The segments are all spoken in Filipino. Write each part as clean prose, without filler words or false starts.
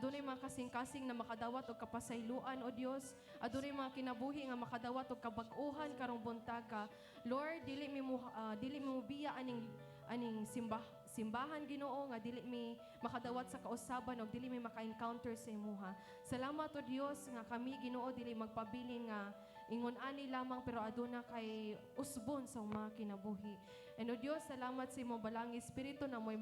adunay mga kasing-kasing na makadawat og kapasayloan, O Dios. Adunay mga kinabuhi nga makadawat og kabag-uhan karong buntaga. Lord, dili mo biya aning simbahan Ginoo nga dili mi makadawat sa kausaban o dili mi maka-encounter sa imuha. Salamat, O Dios, nga kami Ginoo dili magpabiling nga ingon ani lamang pero aduna kay usbon sa mga kinabuhi. And O Dios, salamat sa imong balang espiritu na mo'y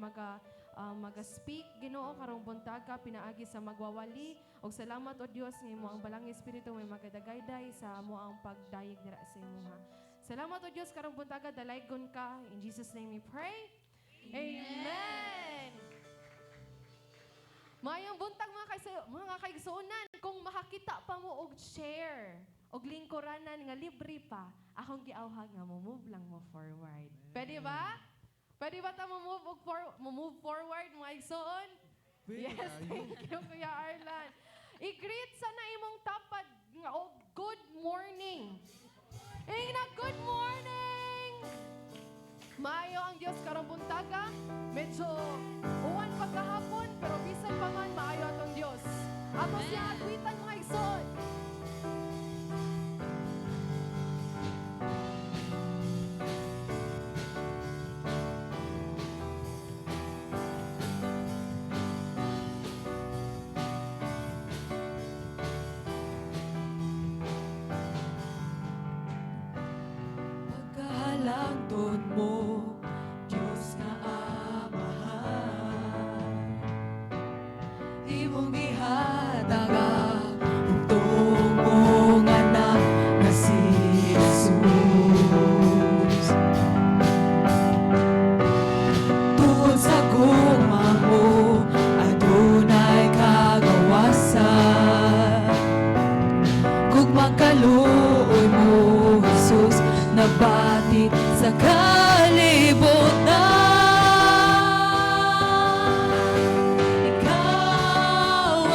maga-speak Ginoo karong buntaga pinaagi sa magwawali. Og salamat, O Dios, nga imo ang balang espiritu may magadagayday sa amo ang pagdayeg dira sa imuha. Salamat, O Dios, karong buntaga dalaygon ka. In Jesus' name we pray. Amen. Mayong buntag mga kaigsuonan, kung makakita pa mo og share og lingkuranan nga libre pa, akong giawhag nga move lang mo forward. Pwede ba? Pwede ba ta move forward mga igsoon? Yes, thank you Kuya Arlan. I-greet sana imong tapad nga og good morning. Good morning! Maayo ang Diyos karong buntaga. Medyo uwan pagkahapon, pero bisan pa man maayo atong Diyos. Ato siya agwitan mga igsoon. Pagkahalangton mo, Diyos nga Amahan, imong gihatagan ug tumong anak nga si Jesus. Tungod sa gugma mo, adunay kagawasan. Gugmang kaluoy mo, Jesus, nabati sa kalibutan. Ikaw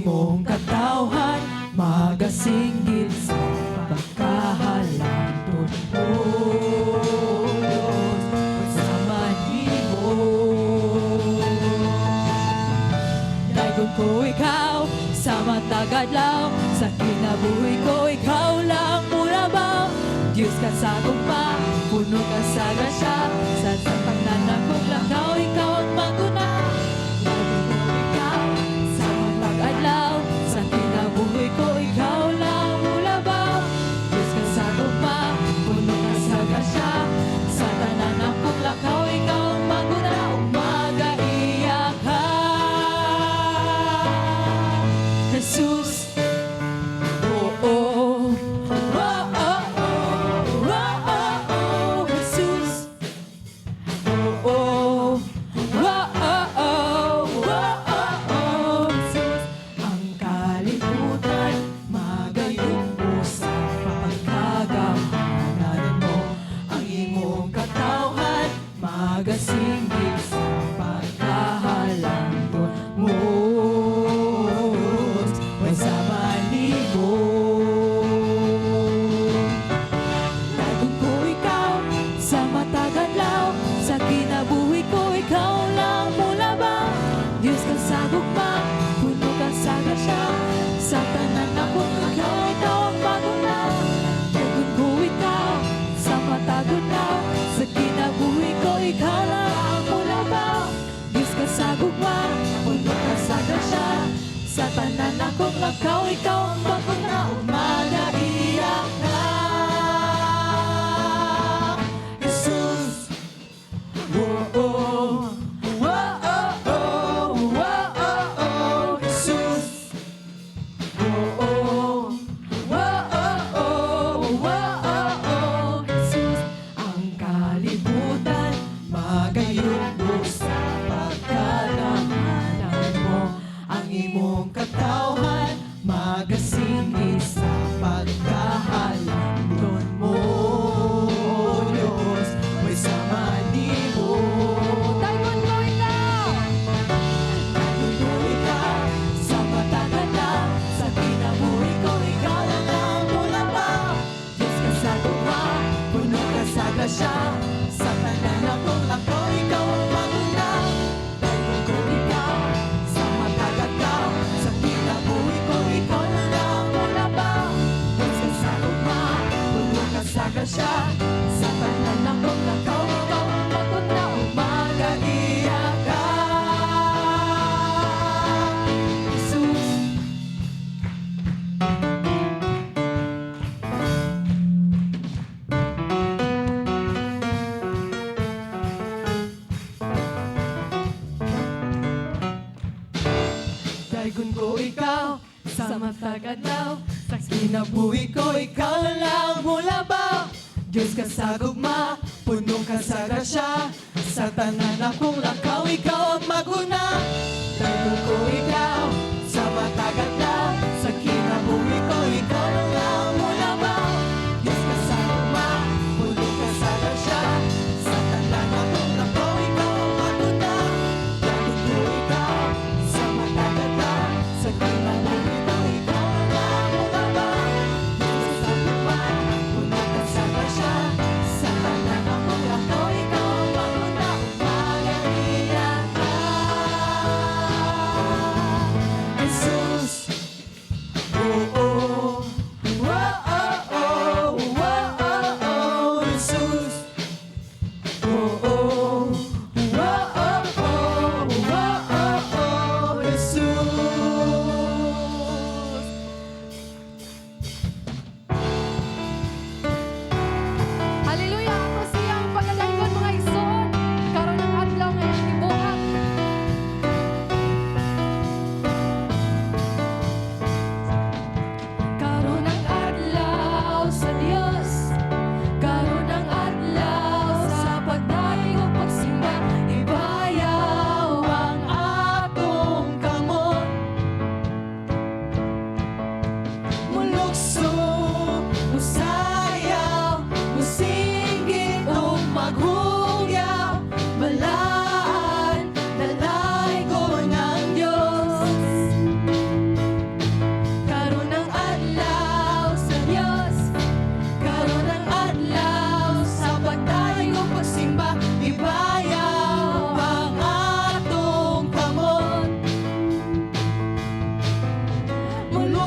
imong katawhan magasinggil sa pagkahalangton mo, Diyos, sa manhimo. Dagon ko ikaw sa matag adlaw, sa kinabuhi ko ikaw lang murabaw. Diyos ka sa gugma, puno ka sa grasya, sa tanan akong lakaw ikaw ang maguna. Dagon ko ikaw sa matag adlaw, sa kinabuhi ko ikaw lang murabaw. Diyos ka sa gugma, puno ka sa grasya, sa tanan akong lakaw ikaw ang maguna. Umaga iyak ka, Jesus. Oh, oh, oh, oh, oh, oh, oh, Jesus. Oh, oh, oh, oh, oh, oh, oh, Jesus. Ang kalibutan magayong mo sa pagkagamanan mo. Ang imong katawhan magasinggil sa pagkahalangton mo. May sama libo. Dagon ko ikaw sa matag adlaw, sa kinabuhi ko ikaw lang mulabaw. Diyos ka sa gugma, puno ka sa grasya, sa tanan akong ikaw ang maguna. Dagon ko ikaw sa matag adlaw, sa kinabuhi ko ikaw lang mulabaw. Diyos ka sa gugma, puno ka sa grasya, sa tanan akong lakaw ikaw ang maguna. Umaga iyak na, Jesus. Oh, oh, oh, oh, oh, oh, oh, oh, Jesus. Oh, oh, oh, oh, oh, oh, oh, Jesus. Ang kalibutan magayong mo sa pagkagamanan mo. Ang imong katawhan magasinggil sa pagkahalangton mo, Diyos, may sama nimo. Dagon ko ikaw, dagon ko ikaw sa matag adlaw, sa kinabuhi ko ikaw lang ang mulabaw. Diyos ka sa gugma, puno ka sa grasya, sa tanan akong lakaw ikaw ang maguna. Dagon ko ikaw sa matag adlaw, sa kinabuhi ko ikaw lang ang mulabaw. Diyos ka sa gugma, puno ka sa grasya, sa tanan akong lakaw ikaw ang maguna. Umaga iyak ka, Jesus. Dagon ko ikaw sa matag adlaw, sa kinabuhi ko ikaw lang mulabaw. Diyos ka sa gugma, puno ka sa grasya, sa tanan akong lakaw ikaw ang maguna. Dagon ko ikaw sa matag adlaw, sa kinabuhi ko ikaw lang mulabaw. Diyos ka sa gugma, puno ka sa grasya, sa tanan akong lakaw ikaw ang maguna. Dagon ko ikaw sa matag adlaw, sa kinabuhi ko ikaw lang mulabaw. Diyos ka sa gugma, puno ka sa grasya, sa tanan akong lakaw ikaw ang maguna. Umaga iyak ka,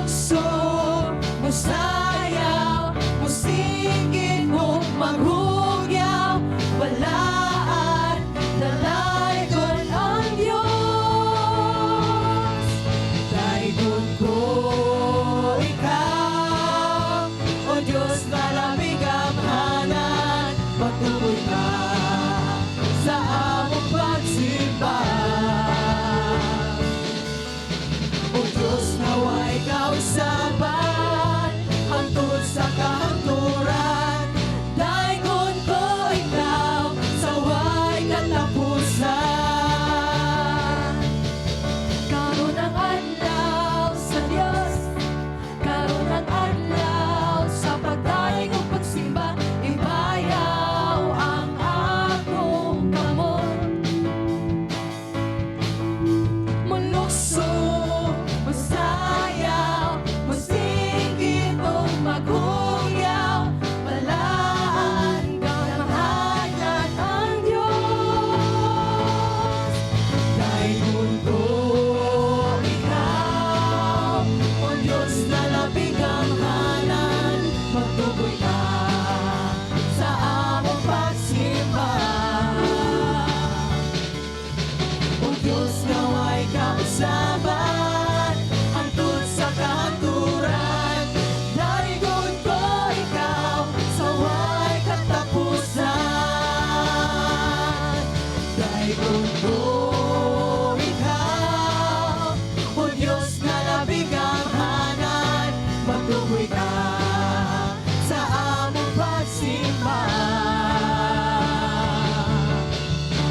Mulukso, musayaw, musigit mo maghugyaw, balaan, dalaygon ang Diyos. Daygon ko ikaw, O Diyos na lamig amhanan, patuloy ka sa among pagsimba. O Diyos, naway kausaban, hangtod sa kahangturan. Daygon ko ikaw, sa way katapusan. Karon ang adlaw sa Diyos, karon ang adlaw sa pagdaig ug pagsimba. Ibayaw ang akong kamot. Mulukso, musayaw, musigit o maghugyaw, balaan, kamahalan ang Diyos. Daygon ko ikaw, O Diyos na labing amhanan, magtuboy ka sa among pagsimba. O Diyos, naway kausaban, hangtod sa kahangturan. Daygon ko ikaw, sa way katapusan. Daygon ko ikaw, O Diyos na labing amhanan, magtuboy ka sa among pagsimba.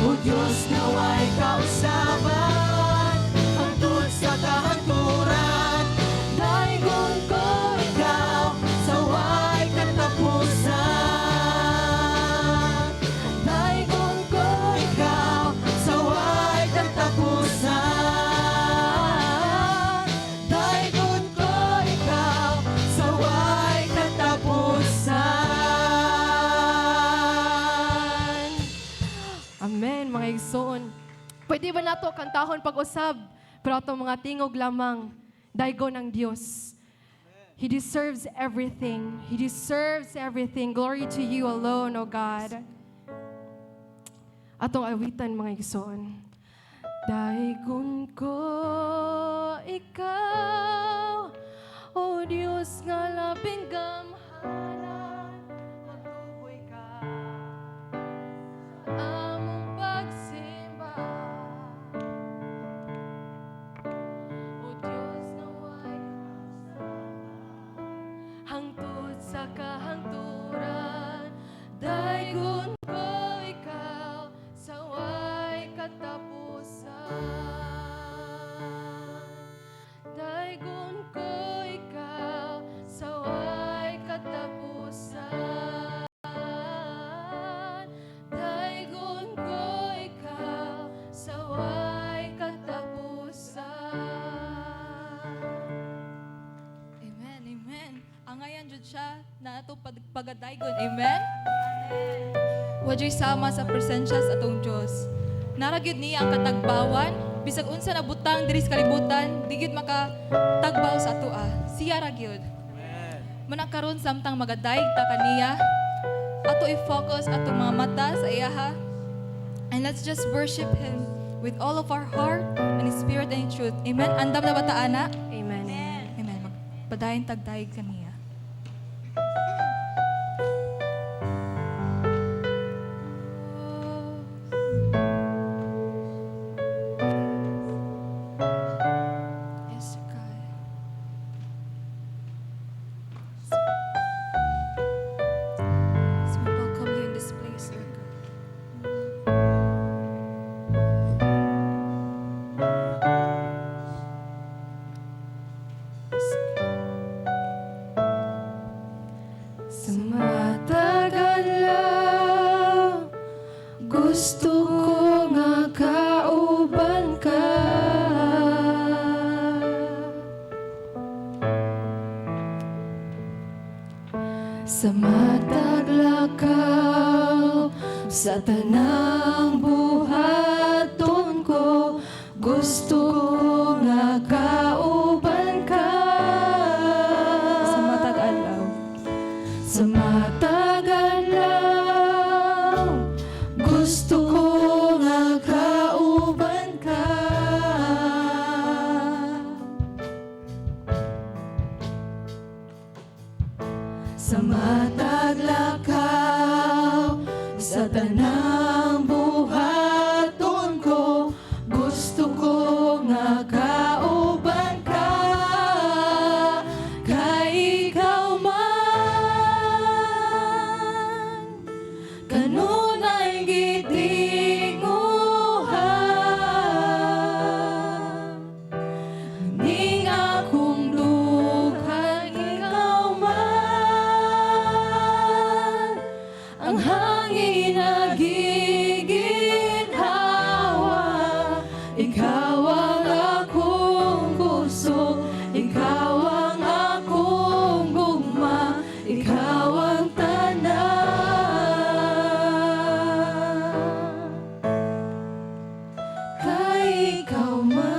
O Diyos, naway kausaban, hangtod sa kahangturan. Daygon ko ikaw, sa way katapusan. Daygon ko ikaw, sa way katapusan. Daygon ko ikaw, sa way katapusan. Amen, mga igsoon. Pwede ba nato kantahon pag-usab? Pero ato mga tingog lamang, daygon ang Diyos. He deserves everything. He deserves everything. Glory to you alone, O God. Atong awitan, mga igsoon. Daygon ko ikaw, O Diyos nga labing gamhanan, magtuboy ka sa among pagsimba. O Diyos, naway hangtod sa kahangturan. Daygon ko ikaw, sa way katapusan. Daygon ko ikaw, sa way katapusan. Daygon ko ikaw, sa way katapusan. Amen, amen. Angayan jud siya na ato pagadaygon. Amen. Wajoy sama sa presensya sa atong Dios. Naragyod niya ang katagbawan, bisag unsa na butang diri sa kalibutan, digid makatagbaw sa atoa. Siya ragyod. Manakaron samtang magadayg ta kaniya. Ato i-focus atong mga mata sa iyaha. And let's just worship Him with all of our heart and in spirit and in truth. Amen. Andam na ba ta, ana? Amen. Amen. Magpadayon tagdayeg kaniya. Yes, God. So we welcome you in this place, Lord God. Sa matagal lang, gusto ko nga kauban ka. Sa mataglakaw, sa tanang buhaton ko, gusto ko nga kauban ka. sa matag lakaw, sa tanang buhaton ko, gusto ko nga kauban ka, kay ikaw man kanunay gitinguhan, ning akong dukhang ikaw man, ang hangin nagiginhawa, ikaw ang akong puso, ikaw ang akong gugma, ikaw ang tanan, kay ikaw man.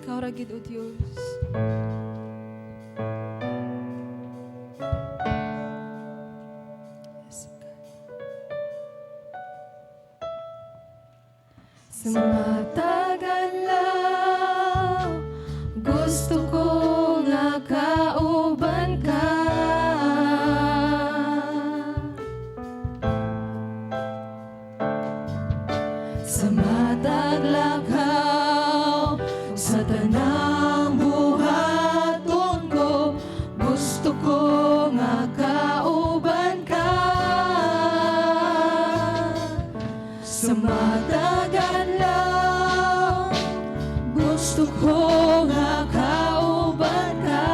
Ikaw ra gid, O Dios. Yes, God. Sa matagal lang, gusto ko nga kauban ka, sa matag lakaw, sa tanang buhaton ko, gusto ko nga kauban ka, sa matagal lang, gusto ko nga kauban ka,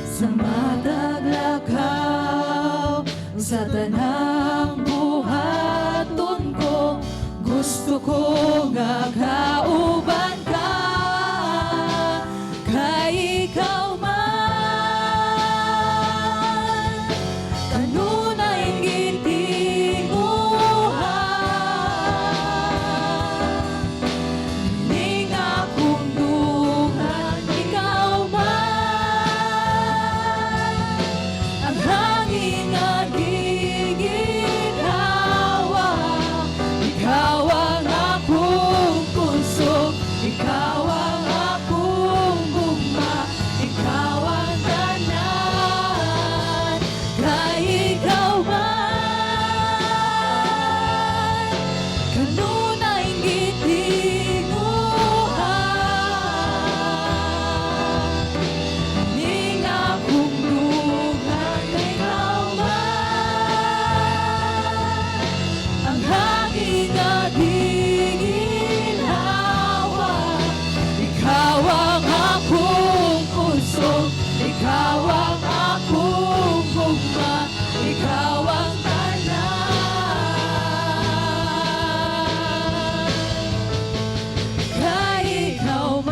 sa matag lakaw, sa tanang buhaton ko, gusto ko nga kauban ka, kay ikaw man kanunay gitinguhan, ning akong dukhang ikaw man, ang hangin nagiginhawa, ikaw ang akong puso, ikaw ang akong gugma, ikaw ang tanan, kay ikaw man kanunay gitinguhan, ning akong dukhang ikaw man, ang hangin nagiginhawa, ikaw ang akong puso, ikaw ang akong gugma, ikaw ang tanan, kay ikaw man.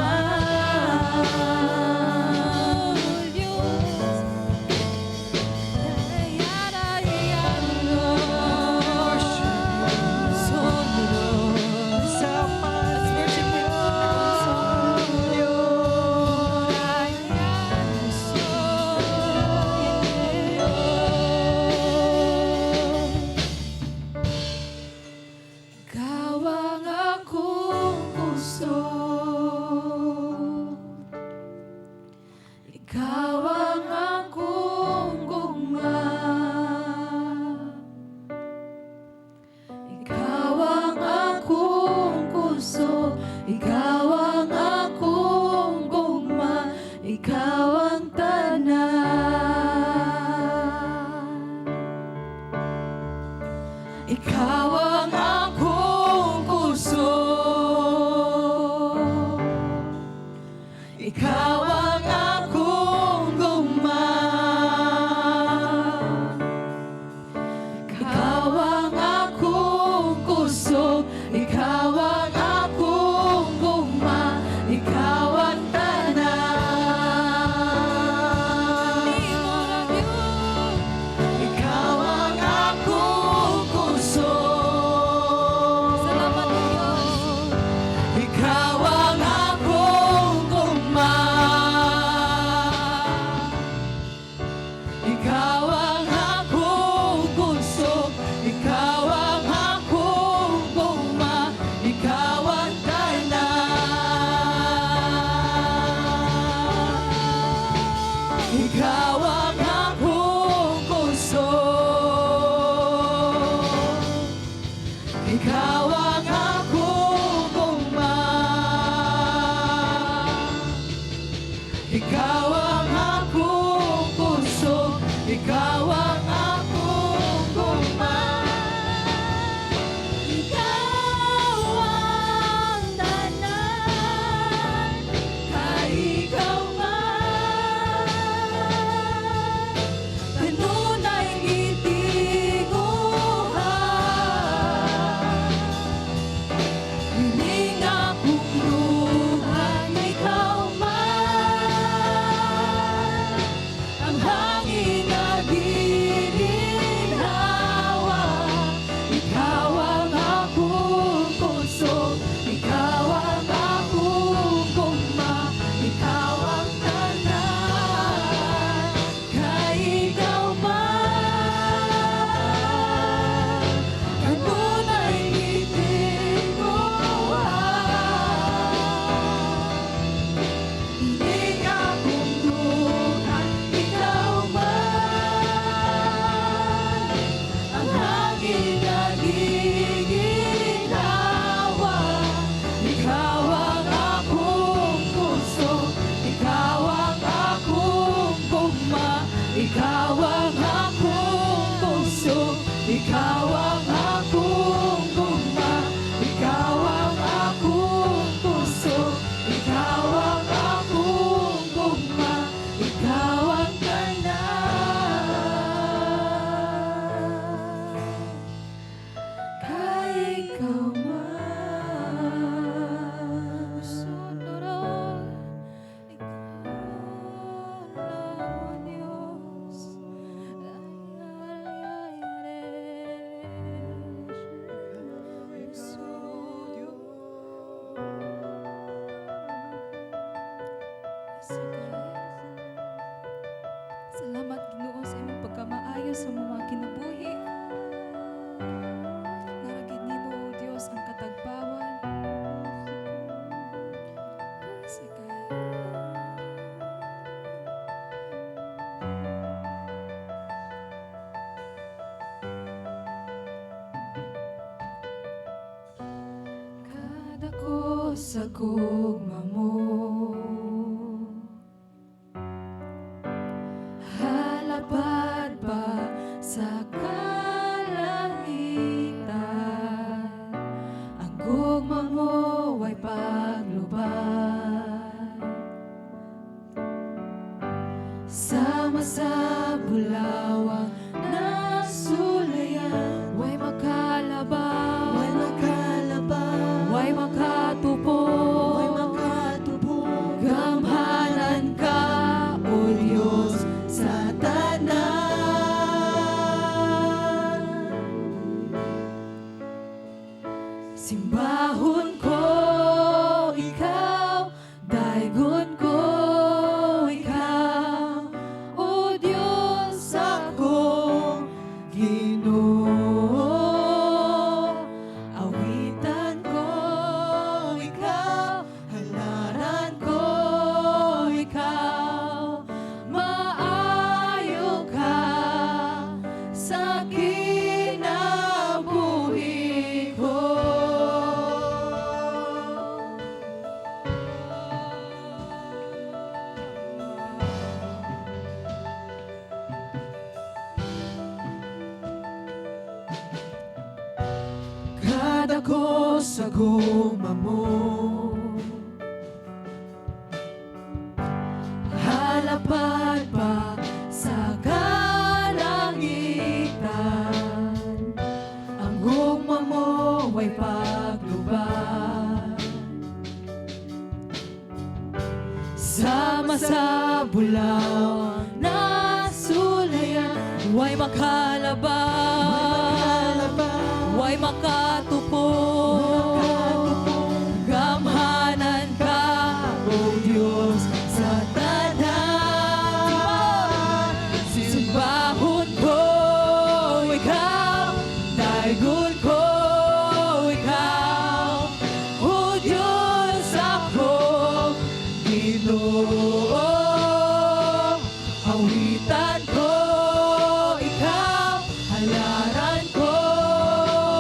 Ikaw ang akong puso, ikaw ang akong gugma, ikaw ang akong puso, ikaw ang akong gugma, ikaw ang tanan, ikaw ang akong puso, ikaw ang akong gugma, ikaw ang akong puso, ikaw ang akong gugma, ikaw ang tanan, ikaw ang akong puso, Salamat, Diyos. ikaw ang ikaw ang akong gugma. Ikaw ang akong puso, ikaw ang akong gugma. Ikaw ang tanan, kay ikaw man. Kanunay gitiguhan, hining akong luhan, ikaw man. Ang hangin na ginhawa, ikaw ang akong puso, ikaw ang akong gugma, ikaw ang tanan, kay ikaw man. Kanunay gitiguhan, hining akong luhan, ikaw man. Ang hangin na ginhawa, ikaw ang akong puso, ikaw ang akong gugma, ikaw ang akong puso, ikaw ang akong gugma, ikaw ang akong puso, ikaw ang akong gugma, ikaw ang tanan, kay ikaw man. Sunod ikaw lang, Diyos. Salamat Ginoo sa imong pagkamaayo sa mga kinabuhi. Naragid nimo o Dios ang katagbawan. Sige. Kada ko sa gugma mo, halapad pa sa kalangitan, ang gugma mo ay paglubad. Sama sa bulawang nasulayan, way makalabaw, May makalabaw, way makatupo, may makatubo. gamhanan ka, O Diyos, sa tanan. Simbahon ko ikaw, daygon ko ikaw, O Diyos akong Ginoo, awitan ko ikaw, halaran ko ikaw, maayo ka sa kinabuhi ko. kada ko sa gugma mo, Halapad pa sa kalangitan, ang gugma mo ay paglubad. Sama sa bulaw na sulayan, way makalabaw, way makatupo, gamhanan ka, O Diyos, sa tanan. Simbahon ko ikaw, daygon ko ikaw, O Diyos akong Ginoo, awitan ko ikaw, halaran ko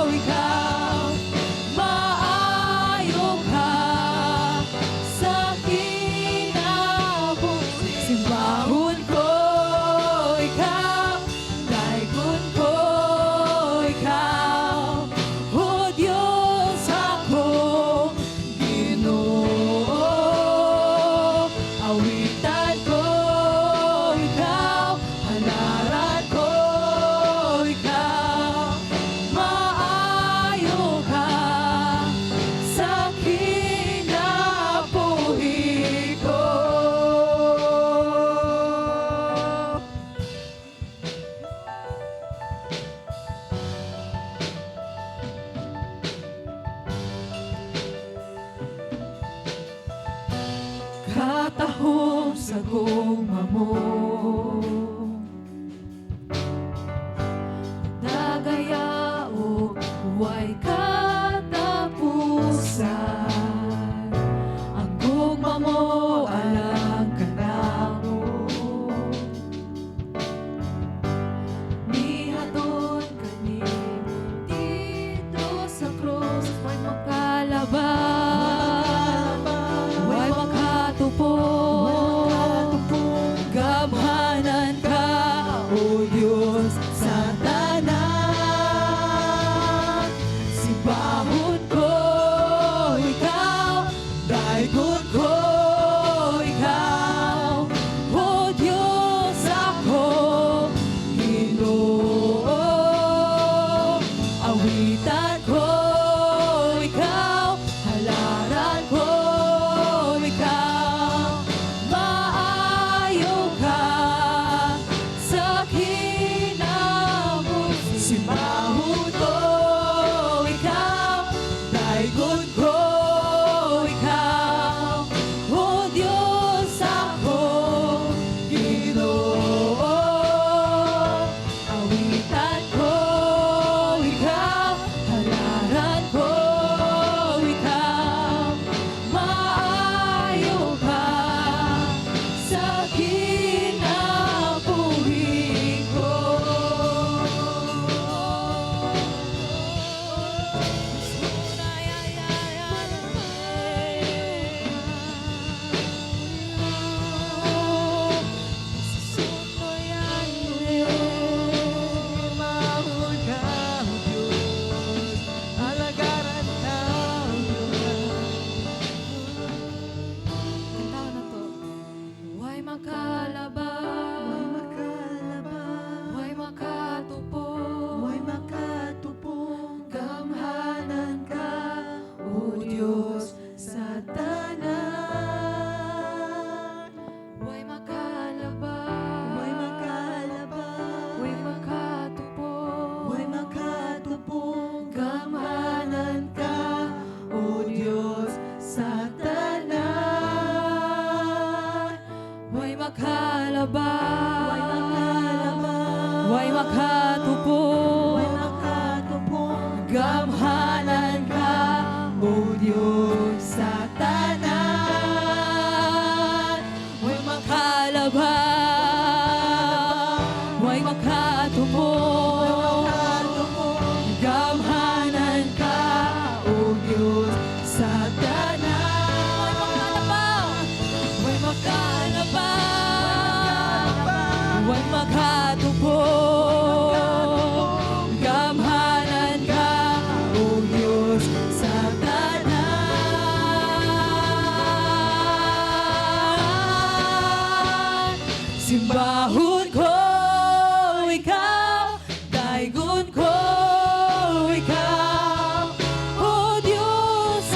ikaw, katahom sa gugma mo. Dagayao, huwag katapusan. Ang gugma mo, alam ka na mo. Nihaton ka ni dito sa cross, huwag makalabang, huwag makatupong. Gamhanan ka, O Diyos, sa tanan. Simbahon ko ikaw, daigod ko ikaw, O Diyos ako, Ginoo. Awitan ko ikaw, halaran ko ikaw, maayo ka sa kinabuhi. Simbahon ko ikaw, daigod ko ikaw, O Diyos ako, Ginoo. Awitan ko ikaw, halaran ko ikaw, maayo ka sa kinabuhi ko. Mahal ka, O Diyos, alagaran ka, O Diyos. Kanta na to. Huwag makalabang, huwag makatupong, gamhanan ka, O Diyos, sa tanan. Huwag makalabang, huwag makatupong, gamhanan ka, O Diyos, sa tanan. Huwag makalabang, huwag makatupong, gamhanan ka, O Diyos, sa tanan. Huwag makalabang, huwag makatupong, gamhanan ka, O Diyos, sa tanan. Huwag makalabang, huwag makatupong, gamhanan ka, O Diyos, sa tanan. Simbahon ko ikaw, daigon ko ikaw, O Diyos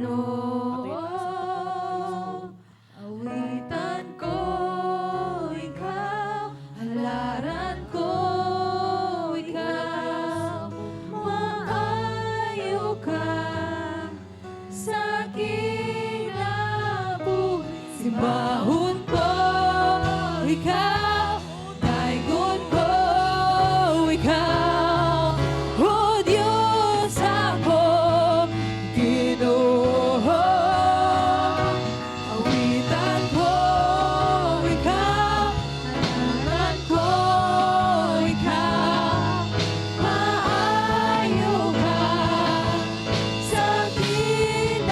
Ginoo. Awitan ko ikaw, halaran ko ikaw, maayo ka sa kinabuhi. Simbahon ko ikaw, daigon ko ikaw, o Diyos ako, Ginoo. Awitan ko ikaw, halaran ko ikaw, maayo ka sa kinabuhi.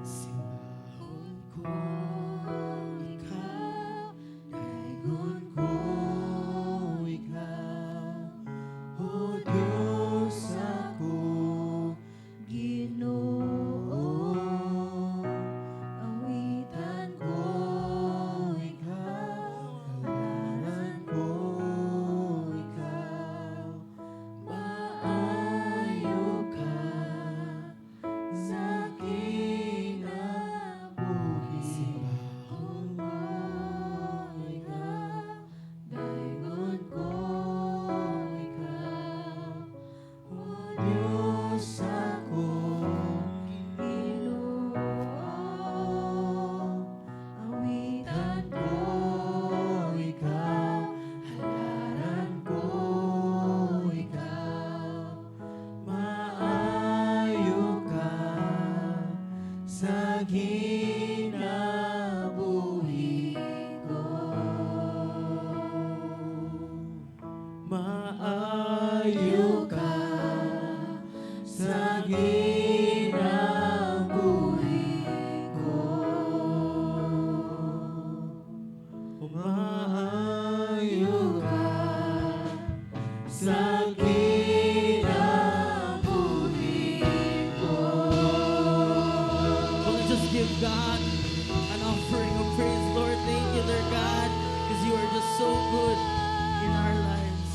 Simbahon ko ikaw, daigon ko ikaw, o Diyos ako, Ginoo. Awitan ko ikaw, halaran ko ikaw, maayo ka sa kinabuhi ko. Kinabuhi ko, maayo ka sa kinabuhi ko, maayo ka sa kinabuhi ko. Just give God an offering of praise, Lord. Thank you, Lord God, because you are just so good in our lives.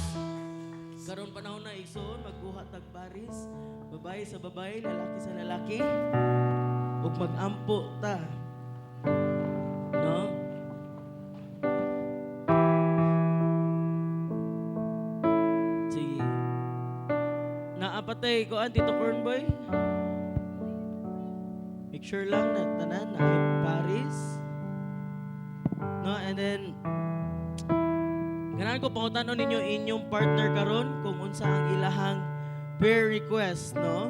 Karon panahon na igsoon, magbuhat tag baris, babae sa babae, lalaki sa lalaki, ug mag-ampo ta. No? Sige. Naapatay ko Tito Cornboy. Make sure lang na tanan na ay Paris. No, and then ganahan ko pangutanon ninyo inyong partner karon kung unsa ang ilahang prayer request, no?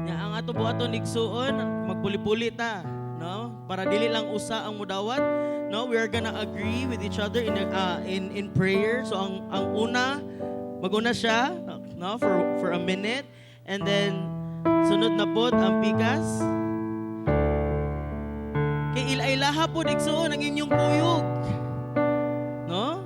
Nya ang ato buhaton igsuon, magpuli-puli ta, no? Para dili lang usa ang mudawat. No, we are gonna agree with each other in prayer. So ang una maguna siya, no, for a minute, and then Sunod na pod ang pikas. Kay ilailaha po igsuon ang inyong kuyog. No?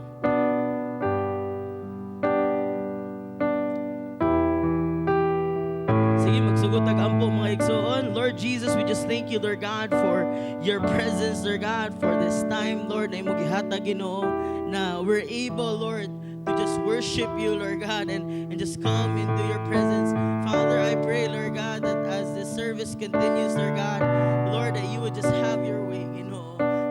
Sige, magsugot tag-ampo mga igsuon. Lord Jesus, we just thank you, Lord God, for your presence, Lord God, for this time, Lord, na imong gihatag Ginoo, na we're able, Lord, to just worship you, Lord God, and just come into your presence. Father, I pray, Lord God, that as this service continues, Lord God, Lord, that you would just have your way,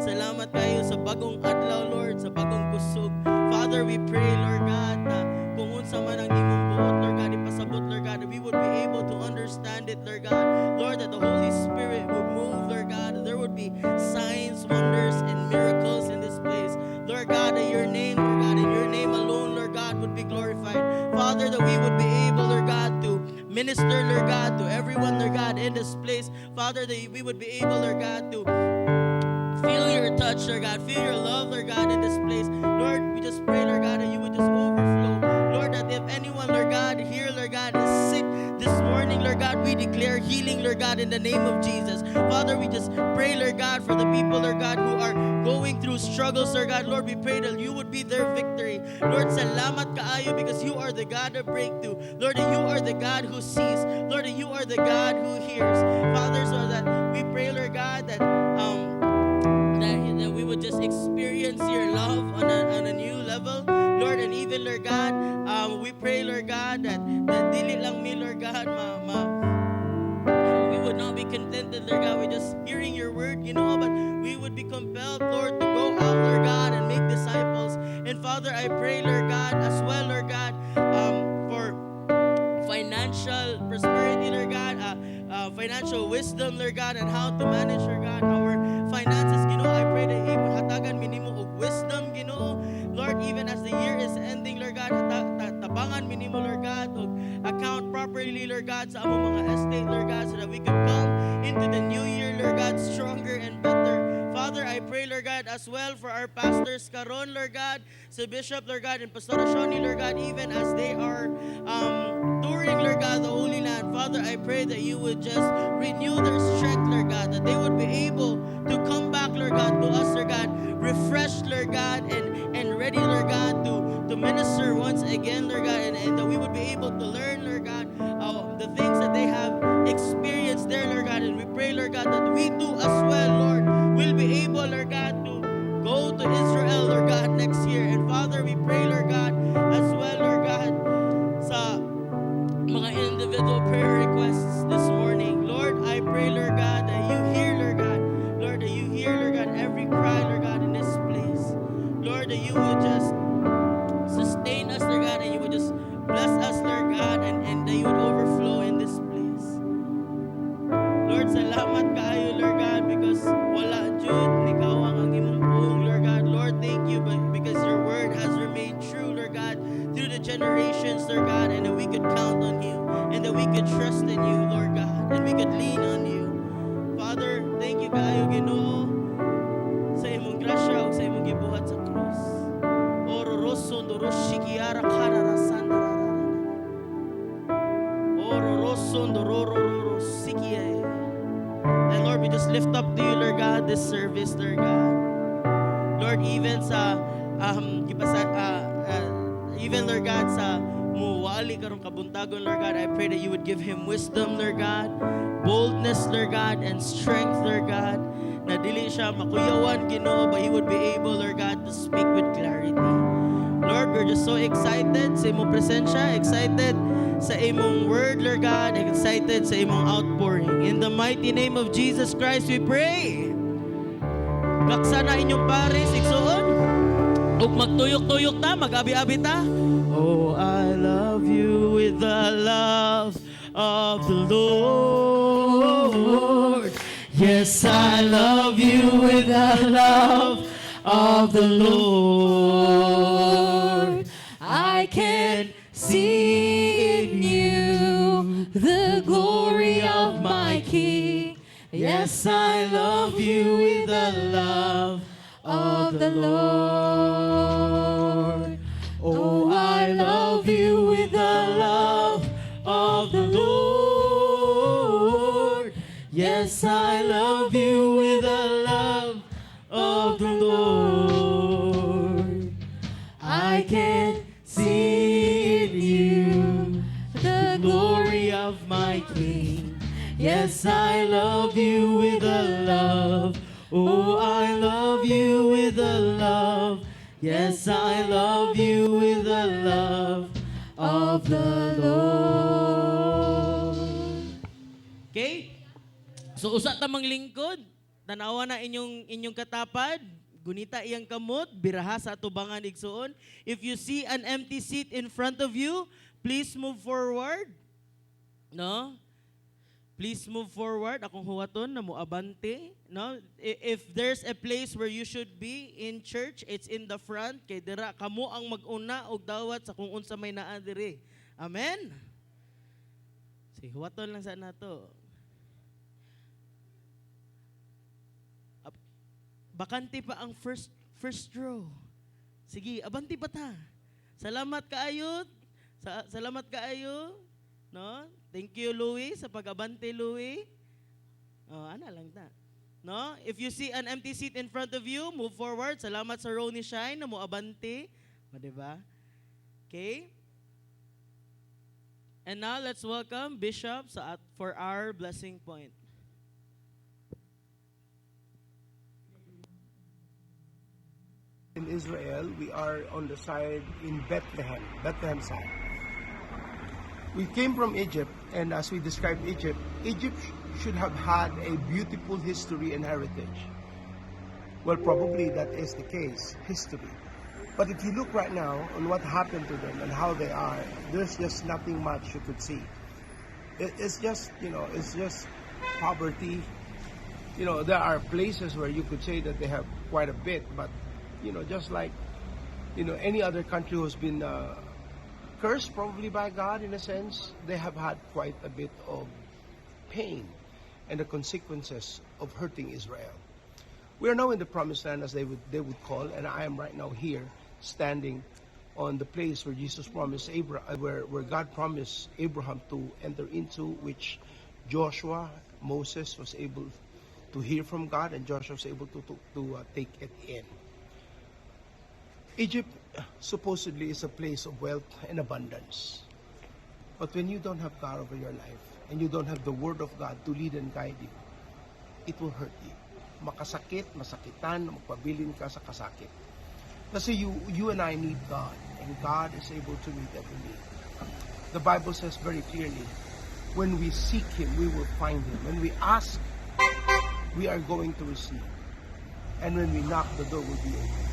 Salamat kayo sa bagong adlaw, Lord, sa bagong kusog. Father, we pray, Lord God, na kung unsa man ang imong buot, Lord God, ipasabot, Lord God, that we would be able to understand it, Lord God. Lord, that the Holy Spirit would move, Lord God, that there would be signs, wonders, and miracles in this place. Lord God, that your name, Lord God, and your name alone, Lord God, would be glorified. Father, that we would be able, Lord God, to minister, Lord God, to everyone, Lord God, in this place. Father, that we would be able, Lord God, to feel your touch, Lord God. Feel your love, Lord God, in this place. Lord, we just pray, Lord God, that you would just overflow. Lord, that if anyone, Lord God, here, Lord God, is sick this morning, Lord God, we declare healing, Lord God, in the name of Jesus. Father, we just pray, Lord God, for the people, Lord God, who are going through struggles, Lord God. Lord, we pray that you would be their victory. Lord, salamat kaayo because you are the God of breakthrough. Lord, that you are the God who sees. Lord, that you are the God who hears. Father, so that we pray, Lord God, that we would just experience your love on a new level, Lord, and even, Lord God, we pray, Lord God, that dili lang me, Lord God, we would not be contented, Lord God, with just hearing your word, but we would be compelled, Lord, to go out, Lord God, and make disciples. And Father, I pray, Lord God, as well, Lord God, for financial prosperity, Lord God, financial wisdom, Lord God, and how to manage, Lord God, our finances, I pray that hatagan minimo og wisdom, Lord, even as the year is ending, Lord God, tabangan minimo, Lord God, og account properly, Lord God, sa among mga estate, Lord God, so that we could come into the new year, Lord God, stronger and better. Father, I pray, Lord God, as well for our pastors karon, Lord God, sa Bishop, Lord God, and Pastor Shoni, Lord God, even as they are touring, Lord God, the Holy Land. Father, I pray that you would just renew their strength, Lord God, that they would be able to come back, Lord God, to us, Lord God, refreshed, Lord God, and ready, Lord God, to minister once again, Lord God, and that we would be able to learn, Lord God, the things that they have experienced there, Lord God, and we pray, Lord God, that we too as well, Lord, will be able, Lord God, to go to Israel, Lord God, next year. And Father, we pray, Lord God, as well, Lord God, sa mga individual prayer requests this morning. Lord, I pray, Lord God, that you hear, Lord God, Lord, that you hear, Lord God, every cry, Lord God, in this place. Lord, that you would just sustain us, Lord God, and you would just bless us, Lord God, and that you would overflow in this place. Lord, salamat kaayo, Lord God, because wala jud ikaw ang imong buong, Lord God. Lord, thank you because your word has remained true, Lord God, through the generations, Lord God, and that we could count on you, and that we could trust in you, Lord God, and we could lean on you. Father, thank you kaayo, Ginoo, sa imong grasya ug sa imong gibuhat sa krus. Oro rosso ndoroshikiara kararasanda. Oro rosso ndorororo sikiye. And Lord, we just lift up to you, Lord God, this service, Lord God. Lord, even sa even, Lord God, sa muwali karong kabuntagon, Lord God, I pray that you would give him wisdom, Lord God, boldness, Lord God, and strength, Lord God, na dili siya makuyawan, Ginoo, but he would be able, Lord God, to speak with clarity. Lord, we're just so excited sa imong presensya, excited sa imong word, Lord God, excited sa imong outpouring. In the mighty name of Jesus Christ, we pray. Gaksa na inyong pares, igsuon. Ug magtuyok-tuyok ta, mag-abi-abi ta. Oh, I love you with the love of the Lord. Yes, I love you with the love of the Lord. I can see in you the glory of my King. Yes, I love you with the love of the Lord. Oh, I love you with the love of the Lord. Yes, I love you with the love of the Lord. I can see in you the glory of my King. Yes, I love you with the love. Oh, I love you with the love. Yes, I love you with the love of the Lord. Okay? So usa ta mang lingkod, tanawa na inyong katapad, gunita iyang kamot, biraha sa atubangan igsuon. If you see an empty seat in front of you, please move forward. No? Please move forward. Akong huwaton na mo abante, no? If there's a place where you should be in church, it's in the front. Kay dira kamo ang mag-una og dawat sa kung unsa may naa diri. Amen. Si huwaton lang sa nato. Bakante pa ang first row. Sige, abanti pa ta. Salamat kaayo. Salamat kaayo. No? Thank you, Louie, sa pag-abante, Louie. Oh, ana lang ta. No? If you see an empty seat in front of you, move forward. Salamat sa row ni Shine na mo abante. O, diba? Okay? And now, let's welcome Bishop for our blessing point. In Israel, we are on the side in Bethlehem side. We came from Egypt, and as we described Egypt, Egypt should have had a beautiful history and heritage. Well, probably that is the case, history. But if you look right now on what happened to them and how they are, there's just nothing much you could see. It's just, it's just poverty. There are places where you could say that they have quite a bit, but just like, any other country who's been cursed probably by God in a sense, they have had quite a bit of pain and the consequences of hurting Israel. We are now in the promised land, as they would call, and I am right now here standing on the place where Jesus promised where God promised Abraham to enter into, which Joshua, Moses was able to hear from God, and Joshua was able to take it in. Egypt supposedly is a place of wealth and abundance. But when you don't have God over your life, and you don't have the Word of God to lead and guide you, it will hurt you. Makasakit, masakitan, magpabilin ka sa kasakit. Kasi you and I need God, and God is able to meet every need. The Bible says very clearly, when we seek Him, we will find Him. When we ask, we are going to receive. And when we knock, the door will be open.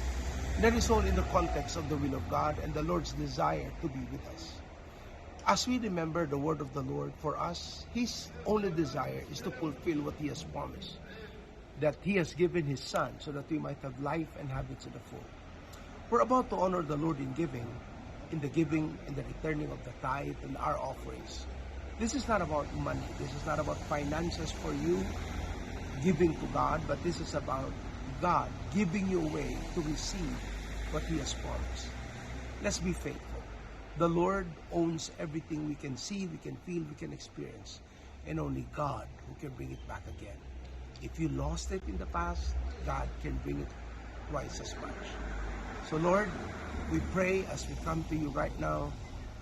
That is all in the context of the will of God and the Lord's desire to be with us. As we remember the word of the Lord for us, His only desire is to fulfill what He has promised. That He has given His Son so that we might have life and have it to the full. We're about to honor the Lord in the giving and the returning of the tithe and our offerings. This is not about money. This is not about finances for you giving to God, but this is about God giving you a way to receive what He has promised. Let's be faithful. The Lord owns everything we can see, we can feel, we can experience, and only God who can bring it back again. If you lost it in the past, God can bring it twice as much. So Lord, we pray as we come to you right now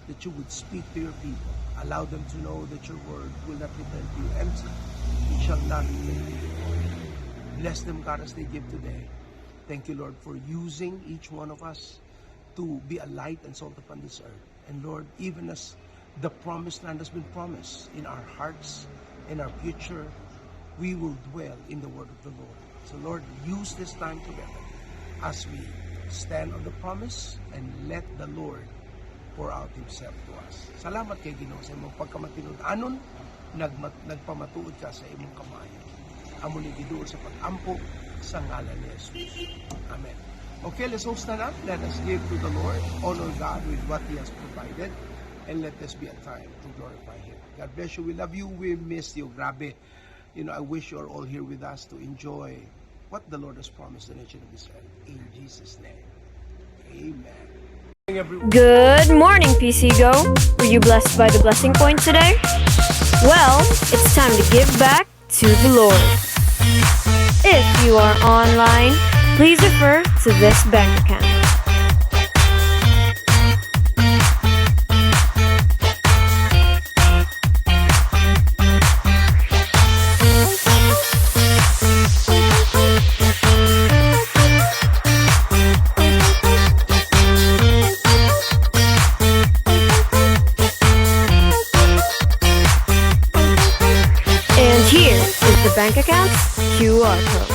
that you would speak to your people. Allow them to know that your word will not return to you empty. It shall not return to you void. Bless them, God, as they give today. Thank you, Lord, for using each one of us to be a light and salt upon this earth. And Lord, even as the promised land has been promised in our hearts, in our future, we will dwell in the word of the Lord. So Lord, use this time together as we stand on the promise and let the Lord pour out Himself to us. Salamat kay Ginoo sa imong pagkamatinud. Anon, nagpamatuod ka sa imong kamayan. Amo ni Ginoo sa pag-ampo sa ngalan ni Jesus. Amen. Okay, let's all stand up. Let us give to the Lord, honor God with what He has provided, and let this be a time to glorify Him. God bless you. We love you. We miss you. Grabe. I wish you are all here with us to enjoy what the Lord has promised the nation of Israel. In Jesus' name. Amen. Good morning, PC Go. Were you blessed by the blessing point today? Well, it's time to give back to the Lord. If you are online, please refer to this bank account. And here is the bank account's QR code.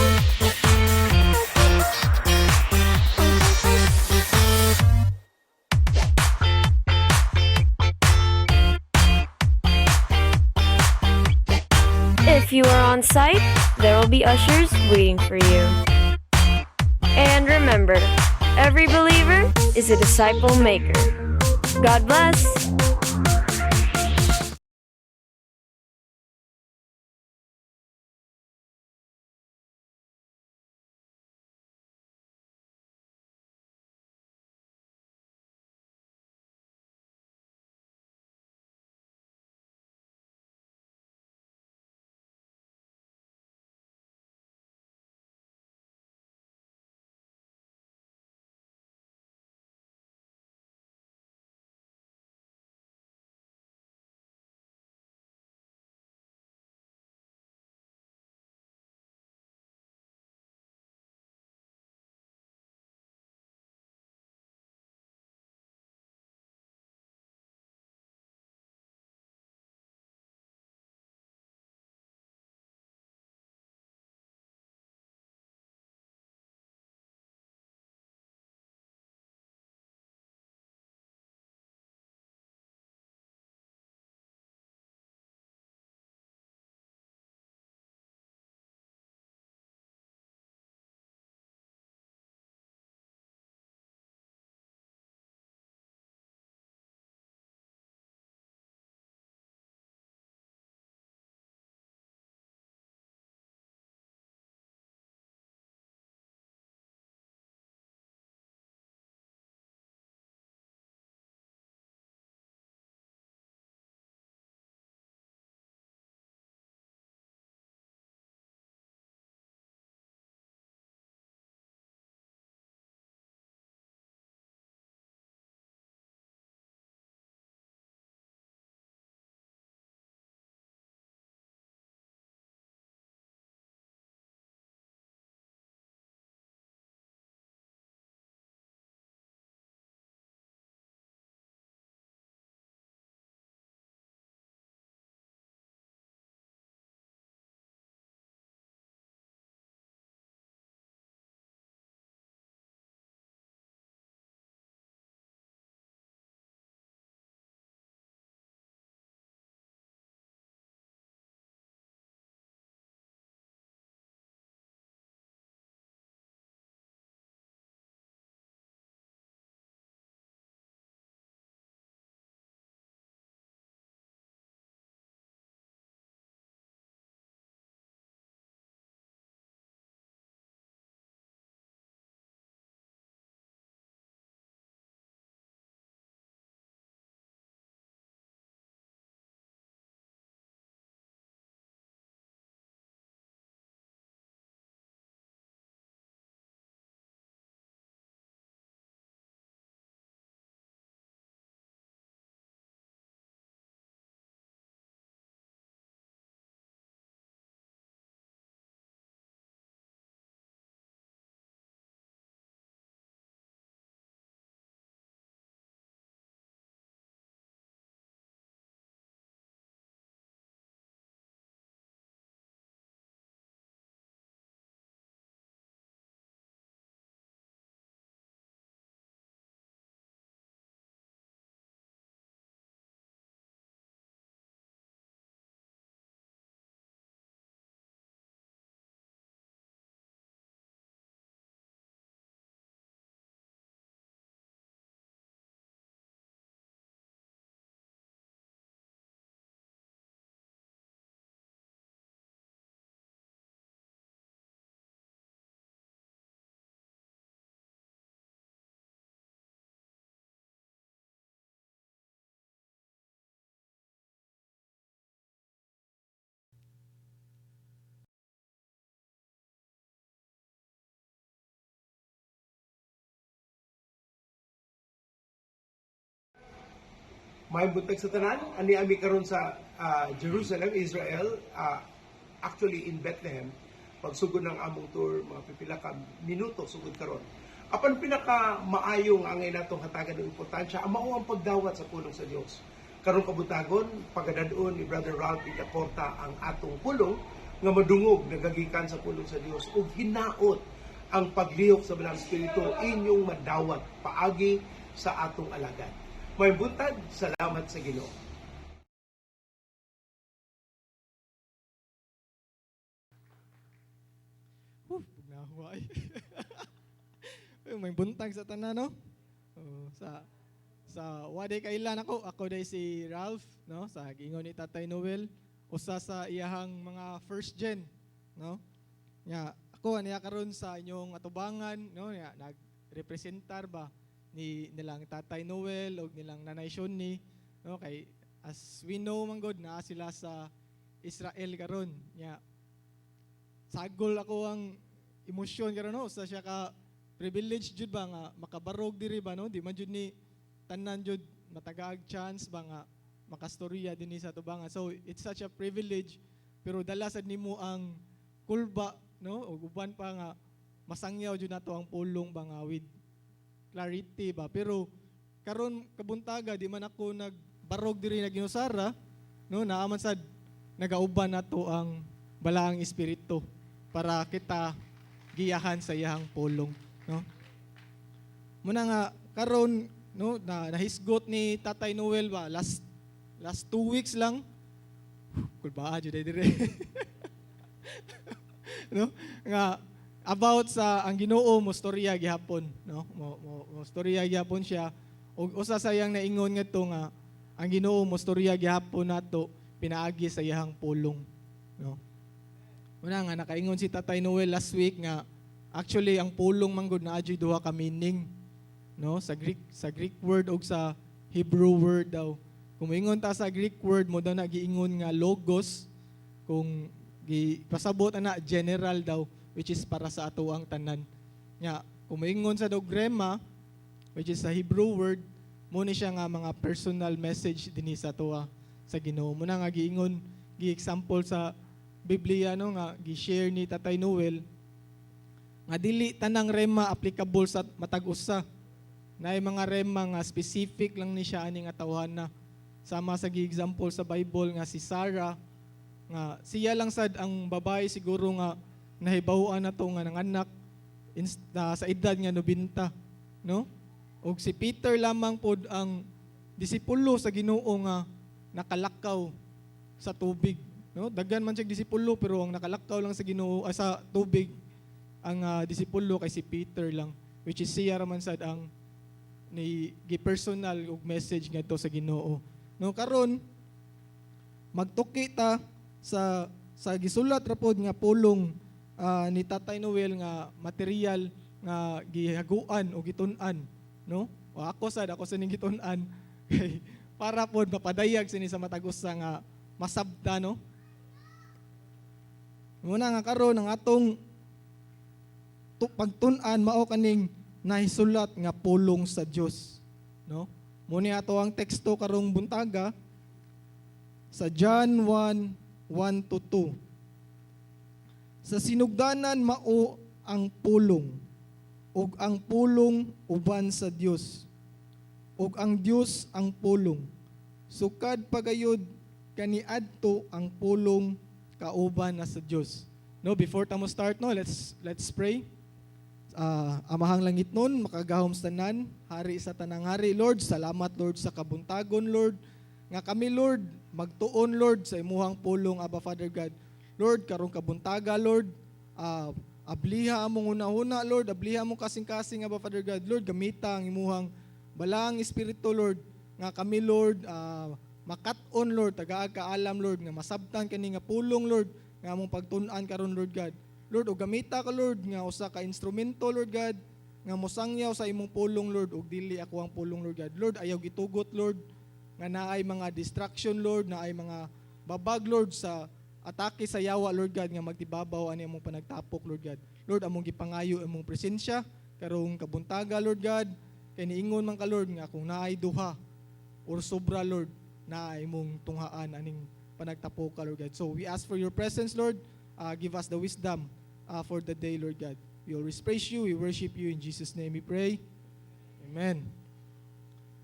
If you are on site, there will be ushers waiting for you. And remember, every believer is a disciple maker. God bless. May buntag sa tanan, ani ami karon sa Jerusalem, Israel, actually in Bethlehem. Pagsugod ng among tour, mga pipila ka minuto sugod karon. Apan pinaka maayong angay natong hatagan ng importansya, ang mao ang pagdawat sa pulong sa Dios. Karon kabutagon, pagadadon ni Brother Ralph Ilaporta ang atong pulong nga madungog nagagikan sa pulong sa Dios ug hinaot ang paglihok sa Balang Espiritu inyong madawat paagi sa atong alagad. May buntag, salamat sa Ginoo. Nahuay. May buntag sa tanan, no? Sa waday kailan ako day si Ralph, no? Sa giingon ni Tatay Noel, usa sa iyahang mga first gen, no? Nya ako niya karon sa inyong atubangan, no? Nya nagrepresentar ba ni nilang Tatay Noel o nilang Nanay Shoni, no? Kay as we know man god na sila sa Israel karon. Nya sagol ako ang emosyon karon, no? Sa siya ka privilege jud ba nga makabarog diri ba, no? Di man jud ni tanan jud matagaag chance ba nga makastorya dinhi sa tubangan. So it's such a privilege, pero dala sad nimo ang kulba, no? Ug uban pa nga masangyaw jud nato ang pulong ba nga with clarity ba. Pero karon kabuntaga di man ako nagbarog diri na ginusara, no? Naaman sad nagauban nato ang balaang espiritu para kita giyahan sa iyang pulong, no? Muna nga karon, no, nahisgot ni Tatay Noel ba last 2 weeks lang. Kulbaa jud dire. No? Nga about sa ang Ginoo mo storya gihapon, no? Mo storya gihapon siya. Ug usa sa iyang naingon ngadto nga ang Ginoo mo storya gihapon nato pinaagi sa iyang pulong, no? Una nga nakaingon si Tatay Noel last week nga actually ang pulong manggod na adyoy duha ka meaning, no? Sa Greek word o sa Hebrew word daw. Kung moingon ta sa Greek word mo daw nagiingon nga logos, kung pasabot ana general daw, which is para sa ato ang tanan. Nya kung moingon sa dogrema, which is sa Hebrew word, mo ni siya nga mga personal message dinhi sa tuwa sa Ginoo. Muna nga giingon gi-example sa Biblia, no, nga gi-share ni Tatay Noel nga dili tanang rema applicable sa matag usa. Naay mga rema nga specific lang ni siya aning atawhana. Sama sa gi-example sa Bible nga si Sarah, nga siya lang sad ang babae siguro nga nahibaw-an na to nga nanganak sa edad nga 90, no? Og si Peter lamang pod ang disipulo sa Ginoo nga nakalakaw sa tubig, no? Daghan man siya disipulo pero ang nakalakaw lang sa Ginoo sa tubig ang disipulo kay si Peter lang, which is siya raman sad ang ni gi-personal og message ngadto sa Ginoo. No, karon magtuki ta sa gisulat ra pod nga pulong ni Tatay Noel nga material nga gihaguan o gitun-an, no? O ako sa ning gitun-an para pod mapadayag sini sa matag usa nga masabta, no? Muna nga karon ang atong pagtun-an mao kaning nahisulat nga pulong sa Dios, no? Muni ato ang teksto karong buntaga sa John 1:1-2. Sa sinugdanan mao ang pulong, ug ang pulong uban sa Dios, ug ang Dios ang pulong. Sukad pagayod kaniadto ang pulong kauban na sa Dios. No, before ta mo start, no, let's pray. Amahang langit nun, makagahom sa tanan, hari sa tanang hari. Lord, salamat Lord sa kabuntagon, Lord. Nga kami, Lord, magtuon, Lord, sa imuhang pulong, Abba Father God. Lord, karong kabuntaga, Lord, abliha among una-una, Lord, abliha among kasing-kasing, Abba Father God. Lord, gamita ang imuhang balang espiritu, Lord. Nga kami, Lord, makat-on, Lord, tagaag kaalam, Lord, nga masabtan kani nga pulong, Lord, nga among pagtun-an karon, Lord God. Lord, o gamita ka, Lord, nga usa ka instrumento, Lord God, nga mosangyaw sa imong pulong, Lord, o dili ako ang pulong, Lord God. Lord, ayaw gitugot, Lord, nga naay mga distraction, Lord, naay mga babag, Lord, sa atake sa yawa, Lord God, nga magtibabaw ani among panagtapok, Lord God. Lord, among gipangayo among presensya karong kabuntaga, Lord God, kay niingon man ka, Lord, nga kung naay duha or sobra, Lord, na imong tunghaan aning panagtapo ka, Lord God. So we ask for your presence, Lord. Give us the wisdom for the day, Lord God. We always praise you, we worship you. In Jesus' name we pray. Amen.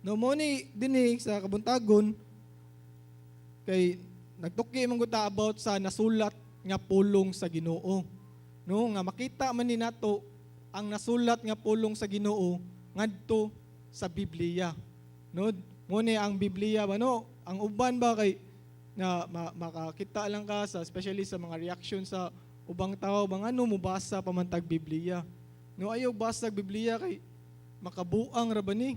No mo ni dinig sa kabuntagon kay nagtuki man gud ta about sa nasulat nga pulong sa Ginoo. No, nga makita man ni nato ang nasulat nga pulong sa Ginoo ngadto sa Biblia. No, mo ni ang Biblia ba no? Ang uban ba kay na makakita lang ka sa especially sa mga reaction sa ubang tao bang ano mo basa pamantag Biblia. No, ayaw basa Biblia kay makabuang ra ba ni?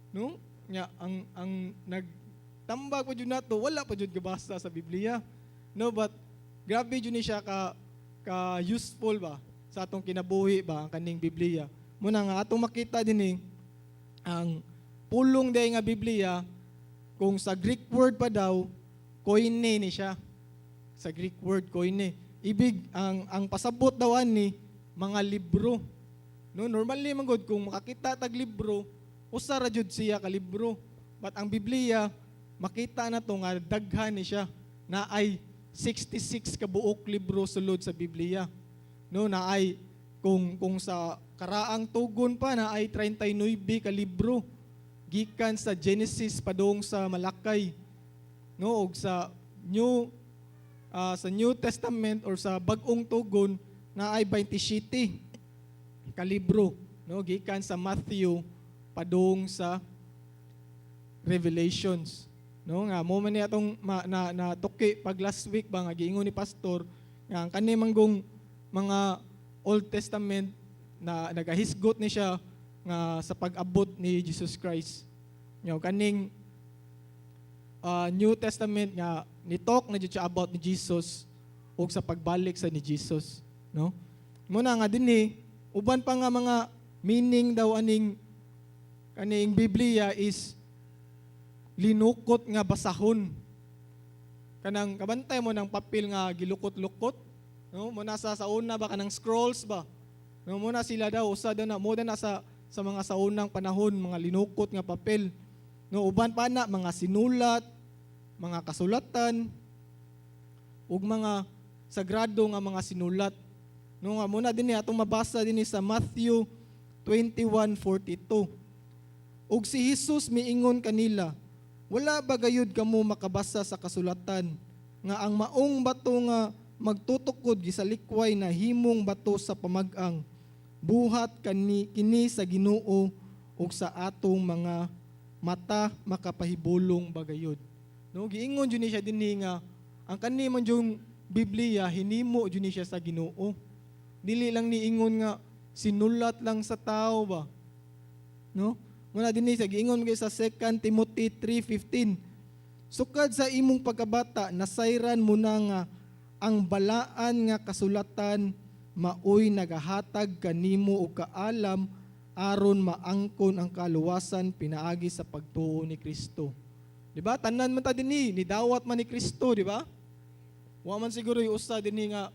No? Nya ang nagtambag pa jud nato wala pa jud gabasa sa Biblia. No, but grabe jud ni siya ka useful ba sa atong kinabuhi ba ang kaning Biblia. Muna nga atong makita dinhi ang pulong day nga Biblia kung sa Greek word pa daw koine ni siya. Sa Greek word koine. Ibig ang pasabot daw ani mga libro. No, normally man gud kung makakita tag libro, usa ra jud siya ka libro. But ang Biblia makita na to nga daghan ni siya na ay 66 ka buok libro sulod sa Biblia. No, na ay kung sa karaang tugon pa na ay 39 ka libro gikan sa Genesis padung sa Malakay. No, og sa New Testament or sa Bag-ong Tugon na ay 27 ka libro, no, gikan sa Matthew padung sa Revelations. No, nga mo man ni atong na tuki pag last week ba nga giingon ni pastor nga ang kani manggong mga Old Testament na nagahisgot ni siya nga sa pag-abot ni Jesus Christ. Nga kaning New Testament nga ni talk na jud siya about ni Jesus ug sa pagbalik sa ni Jesus, no? Muna nga dinhi uban pa nga mga meaning daw aning kaning Biblia is linukot nga basahon. Kanang kabantay mo ng papel nga gilukot-lukot, no? Muna sa una ba kanang scrolls ba? No, muna sila daw usa daw na mo na sa mga saunang panahon mga linukot nga papel. No, uban pa na mga sinulat, mga kasulatan ug mga sagrado nga mga sinulat. No nga muna dinhi atong mabasa dinhi sa Matthew 21:42. Ug si Jesus miingon kanila, wala ba gayud kamo makabasa sa kasulatan nga ang maong bato nga magtutukod gisalikway na himong bato sa pamag-ang buhat kini sa Ginoo ug sa atong mga mata makapahibulong bagayod. No, giingon jud ni siya dinhi nga ang kani man yung Biblia hinimo jud ni siya sa Ginoo. Dili lang niingon nga sinulat lang sa tao ba. No? Muna dinhi sa giingon sa 2 Timothy 3:15. Sukad sa imong pagkabata nasayran mo na nga ang balaan nga kasulatan maoy nagahatag kanimo og kaalam aron maangkon ang kaluwasan pinaagi sa pagtuo ni Kristo. Di ba? Tanan man ta dinhi, nidawat man ni Kristo, di ba? Wa man siguro yung usa dinhi nga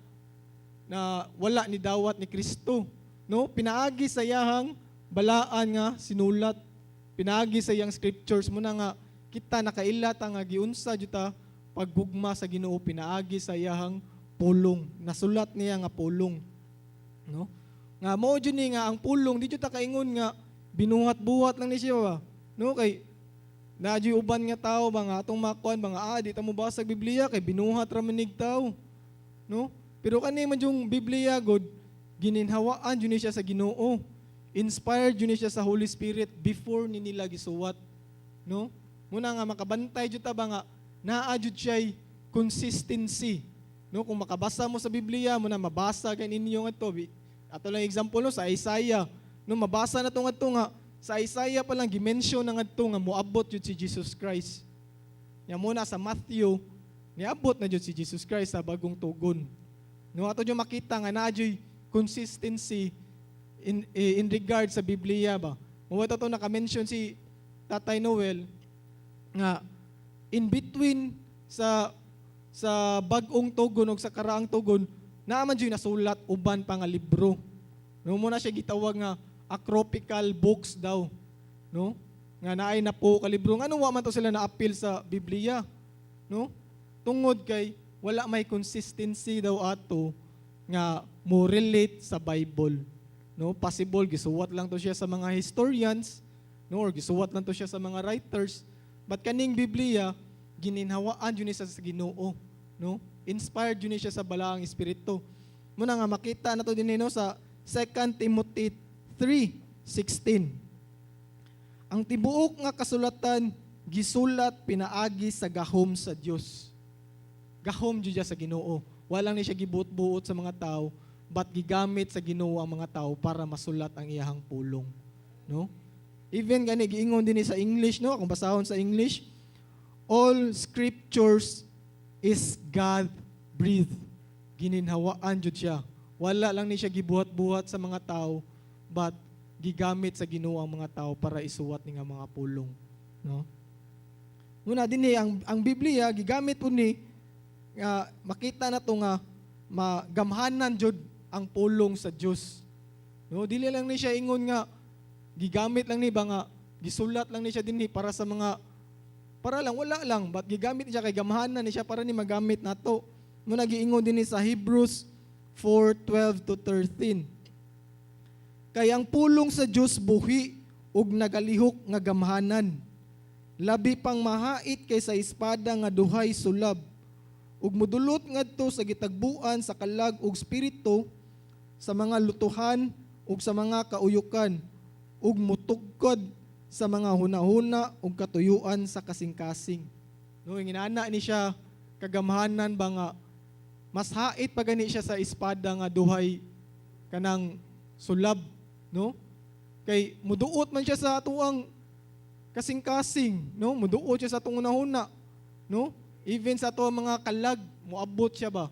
na wala ni dawat ni Kristo. No? Pinaagi sa iyahang balaan nga sinulat. Pinaagi sa iyang scriptures mo na nga kita nakailat nga giunsa juta paggugma sa Ginoo pinaagi sa iyahang pulong. Nasulat niya nga pulong. No? Nga mo jud ni nga ang pulong di jud ta kaingon nga binuhat-buhat lang ni siya ba. No kay nadyo uban nga tao ba nga atong makuan ba nga di ta mo basa Biblia kay binuhat ra manig tao. No? Pero kani man yung Biblia god gininhawaan jud ni siya sa Ginoo. Inspired jud ni siya sa Holy Spirit before ni nila gisuwat. No? Muna nga makabantay jud ta ba nga naa jud siya consistency. No, kung makabasa mo sa Biblia mo na mabasa kay ninyo ngadto. Ato lang example no sa Isaiah. No mabasa na to ngadto nga sa Isaiah pa lang gi-mention na ngadto nga moabot jud si Jesus Christ. Nya muna sa Matthew niabot na jud si Jesus Christ sa bagong tugon. No ato jud makita nga naa jud consistency in regard sa Biblia ba. Mo to naka-mention si Tatay Noel nga in between sa bagong tugon o sa karaang tugon, naaman dyan nasulat uban pa nga libro. No, muna siya gitawag nga acropical books daw. No? nga naay na po kalibro. Ano wa man to sila na-appeal sa Biblia? No? Tungod kay wala may consistency daw ato nga mo relate sa Bible. No? Possible gisuwat lang to siya sa mga historians, no? Or gisuwat lang to siya sa mga writers. But kaning Biblia gininhawaan yun siya sa Ginoo, no? Inspired yun siya sa balaang espiritu. Muna nga makita na to din no sa 2 Timothy 3:16. Ang tibuok nga kasulatan gisulat pinaagi sa gahom sa Dios. Gahom jud sa Ginoo. Walang ni siya gibuot-buot sa mga tao, but gigamit sa Ginoo ang mga tao para masulat ang iyahang pulong, no? Even gani giingon din sa English, no? Kung basahon sa English, all scriptures is God breathed. Gininhawaan jud siya. Wala lang ni siya gibuhat-buhat sa mga tao, but gigamit sa Ginoo ang mga tao para isuwat ni nga mga pulong, no? Muna dinhi ang Biblia gigamit po ni makita na to nga magamhanan jud ang pulong sa Dios. No, dili lang ni siya ingon nga gigamit lang ni ba nga gisulat lang ni siya dinhi para sa mga para lang wala lang, but gigamit niya kay gamhanan ni siya para ni magamit nato. Muna giingon dinhi sa Hebrews 4:12 to 13. Kay ang pulong sa Dios buhi ug nagalihok nga gamhanan. Labi pang mahait kaysa espada nga duhay sulab. Ug modulot ngadto sa gitagbuan sa kalag ug espiritu, sa mga lutuhan ug sa mga kauyukan, ug mutugkod sa mga hunahuna ug katuyuan sa kasing-kasing. No, inana ni siya kagamhanan ba nga mas hait pa gani siya sa espada nga duhay kanang sulab, no? Kay muduot man siya sa atuang kasing-kasing, no? Muduot siya sa atong hunahuna, no? Even sa ato mga kalag, muabot siya ba?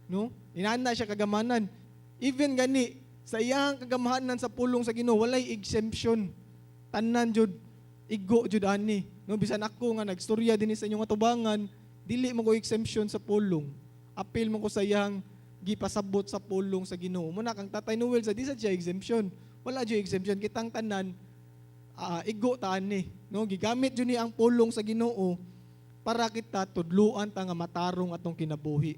No? Inana siya kagamanan. Even gani, sa iyang kagamahanan sa pulong sa Ginoo, walay exemption. Tanan jud, igo jud ani. No? Bisan ako nga nagstorya din sa inyong atubangan, dili mo ko exemption sa pulong. Appeal mo ko sa iyang gipasabot sa pulong sa Ginoo. Muna kang Tatay Noel sa di sa siya exemption. Wala jud exemption. Kitang tanan, igo ta ani. No? Gigamit jud ni ang pulong sa Ginoo para kita tudluan ta nga matarong atong kinabuhi,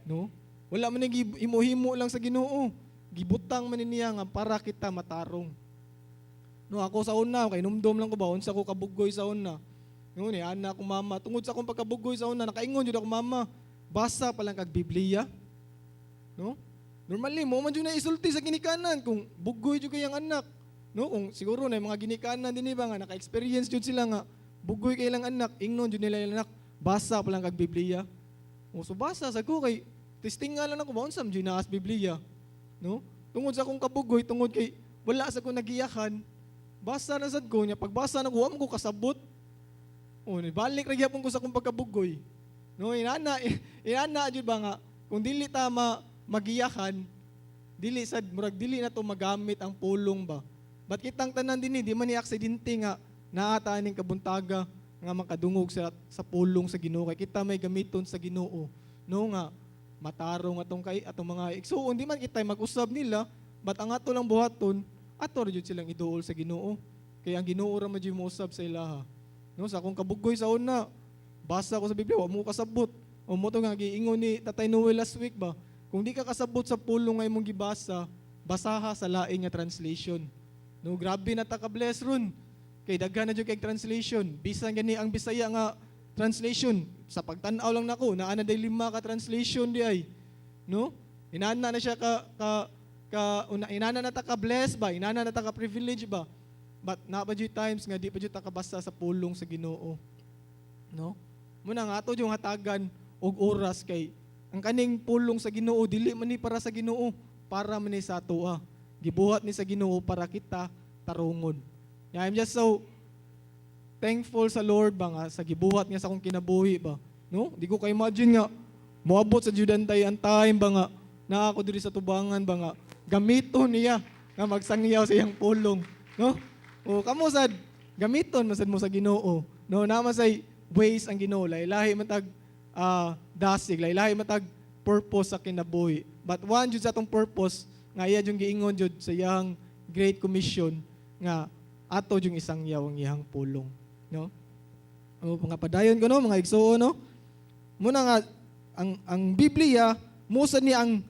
no? Wala man himo-himo lang sa Ginoo, gibutang man niya nga para kita matarong. No, ako sa una kay numdom lang ko ba unsa ko kabugoy sa una. No, ni ana ko mama tungod sa akong pagkabugoy sa una nakaingon jud ako mama, basa pa lang kag Biblia. No? Normally mo man jud na isulti sa ginikanan kung bugoy jud kay ang anak. No, kung siguro na mga ginikanan dinhi ba nga naka-experience jud sila nga bugoy kay ilang anak, ingnon jud nila ilang anak, basa pa lang kag Biblia. O so basa sa ko kay testing nga lang ako ba unsam jud naas Biblia. No? Tungod sa akong kabugoy, tungod kay wala sa ko nagiyakan, basa na sad ko nya pagbasa na ko wa mo ko kasabot. O ni balik ra gyapon ko sa akong pagkabugoy. No, inana jud ba nga kung dili ta magiyakan, dili sad murag dili na to magamit ang pulong ba. But kitang tanan dinhi di man ni aksidente nga naata ning kabuntaga nga makadungog sa pulong sa Ginoo kay kita may gamiton sa Ginoo, no nga matarong atong mga igsuon di man kita mag-usab nila, but ang ato lang buhaton ato ra jud silang iduol sa Ginoo kay ang Ginoo ra man jud mo usab sa ilaha. No, sa akong kabugoy sa una basa ko sa Biblia wa mo kasabot o mo to nga giingon ni Tatay Noel last week ba, kung di ka kasabot sa pulong nga imong gibasa, basaha sa laing nga translation. No, grabe na ta ka bless ron. Kay daghan na jud kay translation. Bisan gani ang Bisaya nga translation. Sa pagtan-aw lang nako, naa na day 5 ka translation di ay. No? Inana na siya inana na ta ka bless ba? Inana na ta ka privilege ba? But na pa jud times nga di pa jud ta kabasa sa pulong sa Ginoo. No? Muna nga ato yung hatagan og oras kay ang kaning pulong sa Ginoo dili man ni para sa Ginoo, para man ni sa atoa. Gibuhat ni sa Ginoo para kita tarungon. Yeah, I'm just so thankful sa Lord ba nga sa gibuhat niya sa akong kinabuhi ba. No? Di ko ka-imagine nga moabot sa judantay ang time ba nga na ako diri sa tubangan ba nga gamiton niya nga magsangyaw sa iyang pulong. No? O kamo sad gamiton masad mo sa Ginoo. No, nama say ways ang Ginoo, lahi matag dasig, lahi matag purpose sa kinabuhi. But one jud sa atong purpose nga iya jud giingon jud sa iyang Great Commission nga ato yung isang yawang iyang pulong, no? O mga padayon ko, no, mga igsuo, no? Muna nga ang Biblia musa ni ang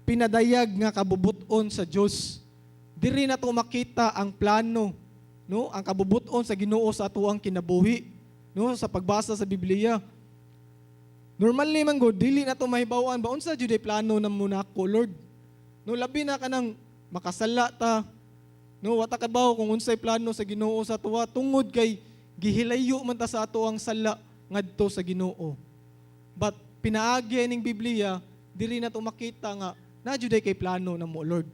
pinadayag nga kabubuton sa Dios. Diri na to makita ang plano, no? Ang kabubuton sa Ginoo sa atuang kinabuhi, no? Sa pagbasa sa Biblia. Normally man god dili na to mahibaw-an ba unsa jud ay plano na muna ko, Lord. No, labi na kanang makasala ta. No, wata kadbaw kung unsay plano sa Ginoo sa tuwa tungod kay gihilayo man ta sa ato ang sala ngadto sa Ginoo. But pinaagi ning Biblia diri na to makita nga na jud kay plano na mo, Lord.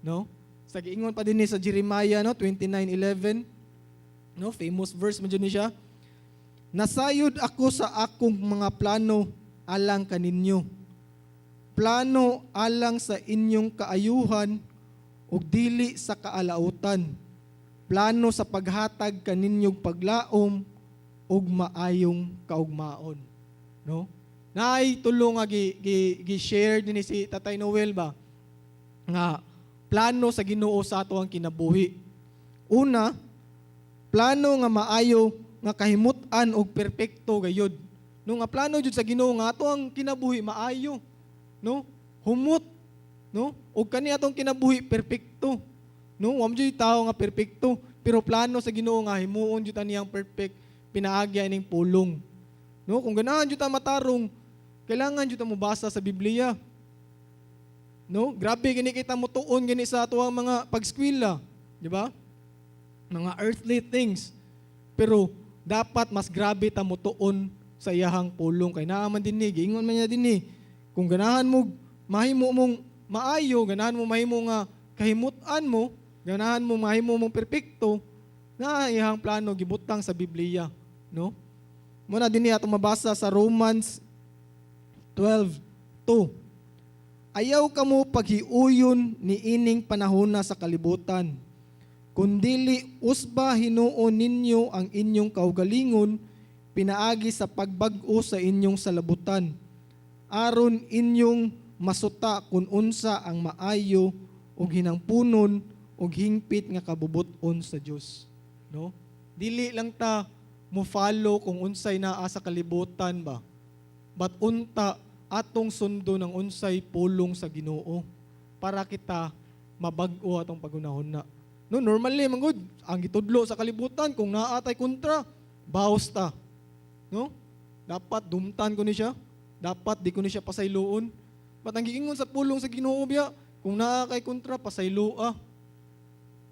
No? Sa giingon pa dinhi sa Jeremiah, no, 29:11, no, famous verse man jud ni siya. Nasayod ako sa akong mga plano alang kaninyo. Plano alang sa inyong kaayuhan ug dili sa kaalautan. Plano sa paghatag kaninyong paglaom ug maayong kaugmaon. No? Naay tulong nga gi-share din si Tatay Noel ba nga plano sa Ginoo sa ato ang kinabuhi. Una, plano nga maayo nga kahimutan og perpekto gayud. No nga plano jud sa Ginoo nga ato ang kinabuhi maayo, no? Humot, no? Og kani atong kinabuhi perpekto. No, wa mo jud tawo nga perpekto, pero plano sa Ginoo nga himuon jud niyang perfect pinaagya ning pulong. No, kung ganahan jud ta matarong, kailangan jud ta mobasa sa Biblia. No, grabe gini kita mo tuon gani sa ato ang mga pagskwela, di ba? Mga earthly things. Pero dapat mas grabe ta mo tuon sa iyahang pulong kay naa man dinhi, giingon man niya dinhi. Kung ganahan mo mahimo mong maayo, ganahan mo mahimo nga kahimutan mo, ganahan mo mahimo mong perpekto, na iyang plano gibutang sa Biblia, no? Muna dinhi ato mabasa sa Romans 12:2. Ayaw kamo paghiuyon ni ining panahona sa kalibutan. Kundili usba hinuon ninyo ang inyong kaugalingon pinaagi sa pagbag-o sa inyong salabutan. Aron inyong masuta kung unsa ang maayo ug hinangpunon ug hingpit nga kabubuton sa Dios, no? Dili lang ta mo follow kung unsay naa sa kalibutan ba, but unta atong sundo ng unsay pulong sa Ginoo para kita mabag-o atong pagunahon na. No, normally man gud ang gitudlo sa kalibutan kung naa tay kontra, baos ta. No? Dapat dumtan ko ni siya. Dapat di ko ni siya pasayloon. But ang giingon sa pulong sa Ginoo biya, kung naa kay kontra pasayloa.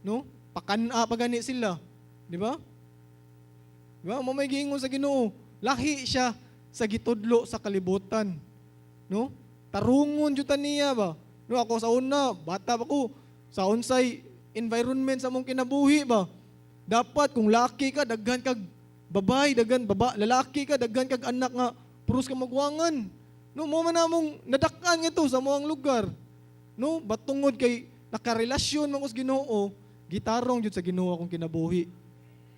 No? Pakana pa gani sila, di ba? Di ba? Mo may giingon sa Ginoo, lahi siya sa gitudlo sa kalibutan. No? Tarungon jud ta niya ba? No, ako sa una, bata pa ko, sa unsay environment sa mong kinabuhi ba? Dapat kung laki ka, daghan kag babay, lalaki ka, daghan kag anak nga puros ka magwangan. No, mo man namong nadakan ito sa moang lugar. No, batungod kay nakarelasyon man ko sa Ginoo, gitarong jud sa Ginoo akong kinabuhi.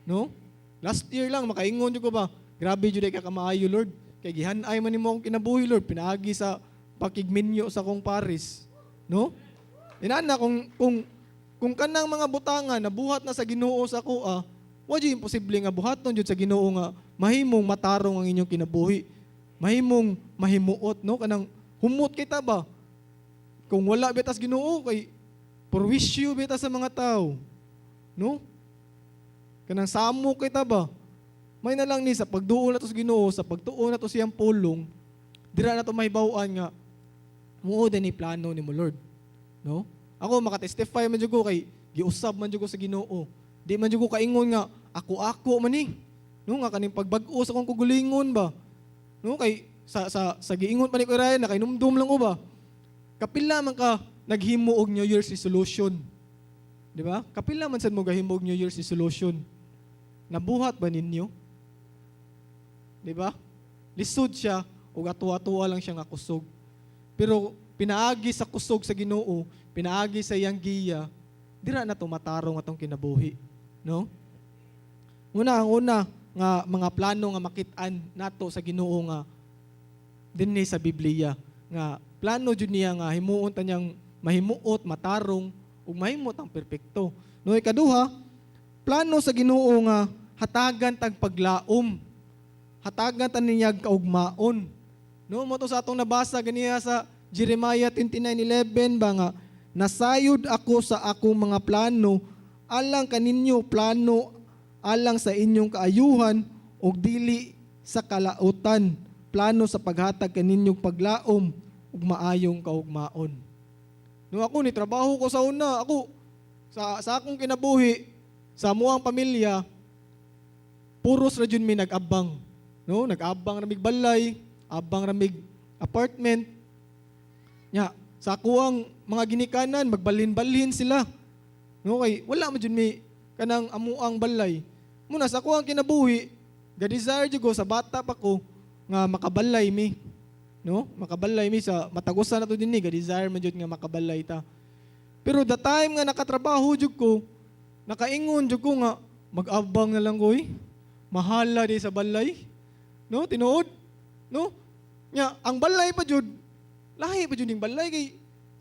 No? Last year lang makaingon jud ko ba, grabe jud ka kamaayo, Lord. Kay gihan-ay man nimo akong kinabuhi, Lord, pinaagi sa pakigminyo sa akong paris. No? Inana kung kanang mga butangan nabuhat na sa Ginoo sa kuha, wa jud imposible nga buhaton jud sa Ginoo nga mahimong matarong ang inyong kinabuhi. Mahimong mahimuot, no? Kanang humot kita ba? Kung wala betas Ginoo kay perwisyo beta sa mga tao. No? Kanang samo kita ba? May na lang ni sa pagduol na to sa Ginoo, sa pagtuon na to siyang pulong, dira na to mahibaw-an nga muo din ni plano ni mo, Lord. No? Ako makatestify man jud ko kay giusab man jud ko sa Ginoo. Di man jud ko kaingon nga ako man ni. No nga kaning pagbag-o sa akong kugulingon ba. No kay sa giingon pa ni ko Ryan nakainumdum lang ko ba. Kapila man ka naghimo og New Year's resolution. Di ba? Kapila man sad mo gahimo og New Year's resolution. Nabuhat ba ninyo? Di ba? Lisod siya ug ato-atoa lang siya nga kusog. Pero pinaagi sa kusog sa Ginoo, pinaagi sa iyang giya, dira na to matarong atong kinabuhi, no? Ang una nga mga plano nga makit-an nato sa Ginoo nga dinhi sa Biblia nga plano jud niya nga himuon ta niyang mahimuot, matarong ug mahimot ang perpekto. No, ikaduha, plano sa Ginoo nga hatagan tag paglaom. Hatagan ta niyag kaugmaon. No, mo to sa atong nabasa ganiya sa Jeremiah 29:11 ba nga, nasayod ako sa akong mga plano alang kaninyo plano alang sa inyong kaayuhan ug dili sa kalautan, plano sa paghatag kaninyong paglaom ug maayong kaugmaon. No, ako ni trabaho ko sa una, ako sa akong kinabuhi, sa amuang pamilya, puros ra jud mi nag-abang. No, nag-abang ramig balay, abang ramig apartment. Nya, sa kuwang mga ginikanan, magbalhin-balhin sila. No, kay wala man jud mi kanang amuang balay. Muna sa kuwang kinabuhi, ga-desire jud ko sa bata pa ko nga makabalay mi. No? Makabalay mi sa matagusan na to dinhi, ga-desire man jud nga makabalay ta. Pero the time nga nakatrabaho jud ko, nakaingon jud ko nga mag-abang na lang ko mahala di sa balay. No, tinuod. No? Nya, ang balay pa jud, lahi pa jud ning balay kay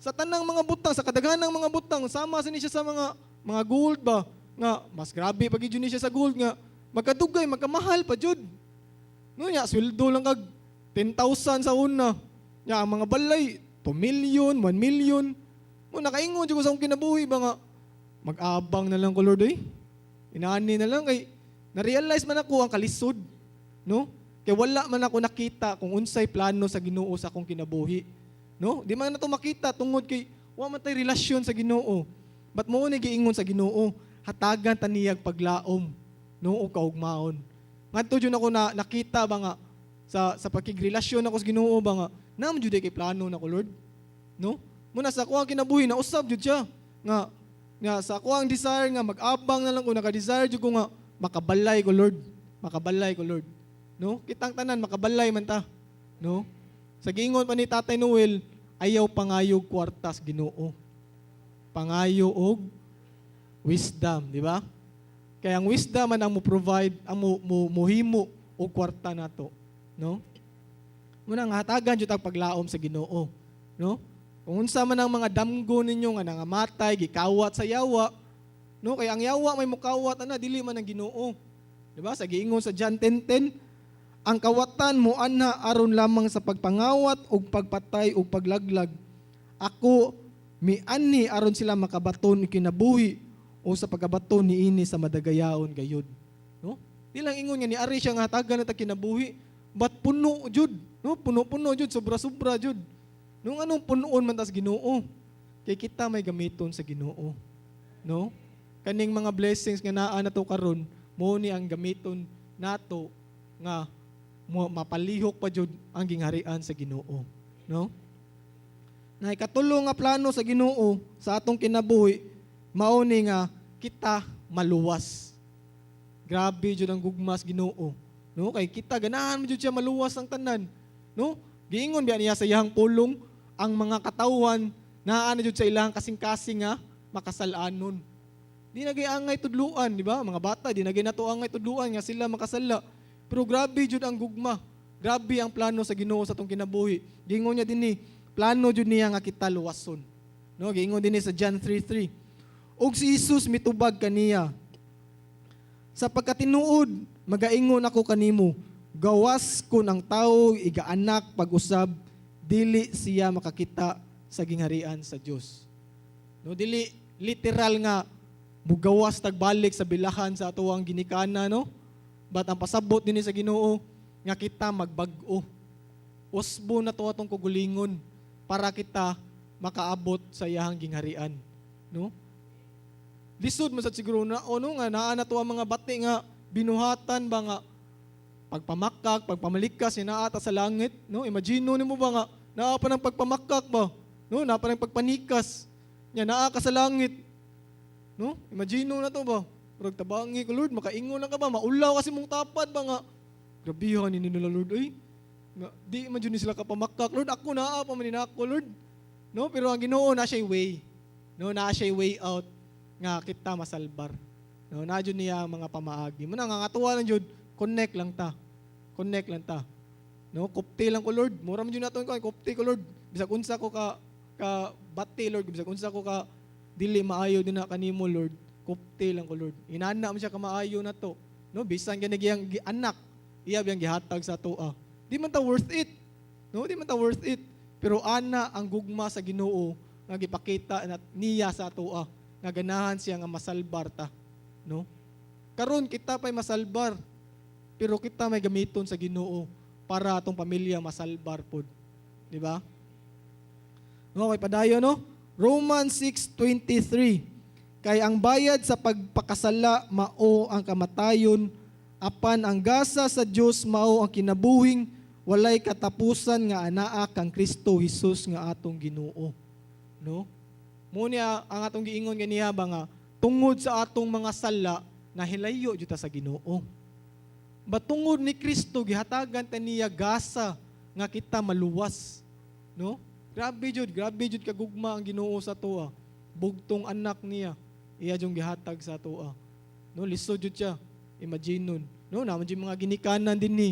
sa tanang mga butang, sa kadaghanang mga butang, sama sa ni siya sa mga gold ba nga mas grabe pag jud ni siya sa gold nga magkadugay, magkamahal pa jud. No, nya sweldo lang kag 10,000 sa una. Nya ang mga balay 2 million, 1 million. Mo nakaingon jud ko sa akong kinabuhi ba nga mag-abang na lang ko Lord Inaani na lang kay na-realize man ako ang kalisod. No? Kaya wala man ako nakita kung unsay plano sa Ginoo sa akong kinabuhi. No? Di man na to makita tungod kay wa man tay relasyon sa Ginoo. But mo ni giingon sa Ginoo, hatagan ta niyag paglaom, no, o kaugmaon. Ngadto jud ako na nakita ba nga sa pakigrelasyon ako sa Ginoo ba nga naman jud kay plano na ko Lord. No? Muna sa ako ang kinabuhi na usab jud siya nga sa ako ang desire nga mag-abang na lang ko, naka-desire jud ko nga makabalay ko Lord. Makabalay ko Lord. No? Kitang tanan makabalay man ta. No? Sa giingon pa ni Tatay Noel, ayaw pangayog kwartas Ginoo. Pangayo og wisdom, di ba? Kaya ang wisdom man ang mo-provide, ang muhimo og kwarta nato, no? Muna nga hatagan jud ang paglaom sa Ginoo, no? Kung unsa man ang mga damgo ninyo nga nangamatay, gikawat sa yawa, no? Kaya ang yawa may mukawat ana dili man ang Ginoo. Di ba? Sa giingon sa John 10:10, ang kawatan mo anha aron lamang sa pagpangawat ug pagpatay ug paglaglag. Ako miani aron sila makabaton kinabuhi o sa pagabaton niini sa madagayaon gayud. No? Di lang ingon nga ni ari siya nga hatagan na ta kinabuhi, but puno jud, no? Puno-puno jud, sobra-sobra jud. Nung anong punuon man tas Ginoo? Kay kita may gamiton sa Ginoo. No? Kaning mga blessings nga naa nato karon, mo ni ang gamiton nato nga mapalihok pa jud ang gingharian sa Ginoo. No? Na ikatulong nga plano sa Ginoo sa atong kinabuhi mao ni nga kita maluwas. Grabe jud ang gugmas Ginoo. No, kay kita ganahan mo jud siya maluwas ang tanan. No? Giingon biya niya sa iyang pulong ang mga katawan naa na jud sa ilang kasing-kasing nga makasalanon. Di na angay tudluan, di ba? Mga bata di na nato angay tudluan nga sila makasala. Pero grabe jud ang gugma. Grabe ang plano sa Ginoo sa atong kinabuhi. Giingon niya dinhi, plano jud niya nga kita luwason. No, giingon dinhi sa John 3:3. Og si Jesus mitubag kaniya. Sa pagkatinuod, magaingon ako kanimo, gawas kun ang tawo igaanak pag-usab, dili siya makakita sa gingharian sa Dios. No, dili literal nga mugawas tagbalik sa bilahan sa atuang ginikana, no? But ang pasabot dinhi sa Ginoo nga kita magbag-o. Usbo na to atong kugulingon para kita makaabot sa iyang gingharian, no? Lisod man sad siguro na ono nga naa na to ang mga bati nga binuhatan ba nga pagpamakak, pagpamalikas naa ata sa langit, no? Imagine nimo ba nga naa pa ng pagpamakak ba, no? Naa pa ng pagpanikas. Nya naa ka sa langit. No? Imagine na to ba? Pag tabangi ko Lord, makaingon na ka ba? Maulaw kasi mong tapad ba nga? Grabihan ni nila Lord ay. Nga, di man jud ni sila kapamakak. Lord, ako naa pa man ako Lord. No? Pero ang Ginoo na siya way. No, na siya way out nga kita masalbar. No, na jud niya mga pamaagi. Mo nga ngatuwa lang jud, connect lang ta. Connect lang ta. No, kupti lang ko Lord. Mura man jud naton ko, kupti ko Lord. Bisag unsa ko ka bati Lord, bisag unsa ko ka dili maayo din na kanimo Lord. Kupti lang ko, Lord. Inana mo siya kamaayo na to. No, bisan ka nagiyang anak, iya biyang gihatag sa toa. Di man ta worth it. No, di man ta worth it. Pero ana ang gugma sa Ginoo nga gipakita na niya sa toa nga ganahan siya nga masalbar ta. No? Karon kita pa'y masalbar. Pero kita may gamiton sa Ginoo para atong pamilya masalbar pod. Di ba? No, kay padayon no? Romans 6:23. Kay ang bayad sa pagpakasala mao ang kamatayon, apan ang gasa sa Dios mao ang kinabuhing walay katapusan nga anaa kang Kristo Jesus nga atong Ginoo. No? Muna ang atong giingon ganiya ba nga tungod sa atong mga sala nahilayo jud ta sa Ginoo. Batungod ni Kristo gihatagan ta niya gasa nga kita maluwas. No? Grabe jud kagugma ang Ginoo sa toa. Bugtong anak niya iya jung gihatag sa toa. No, lisod jud siya. Imagine nun. No, naman jud mga ginikanan din ni.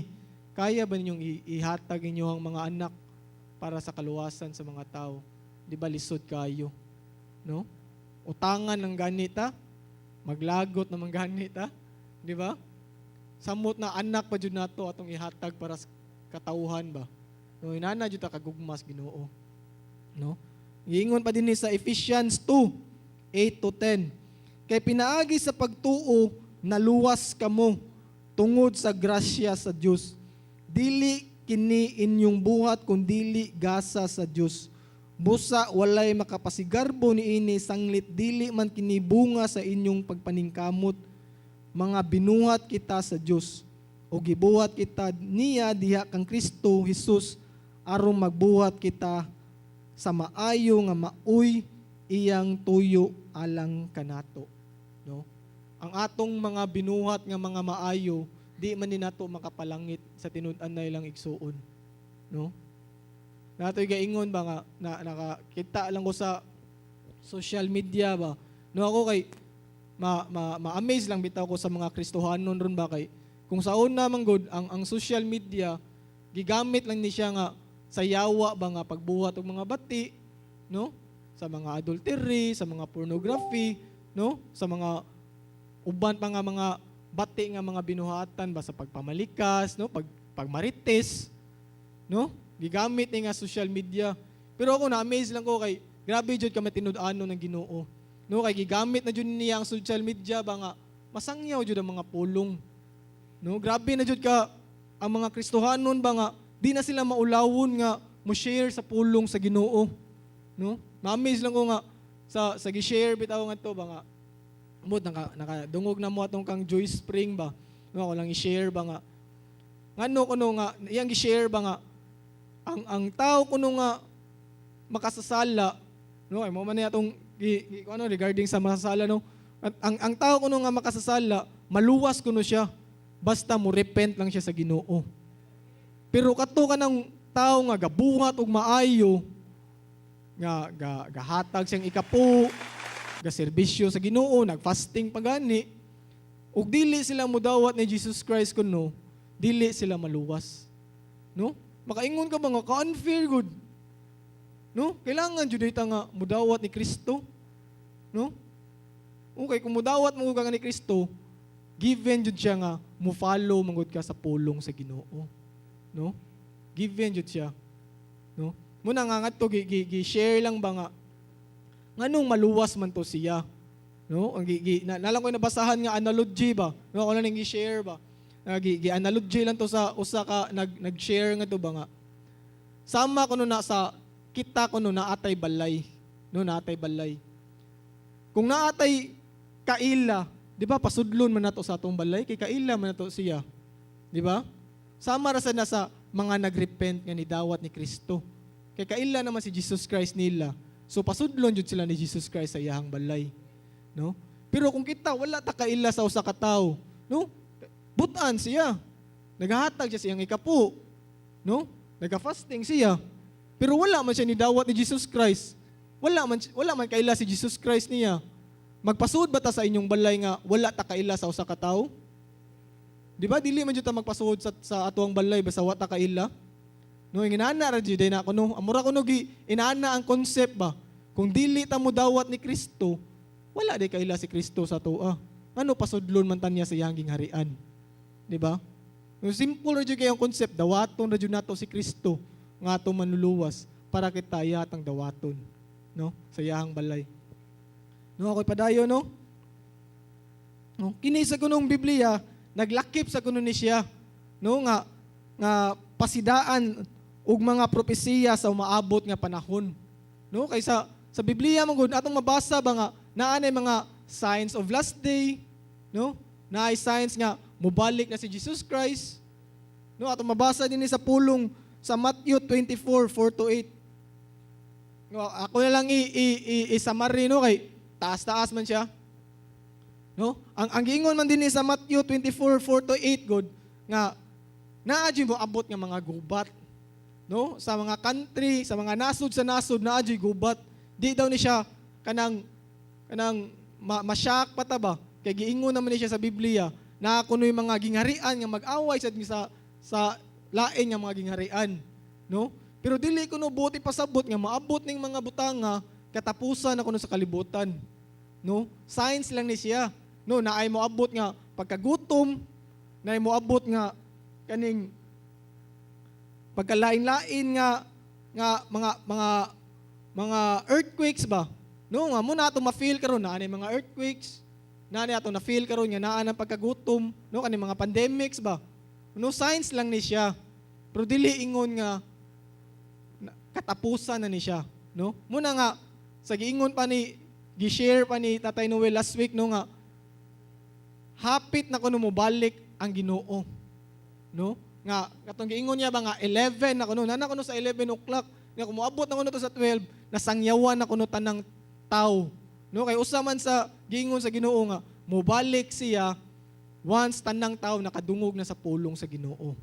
Kaya ba ninyong ihatag inyo ang mga anak para sa kaluwasan sa mga tao? Di ba lisod kayo? No? Utangan ng ganita, maglagot ng ganita, di ba? Samot na anak pa jud nato atong ihatag para sa katauhan ba? No, inana jud ta kagugmas Ginoo. No? Giingon pa din ni sa Ephesians 2:8-10. Kay pinaagi sa pagtuo naluwas kamo tungod sa grasya sa Dios. Dili kini inyong buhat kun dili gasa sa Dios. Busa walay makapasigarbo niini sanglit dili man kini bunga sa inyong pagpaningkamot. Mga binuhat kita sa Dios o gibuhat kita niya diha kang Kristo Jesus aron magbuhat kita sa maayo nga maoy iyang tuyo alang kanato. No? Ang atong mga binuhat nga mga maayo, di man ni nato makapalangit sa tinud-an na ilang igsuon. No? Natoy gaingon ba nga nakakita lang ko sa social media ba. No, ako kay ma-amaze lang bitaw ko sa mga Kristohanon ron ba kay kung saon na man good ang social media gigamit lang ni siya nga sa yawa ba nga pagbuhat og mga bati, no? Sa mga adultery, sa mga pornography, no? Sa mga uban pa nga mga bati nga mga binuhatan ba sa pagpamalikas, no? Pagmarites, no? Gigamit ni nga social media. Pero ako na-amaze lang ko kay grabe jud ka matinud-ano ng Ginoo. No, kay gigamit na jud niya ang social media ba nga masangyaw jud ang mga pulong. No, grabe na jud ka ang mga Kristohanon ba nga di na sila maulawon nga mo share sa pulong sa Ginoo. No? Ma-amaze lang ko nga sa gi-share bitaw nga to ba nga mud nakadungog na mo atong kang Joy Spring ba. No, ako lang i-share ba nga ngano kuno nga iyang gi-share ba nga ang tao kuno nga makasasala, no, ay mo man atong ano regarding sa masasala, no. Ang tao kuno nga makasasala, maluwas kuno siya basta mo repent lang siya sa Ginoo. Pero kato ka ng tao nga gabuhat og maayo nga gahatag siyang ikapo, gaserbisyo sa Ginoo, nagfasting pagani, ug dili sila mudawat ni Jesus Christ kuno, dili sila maluwas. No? Makaingon ka ba nga ka-unfair good? No? Kailangan jud ita nga mudawat ni Kristo. No? Okay, kung mudawat mo ka ni Kristo, given jud siya nga mo follow mangud ka sa pulong sa Ginoo. No? Given jud siya. No? Muna nga ngadto gi-share lang ba nga nganong maluwas man to siya. No? Ang nalang ko nabasahan nga analogy ba. No, ako lang gi-share ba. Gi-analogy lang to sa usa ka nag-share nga to ba nga. Sama kuno na sa kita kuno na atay balay. No, naatay balay. Kung naatay kaila, di ba pasudlon man nato sa atong balay kay kaila man nato siya. Di ba? Sama ra sa nasa mga nagrepent nga ni dawat ni Kristo. Kay kaila naman si Jesus Christ nila. So pasudlon jud sila ni Jesus Christ sa iyahang balay. No? Pero kung kita wala ta kaila sa usa ka tawo, no? Butan siya. Naghahatag siya siyang ikapo. No? Nagka-fasting siya. Pero wala man siya ni dawat ni Jesus Christ. Wala man kaila si Jesus Christ niya. Magpasuod ba ta sa inyong balay nga wala ta kaila sa usa ka tawo? Di ba dili man jud ta magpasuod sa atuang balay basta wa ta kaila? No, inana ra jud na kuno. Amura kuno gi inaana ang concept ba. Kung dili ta mo dawat ni Kristo, wala di kaila si Kristo sa tua. Ano pasudlon man tanya sa iyang gingharian. Di ba? Yung simple ra jud kay ang concept, dawaton ra jud nato si Kristo nga ato manluluwas para kita yatang dawaton, no? Sa iyang balay. No, ako'y padayon, no? No, kini sa kunong Biblia, naglakip sa kuno ni siya, no, nga pasidaan ug mga propesiya sa umaabot nga panahon. No, kaysa sa Biblia man gud atong mabasa ba nga naanay mga signs of last day, no? Naay signs nga mubalik na si Jesus Christ. No, atong mabasa din sa pulong sa Matthew 24:4-8. No, ako na lang i-summary, no, kay taas-taas man siya. No? Ang giingon man din sa Matthew 24:4-8 god nga naadyo mo abot nga mga gubat. No? Sa mga country, sa mga nasud sa nasud naadyo gubat. Di daw ni siya kanang masyak pataba. Kay giingon naman ni siya sa Biblia na kunoy mga gingharian nga mag-away sa lain nga mga gingharian. No? Pero dili kuno buti pasabot nga maabot ning mga butanga katapusan na kuno sa kalibutan. No? Signs lang ni siya. No, naay mo abot nga pagkagutom, naay mo abot nga kaning pagkalain-lain nga mga earthquakes ba. No, nga muna ato ma-feel karon na mga earthquakes, na ato na feel karon nga naa ng pagkagutom, no, kaning mga pandemics ba. No, signs lang ni siya. Pero dili ingon nga katapusan na ni siya, no? Muna nga sa giingon pa ni gi-share pa ni Tatay Noel last week, no, nga hapit na kuno mo balik ang Ginoo, no? Nga katong giingon niya ba nga 11 na kuno nana kuno sa 11 o'clock nga kumuabot na kuno to sa 12 nasangyawan na kuno tanang tao, no? Kay usa man sa giingon sa Ginoo nga mobalik siya once tanang tao nakadungog na sa pulong sa Ginoo,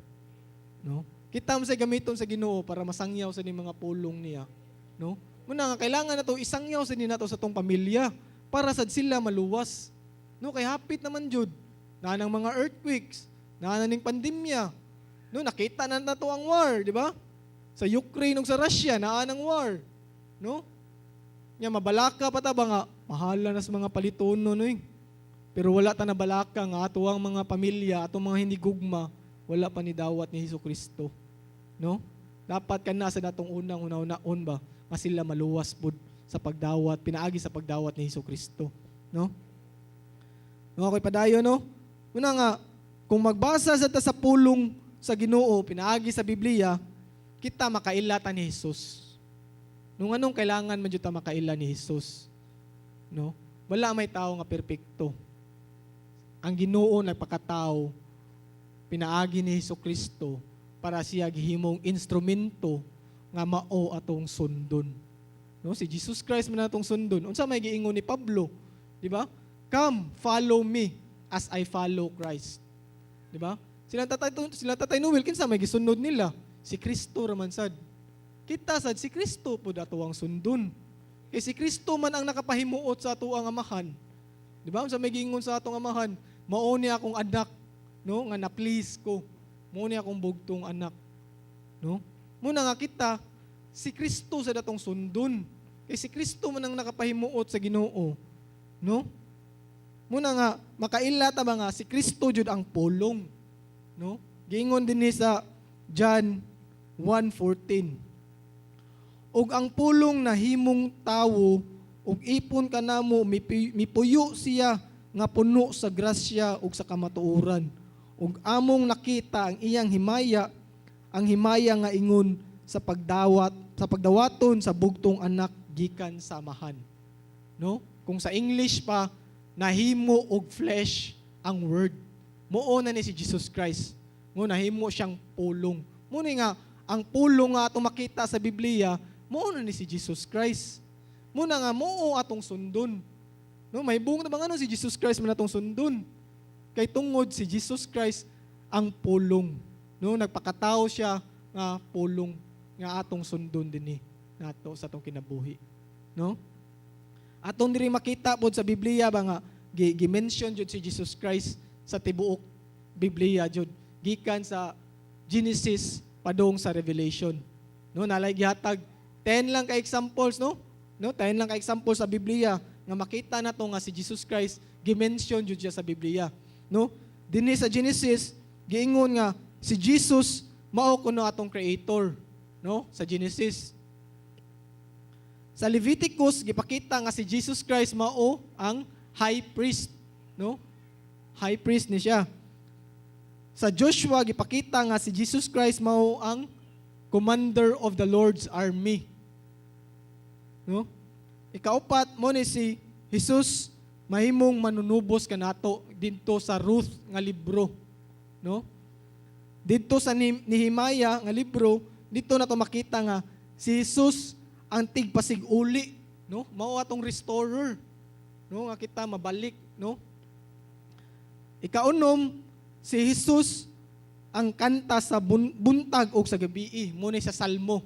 no? Kita mo sa gamiton sa Ginoo para masangyaw sa ni mga pulong niya, no? Muna nga kailangan na to isangyaw sa ni nato sa tong pamilya para sad sila maluwas. No, kay hapit naman jud na ng mga earthquakes, na ning pandemya. No, nakita na nato ang war, di ba? Sa Ukraine ug sa Russia naa nang war. No? Nya mabalaka pa ta ba nga mahala na sa mga palitono no. Pero wala ta na balaka nga ato ang mga pamilya, ato mga hindi gugma, wala pa ni dawat ni Hesukristo. No? Dapat kana sa natong una-unaon ba nga sila maluwas pud sa pagdawat, pinaagi sa pagdawat ni Hesukristo, no? No, ako'y padayon, no? Una nga, kung magbasa sa pulong sa Ginoo, pinaagi sa Biblia, kita makailatan ni Jesus. Nung anong kailangan man jud ta makaila ni Jesus, no? Wala may tao nga perpekto. Ang Ginoo nagpakatao, pinaagi ni Hesukristo para siya gihimong instrumento nga mao atong sundon. No, si Jesus Christ man atong sundon. Unsa may giingon ni Pablo, di ba? Come, follow me as I follow Christ. Di ba? Sila Tatay Noel, kinsa may gisunod nila? Si Kristo raman sad. Kita sad si Kristo pud ato ang sundon. Kay si Kristo man ang nakapahimuot sa ato ang amahan. Di ba? Unsa may giingon sa atong amahan? Mao ni akong anak, no, nga na-please ko. Mao ni akong bugtong anak. No? Muna nga kita, si Kristo sa datong sundon. Kay si Kristo man ang nakapahimuot sa Ginoo. No? Muna nga, makaila ta ba nga, si Kristo jud ang pulong. No? Giingon din sa John 1:14. Og ang pulong na himong tawo, og ipon kanamo, mipuyo siya nga puno sa grasya ug sa kamatuoran. Ug among nakita ang iyang himaya, ang himaya nga ingon sa pagdawaton sa bugtong anak gikan sa amahan. No? Kung sa English pa, nahimo og flesh ang word. Muo na ni si Jesus Christ. Mo nahimo siyang pulong. Mo ni nga ang pulong nga atong makita sa Biblia, muo na ni si Jesus Christ. Mo na nga muo atong sundon. No, may buong na bang ano si Jesus Christ man atong sundon. Kay tungod si Jesus Christ ang pulong. No, nagpakatao siya nga pulong nga atong sundon dinhi nato sa atong kinabuhi. No? Atong diri makita pod sa Biblia ba nga gi-mention jud si Jesus Christ sa tibuok Biblia jud gikan sa Genesis padung sa Revelation. No, nalay gihatag 10 lang ka examples, no? No, tayo lang ka example sa Biblia nga makita nato nga si Jesus Christ gi-mention jud siya sa Biblia. No? Dinhi sa Genesis giingon nga si Jesus mao kuno atong creator, no? Sa Genesis. Sa Leviticus gipakita nga si Jesus Christ mao ang high priest, no? High priest ni siya. Sa Joshua gipakita nga si Jesus Christ mao ang commander of the Lord's army. No? Ikaupat mo ni si Jesus mahimong manunubos kanato didto sa Ruth nga libro, no? Didto sa Nehemiah nga libro, dito nato makita nga si Jesus ang tigpasiguli, no? Mao atong restorer, no? Nga kita mabalik, no? Ikaunom, si Jesus ang kanta sa buntag o sa gabi, mo ni sa Salmo,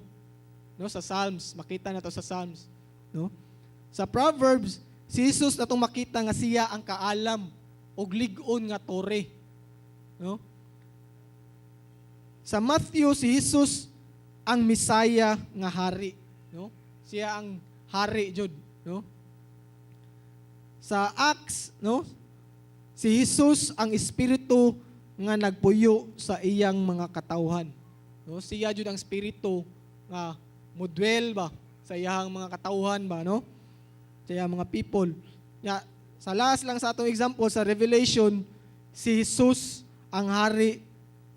no? Sa Psalms, makita nato sa Psalms, no? Sa Proverbs, si Jesus natong makita nga siya ang kaalam og lig-on nga tore, no? Sa Matthew, si Jesus ang Misaya nga hari, no? Siya ang hari jud, no? Sa Acts, no? Si Jesus ang espiritu nga nagpuyo sa iyang mga katawhan, no? Siya jud ang espiritu nga modwell ba sa iyang mga katawhan ba, no? Sa iyang mga people. Ya, sa last lang sa atong example sa Revelation, si Jesus ang hari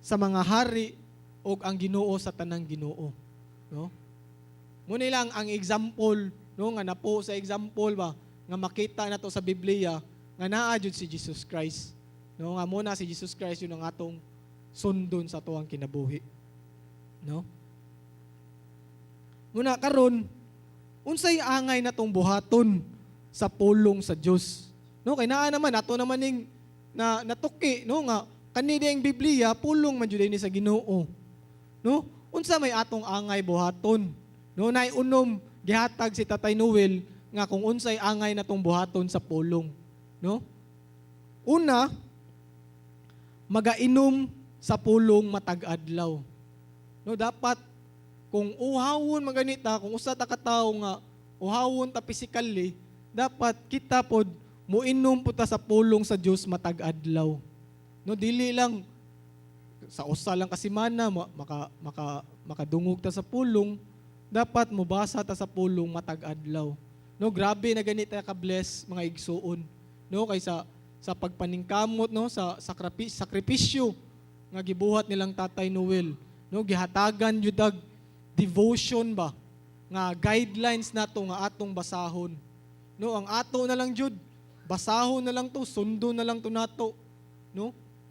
sa mga hari o ang Ginoo sa tanang Ginoo, no? Muna lang ang example, no, nga napo sa example ba nga makita nato sa Biblia nga naa jud si Jesus Christ, no? Nga muna si Jesus Christ yun ang atong sundon sa tuwang kinabuhi, no? Muna karon unsay angay natong buhaton sa pulong sa Dios, no? Kay naa naman ato naman ning natuki, no, nga kani diyang Biblia pulong man jud ni sa Ginoo, no? Unsa may atong angay buhaton, no? Nay unom gihatag si Tatay Noel nga kung unsay angay natong buhaton sa pulong, no? Una, magainom sa pulong matag adlaw, no? Dapat kung uhawon maganita, kung usa ta ka tawo nga uhawon ta physically, dapat kita pod muinom po ta sa pulong sa Dios matag adlaw, no? Dili lang sa usa lang ka semana makadungog ta sa pulong, dapat mubasa ta sa pulong matag adlaw, no? Grabe na ganita ka bless mga igsuon, no? Kaysa sa pagpaningkamot, no, sa sakripisyo nga gibuhat nilang Tatay Noel, no? Gihatagan jud dag devotion ba nga guidelines nato nga atong basahon, no? Ang ato na lang jud basahon na lang to, sundo na lang to nato, no?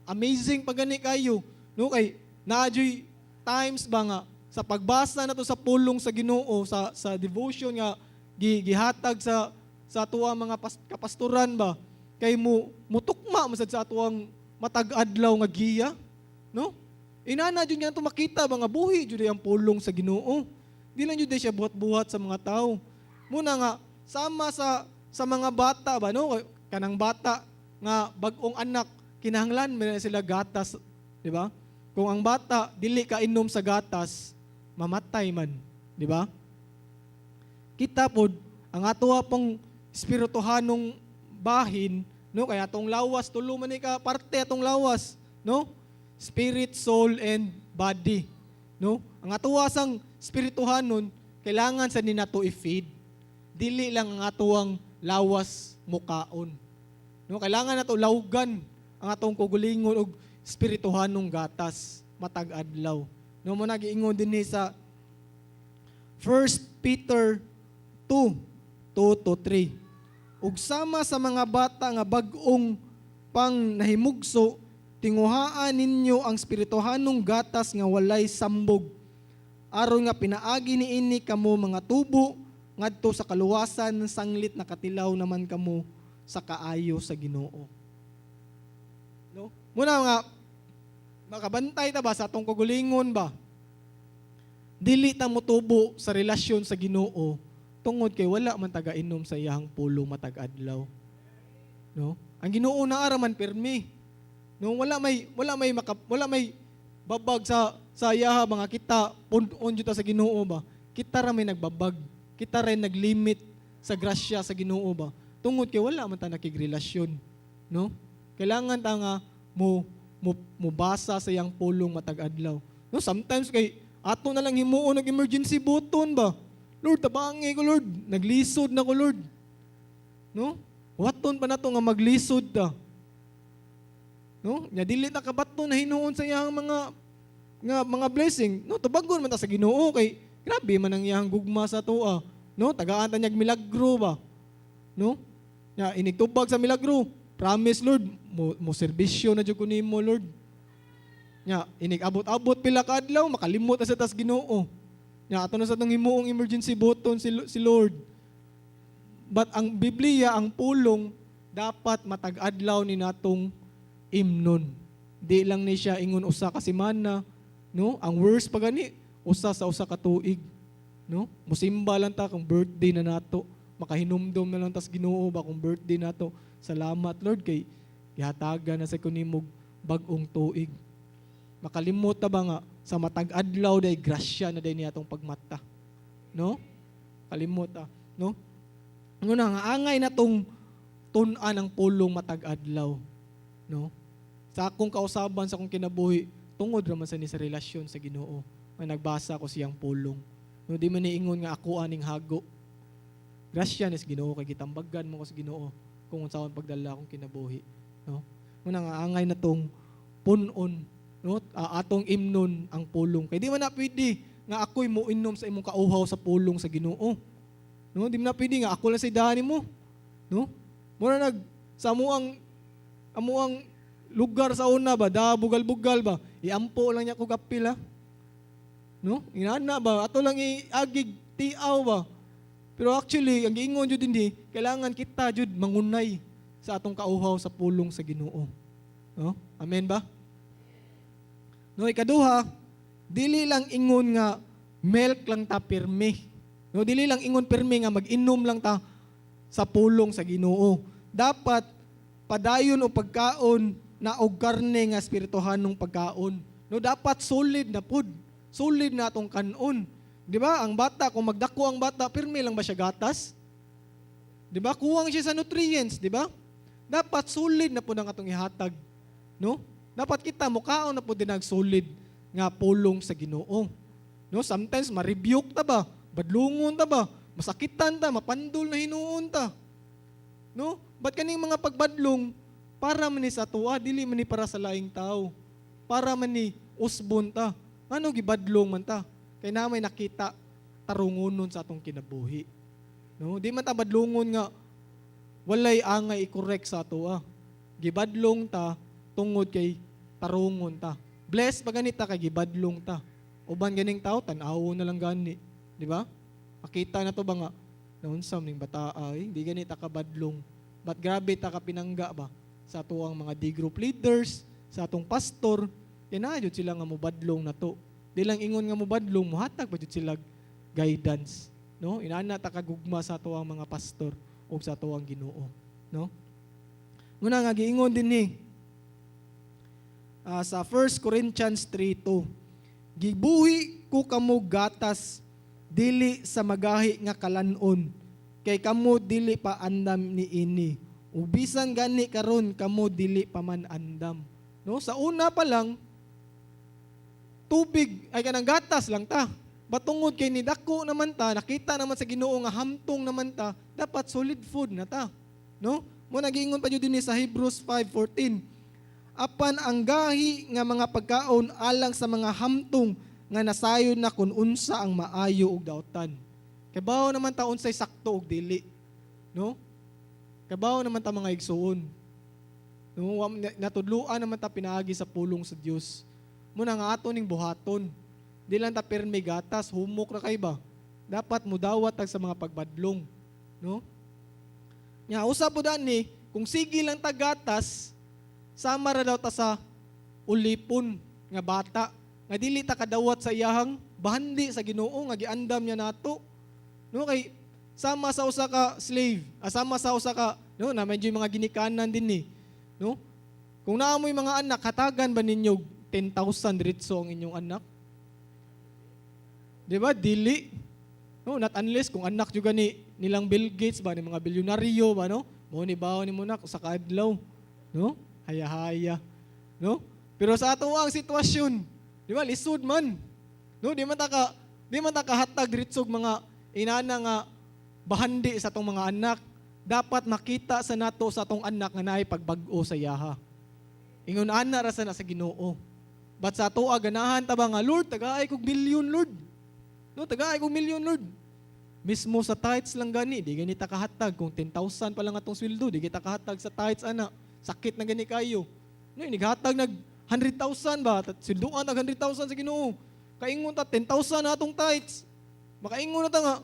Amazing pagani kayo, no? Kay naadyoy times ba nga sa pagbasa nato sa pulong sa Ginoo, sa devotion nga gihatag sa tuwa mga kapastoran ba, kay mutukma masad sa atuang matag adlaw nga giya, no? Inana jud nga ito makita mga buhi jud ang pulong sa Ginoo. Di lang jud siya buhat-buhat sa mga tao. Muna nga sama sa mga bata ba, no? Kanang bata nga bag-ong anak kinahanglan man sila gatas, di ba? Kung ang bata dili ka inom sa gatas, mamatay man, di ba? Kita pod ang ato pong espirituhanong bahin, no? Kaya atong lawas tulo man ni ka parte atong lawas, no? Spirit, soul, and body, no? Ang atuwasang spirituhanon kailangan sa ninato i-feed. Dili lang ang atuwang lawas mukaon, no? Kailangan nato lawgan ang atong kugulingon og spirituhanong gatas matag adlaw, no? Mo nagiingon dinhi sa 1 Peter 2:2-3. Ug sama sa mga bata nga bag-ong pang nahimugso, tinguhaan ninyo ang spirituhanong gatas nga walay sambog, aron nga pinaagi niini kamo mga tubo ngadto sa kaluwasan, sanglit na katilaw naman kamo sa kaayo sa Ginoo, no? Muna nga makabantay ta ba sa atong kagulingon ba, dili ta motubo sa relasyon sa Ginoo tungod kay wala man taga-inom sa iyang pulong matag adlaw, no? Ang Ginoo na araman permi, no? Wala may babag sa iyaha mga kita pun-on jud ta sa Ginoo ba, kita ra may nagbabag, kita rin naglimit sa grasya sa Ginoo ba? Tungod kay wala man ta nakigrelasyon, no? Kailangan ta nga mo basa sa yang pulong matag adlaw. No, sometimes kay ato na lang himuon og emergency button ba? Lord, tabangi ko Lord, naglisod na ko Lord. No? Waton pa na to nga maglisod ta. No? Nya dili ta kabaton na hinuon sa iyang mga blessing. No, tubagon man ta sa Ginoo kay grabe man ang iyang gugma sa tuwa. No, tagaan ta niyag milagro ba? No? Nya inigtubag sa milagro. Promise Lord, mo serbisyo na jud ko nimo Lord. Nya inig-abot-abot pila ka adlaw makalimot na sa tas Ginoo. Nya ato na sa tong himuong emergency button si Lord. But ang Biblia, ang pulong dapat matag-adlaw ni natong imnon. Di lang ni siya ingon usa ka semana, no? Ang worst pa gani usa sa usa ka tuig, no? Musimba lang ta kung birthday na nato, makahinumdom na lang tas Ginoo ba kung birthday nato. Salamat Lord kay gihatagan na sa kunimog bag-ong tuig. Makalimot ta ba nga sa matag-adlaw day grasya na day niya atong pagmata. No? Kalimot ta, no? Nguna nga angay na tong tun-an ang pulong matag-adlaw, no? Sa akong kausaban sa akong kinabuhi, tungod ra man sa ni sa relasyon sa Ginoo. Nga nagbasa ko siyang pulong. No, di man niingon nga ako aning hago. Grasya ni sa Ginoo kay gitambagan mo ko sa Ginoo kung unsaon pagdala akong kinabuhi, no? Nguna nga angay na tong punon, no? Atong imnon ang pulong. Kay di man na pwede nga ako'y moinom sa imong kauhaw sa pulong sa Ginoo. No, di man na pwede nga ako lang sa idahan mo. No? Mura sa amuang lugar sa una ba, bugal-bugal ba, iampo lang niya ko kapila. No? Inana ba, ato lang iagig tiaw ba. Pero actually, ang giingon jud dinhi, kailangan kita jud mangunay sa atong kauhaw sa pulong sa Ginoo. No? Amen ba? No, ikaduha, dili lang ingon nga milk lang ta pirmi. No, dili lang ingon pirmi nga mag-inom lang ta sa pulong sa Ginoo. Dapat padayon o pagkaon na og karne nga espirituhanong pagkaon. No, dapat solid na pud. Solid na atong kanon. Di ba? Ang bata, kung magdako ang bata, pirmi lang ba siya gatas? Di ba? Kuwang siya sa nutrients, di ba? Dapat solid na pud ang atong ihatag. No? Dapat kita mukaon na pud dinag solid nga pulong sa Ginoo. No, sometimes ma-rebuke ta ba? Badlungon ta ba? Masakitan ta, mapandol na hinuon ta. No? Ba't kaning mga pagbadlong para man ni sa tuwa, dili man ni para sa laing tao. Para man ni usbon ta. Ano gibadlong man ta? Kay na may nakita tarungonon sa atong kinabuhi. No? Di man ta badlungon nga walay angay i-correct sa tuwa. Gibadlong ta tungod kay tarungon ta. Blessed pa ganita kay gibadlong ta. Uban ganing tao tan-awo na lang gani. Di ba? Makita na to ba nga, naunsam ning bata ay, di ganita ka badlong. But grabe ta ka pinangga ba sa tuwang mga D-group leaders, sa atong pastor, kinayod sila nga mo badlong na to. Di lang ingon nga mo badlong, muhatag pa jud sila guidance. No? Inaana ta kagugma sa tuwang mga pastor o sa tuwang Ginoo. No? Muna nga, giingon din ni, sa 1 Corinthians 3:2, gibuhi ko kamo gatas dili sa magahi nga kalanon kay kamo dili pa andam ni ini ubisan gani karon kamo dili pa man andam. No, sa una pa lang tubig ay kanang gatas lang ta, batungod kay ni dako naman ta, nakita naman sa Ginoo nga hamtong naman ta, dapat solid food na ta. No, mo nagingon pa jud dinhi sa Hebrews 5:14, apan ang gahi nga mga pagkaon alang sa mga hamtong nga nasayon na kung unsa ang maayo og daotan. Kabaw naman ta unsay sakto og dili. No? Kabaw naman ta mga igsuon. No, natudluan naman ta pinaagi sa pulong sa Dios. Muna nga ato ning buhaton. Di lang ta permi gatas, humok ra kay ba. Dapat mudawat tag sa mga pagbadlong. No? Nya usa pud ani, kung sige lang ta gatas, sama ra daw ta sa ulipon nga bata. Nga dili ta kadawat sa iyahang bahandi sa Ginoo nga giandam niya nato. No, kay sama sa usa ka slave, sama sa usa ka no na medyo mga ginikanan din ni. No? Kung naamoy mga anak, hatagan ba ninyo 10,000 diretso ang inyong anak? Di ba? Dili. No, not unless kung anak juga ni nilang Bill Gates ba, ni mga bilyonaryo ba, no? Mo ni bawo ni mo na sa kaadlaw, no? Haya-haya, no? Pero sa ato ang sitwasyon, di ba, lisod man. No, di man ta kahatag ritsog mga inana nga bahandi sa atong mga anak. Dapat makita sa nato sa atong anak nga naay pagbag-o sa yaha. Ingon ana ra sa Ginoo. But sa ato ganahan ta ba nga, Lord, tagaay kog milyon, Lord. No, tagaay kog milyon, Lord. Mismo sa tithes lang gani, di gani ta kahatag kung 10,000 pa lang atong sweldo, di kita kahatag sa tithes ana. Sakit na gani kayo. No, nighatag nag 100,000 ba? Sweldoan tag 100,000 sa Ginoo. Kaingon ta 10,000 na atong tithes. Makaingon na ta nga.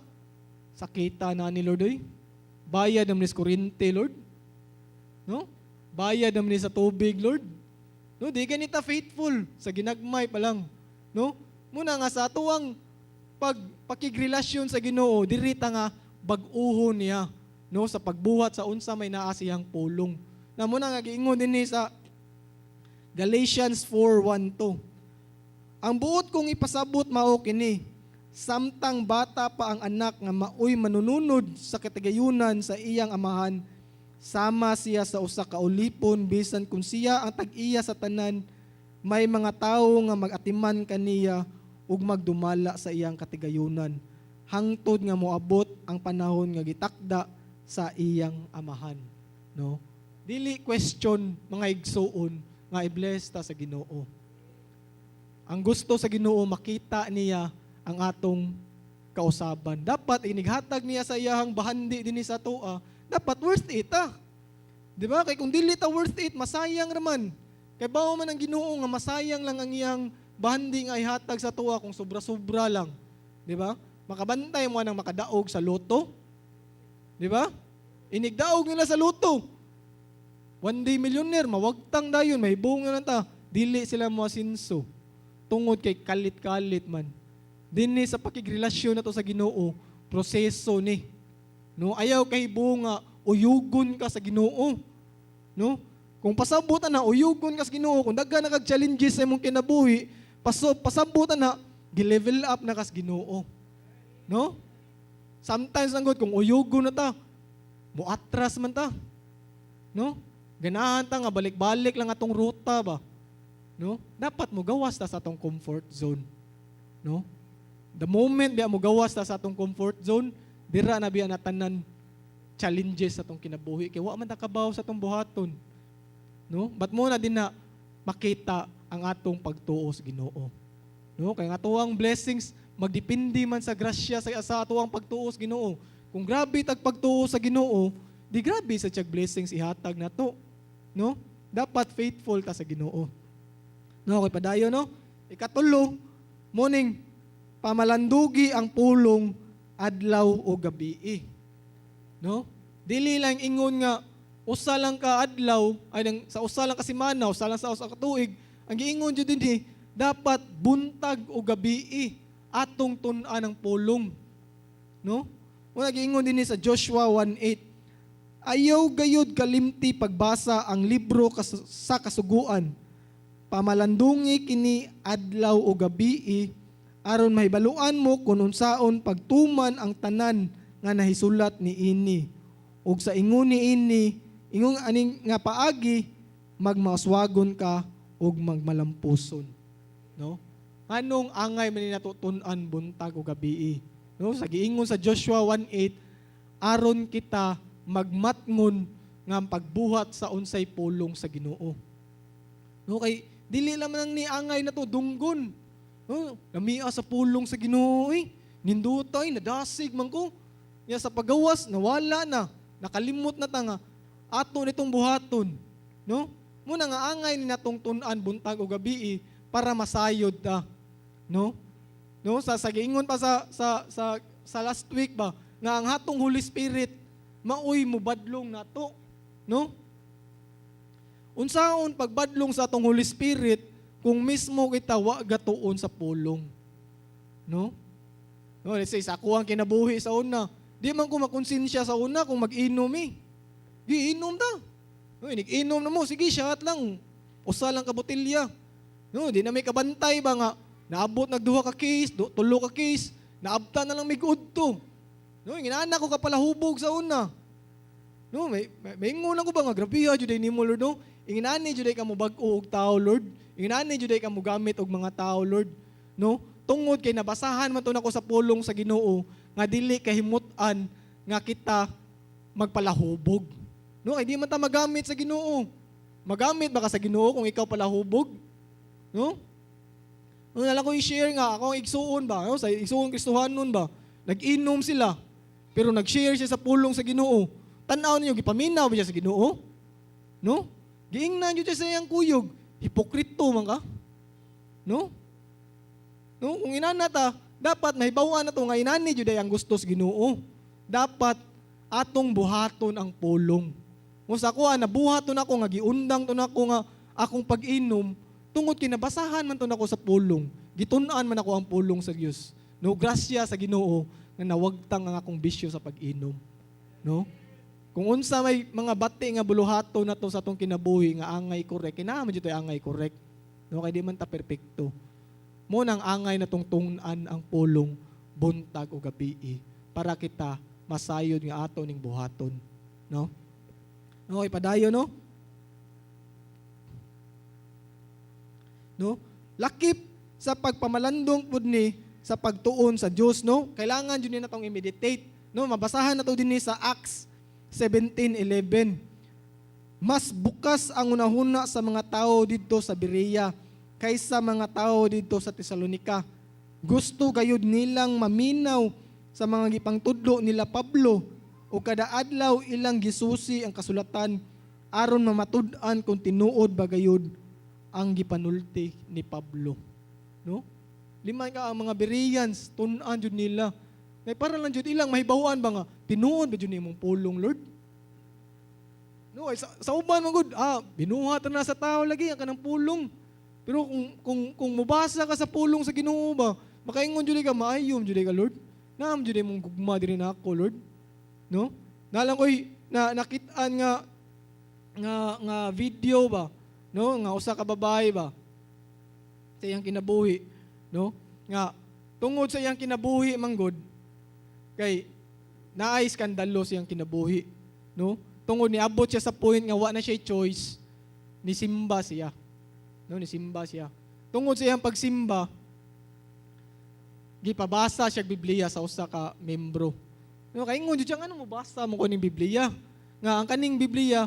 Sakita na ni Lord oy. Bayad naman ni sa kuryente, Lord. No? Bayad naman ni sa tubig, Lord. No, di ganita faithful sa ginagmay pa lang. No? Muna nga sa atuang pakigrelasyon sa Ginoo, diri ta nga bag-uhon niya, no, sa pagbuhat sa unsa may naa siyang pulong. Na muna nga giingon dinhi sa Galatians 4:1-2. Ang buot kong ipasabot mao kini, samtang bata pa ang anak nga maoy manununod sa katagayunan sa iyang amahan, sama siya sa usa ka ulipon bisan kung siya ang tag-iya sa tanan, may mga tawo nga mag-atiman kaniya ug magdumala sa iyang katigayunan, hangtod nga moabot ang panahon nga gitakda sa iyang amahan. No? Dili question mga igsoon nga i-bless ta sa Ginoo. Ang gusto sa Ginoo makita niya ang atong kausaban. Dapat inighatag niya sa iyang bahandi dinhi sa toa, dapat worth it ah. Di ba? Kay kung dili ta worth it, masayang raman. Kay bao man ang Ginoo nga masayang lang ang iyang bahandi nga ihatag sa toa kung sobra-sobra lang. Di ba? Makabantay mo nang makadaog sa loto. Di ba? Inigdaog nila sa loto. One day millionaire, mawagtang dayon, may bunga na ta. Dili sila mo asinso. Tungod kay kalit-kalit man. Dinhi sa pakigrelasyon na to sa Ginoo, proseso ni. No, ayaw kay bunga, uyugon ka sa Ginoo. No? Kung pasabutan na uyugon ka sa Ginoo, kung daghan na kag challenges sa imong kinabuhi, pasabutan na gi-level up na ka sa Ginoo. No? Sometimes lang kung uyugon na ta, muatras man ta. No? Ganahan ta nga balik-balik lang atong ruta ba. No? Dapat mo gawas ta sa atong comfort zone. No? The moment biya mo gawas ta sa atong comfort zone, dira na biya natanan challenges sa atong kinabuhi kay wa man ta kabaw sa atong buhaton. No? But mo na din na makita ang atong pagtuo sa Ginoo. No? Kay nga tuwang blessings magdepende man sa grasya sa atuang pagtuo sa Ginoo. Kung grabe tag pagtuo sa Ginoo, di grabe sa tiyag blessings ihatag nato. No? Dapat faithful ta sa Ginoo. No, kay padayon no. Ikatulo, morning pamalandugi ang pulong adlaw o gabi. No? Dili lang ingon nga usa lang ka adlaw ay sa usa lang ka semana, usa lang sa usa ka tuig. Ang giingon jud dinhi, dapat buntag o gabi atong tun-an ang pulong. No? Una giingon dinhi sa Joshua 1:8. Ayaw gayud kalimti pagbasa ang libro sa kasuguan. Pamalandungi kini adlaw o gabi aron mahibaluan mo kung unsaon pagtuman ang tanan nga nahisulat ni ini. Ug sa ingon ni ini, ingon aning nga paagi magmauswagon ka ug magmalampuson. No? Anong angay man ni natutun-an buntag o gabi? No? Sa giingon sa Joshua 1:8, aron kita magmatngon nga pagbuhat sa unsay pulong sa Ginoo. No, kay dili lamang ni angay na to dunggon. No, lamia sa pulong sa Ginoo nindutay nadasig man ko. Nya sa pagawas nawala na, nakalimot na ta nga ato nitong buhaton. No? Muna nga angay ni natong tun-an buntag o gabi para masayod ta. No? No, sa giingon pa sa last week ba nga ang hatong Holy Spirit maoy mo badlong nato, no? Unsaon pagbadlong sa atong Holy Spirit kung mismo kita wa gatuon sa pulong, no? No, let's say sa ako ang kinabuhi sa una, di man ko makonsensya sa una kung mag-inom giinom ta. No, inom na mo, sige shot lang, usa lang ka botelya. No, di na may kabantay ba nga naabot nagduha ka case, tulo ka case, naabta na lang may good to. No, ginana ko kapalahubog sa una. No, may ingon ko ba nga grabiha jud ni mo Lord no. Inginani jud ka mo bag-o og tao Lord. Inginani jud ka mo gamit og mga tao Lord. No? Tungod kay nabasahan man to nako sa pulong sa Ginoo nga dili kahimutan nga kita magpalahubog. No, kay di man ta magamit sa Ginoo. Magamit ba ka sa Ginoo kung ikaw palahubog? No? No, nalang ko i-share nga ako ang igsuon ba, no? Sa igsuon Kristohanon ba? Nag-inom sila. Pero nag-share siya sa pulong sa Ginoo. Tan-aw ninyo gipaminaw ba siya sa Ginoo? No? Giingnan jud siya sa iyang kuyog. Hipokrito man ka? No? No, kung inanata, dapat mahibawan na to nga inani jud ang gusto sa Ginoo. Dapat atong buhaton ang pulong. Mo sa ako nabuhaton ako nga giundang to nako nga akong pag-inom tungod kinabasahan man to nako sa pulong. Gitun-an man ako ang pulong sa Dios. No, grasya sa Ginoo nga nawagtang ang akong bisyo sa pag-inom. No? Kung unsa may mga bati nga buluhaton na to sa atong kinabuhi nga angay correct, kinahanglan jud angay correct. No, kay di man ta perpekto. Mo nang angay na tungtungnan ang pulong buntag o gabi para kita masayod nga ato ning buhaton. No? Okay, padayon no? No? Lakip sa pagpamalandong pud ni sa pagtuon sa Dios, no? Kailangan jud ni natong i-meditate, no? Mabasahan nato dinhi sa Acts 17:11. Mas bukas ang unahuna sa mga tao didto sa Berea kaysa mga tao didto sa Tesalonika. Gusto gayud nilang maminaw sa mga gipangtudlo nila Pablo o kada adlaw ilang gisusi ang kasulatan aron mamatud-an kung tinuod ba gayud ang gipanulti ni Pablo. No? Lima ka ang mga Bereans, tun-an jud nila. May para lang jud ilang mahibawan ba nga tinuod ba jud nimong pulong Lord? No, ay sa uban man gud, binuhat na sa tao lagi ang kanang pulong. Pero kung mubasa ka sa pulong sa Ginoo ba, makaingon jud ka maayom jud ka Lord. Naam jud mong gugma diri nako Lord. No? Nalang koy nakitaan nga video ba, no? Nga usa ka babae ba sa iyang kinabuhi, no? Nga tungod sa iyang kinabuhi manggod kay naay skandalo sa iyang kinabuhi, no? Tungod niabot siya sa point nga wa na siya choice, ni simba siya. No, ni simba siya. Tungod sa iyang pagsimba, gipabasa siya Biblia sa usa ka membro. No, kay ingon jud ano mo basa mo ko ning Biblia. Nga ang kaning Biblia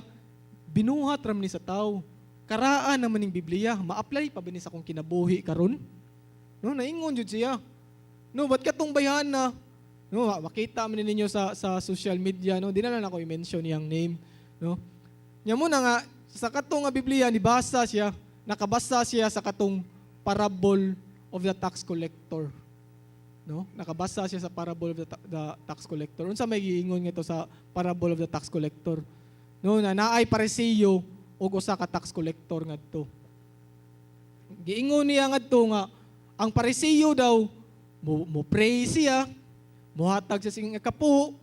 binuhat ram ni sa tao. Karaan naman ning Biblia, ma-apply pa ba ni sa akong kinabuhi karon? No, naingon jud siya. No, ba't katong bayana? No, makita man ninyo sa social media, no. Di na lang ako i-mention yang name, no. Nya mo na nga sa katong nga Biblia nibasa siya, nakabasa siya sa katong parable of the tax collector. No? Nakabasa siya sa parable of the tax collector. Unsa may giingon nga ito sa parable of the tax collector? No, na naay Pariseo ug usa ka tax collector ngadto. Giingon niya ngadto nga ang Pariseo daw mo pray siya, muhatag siya sing kapo,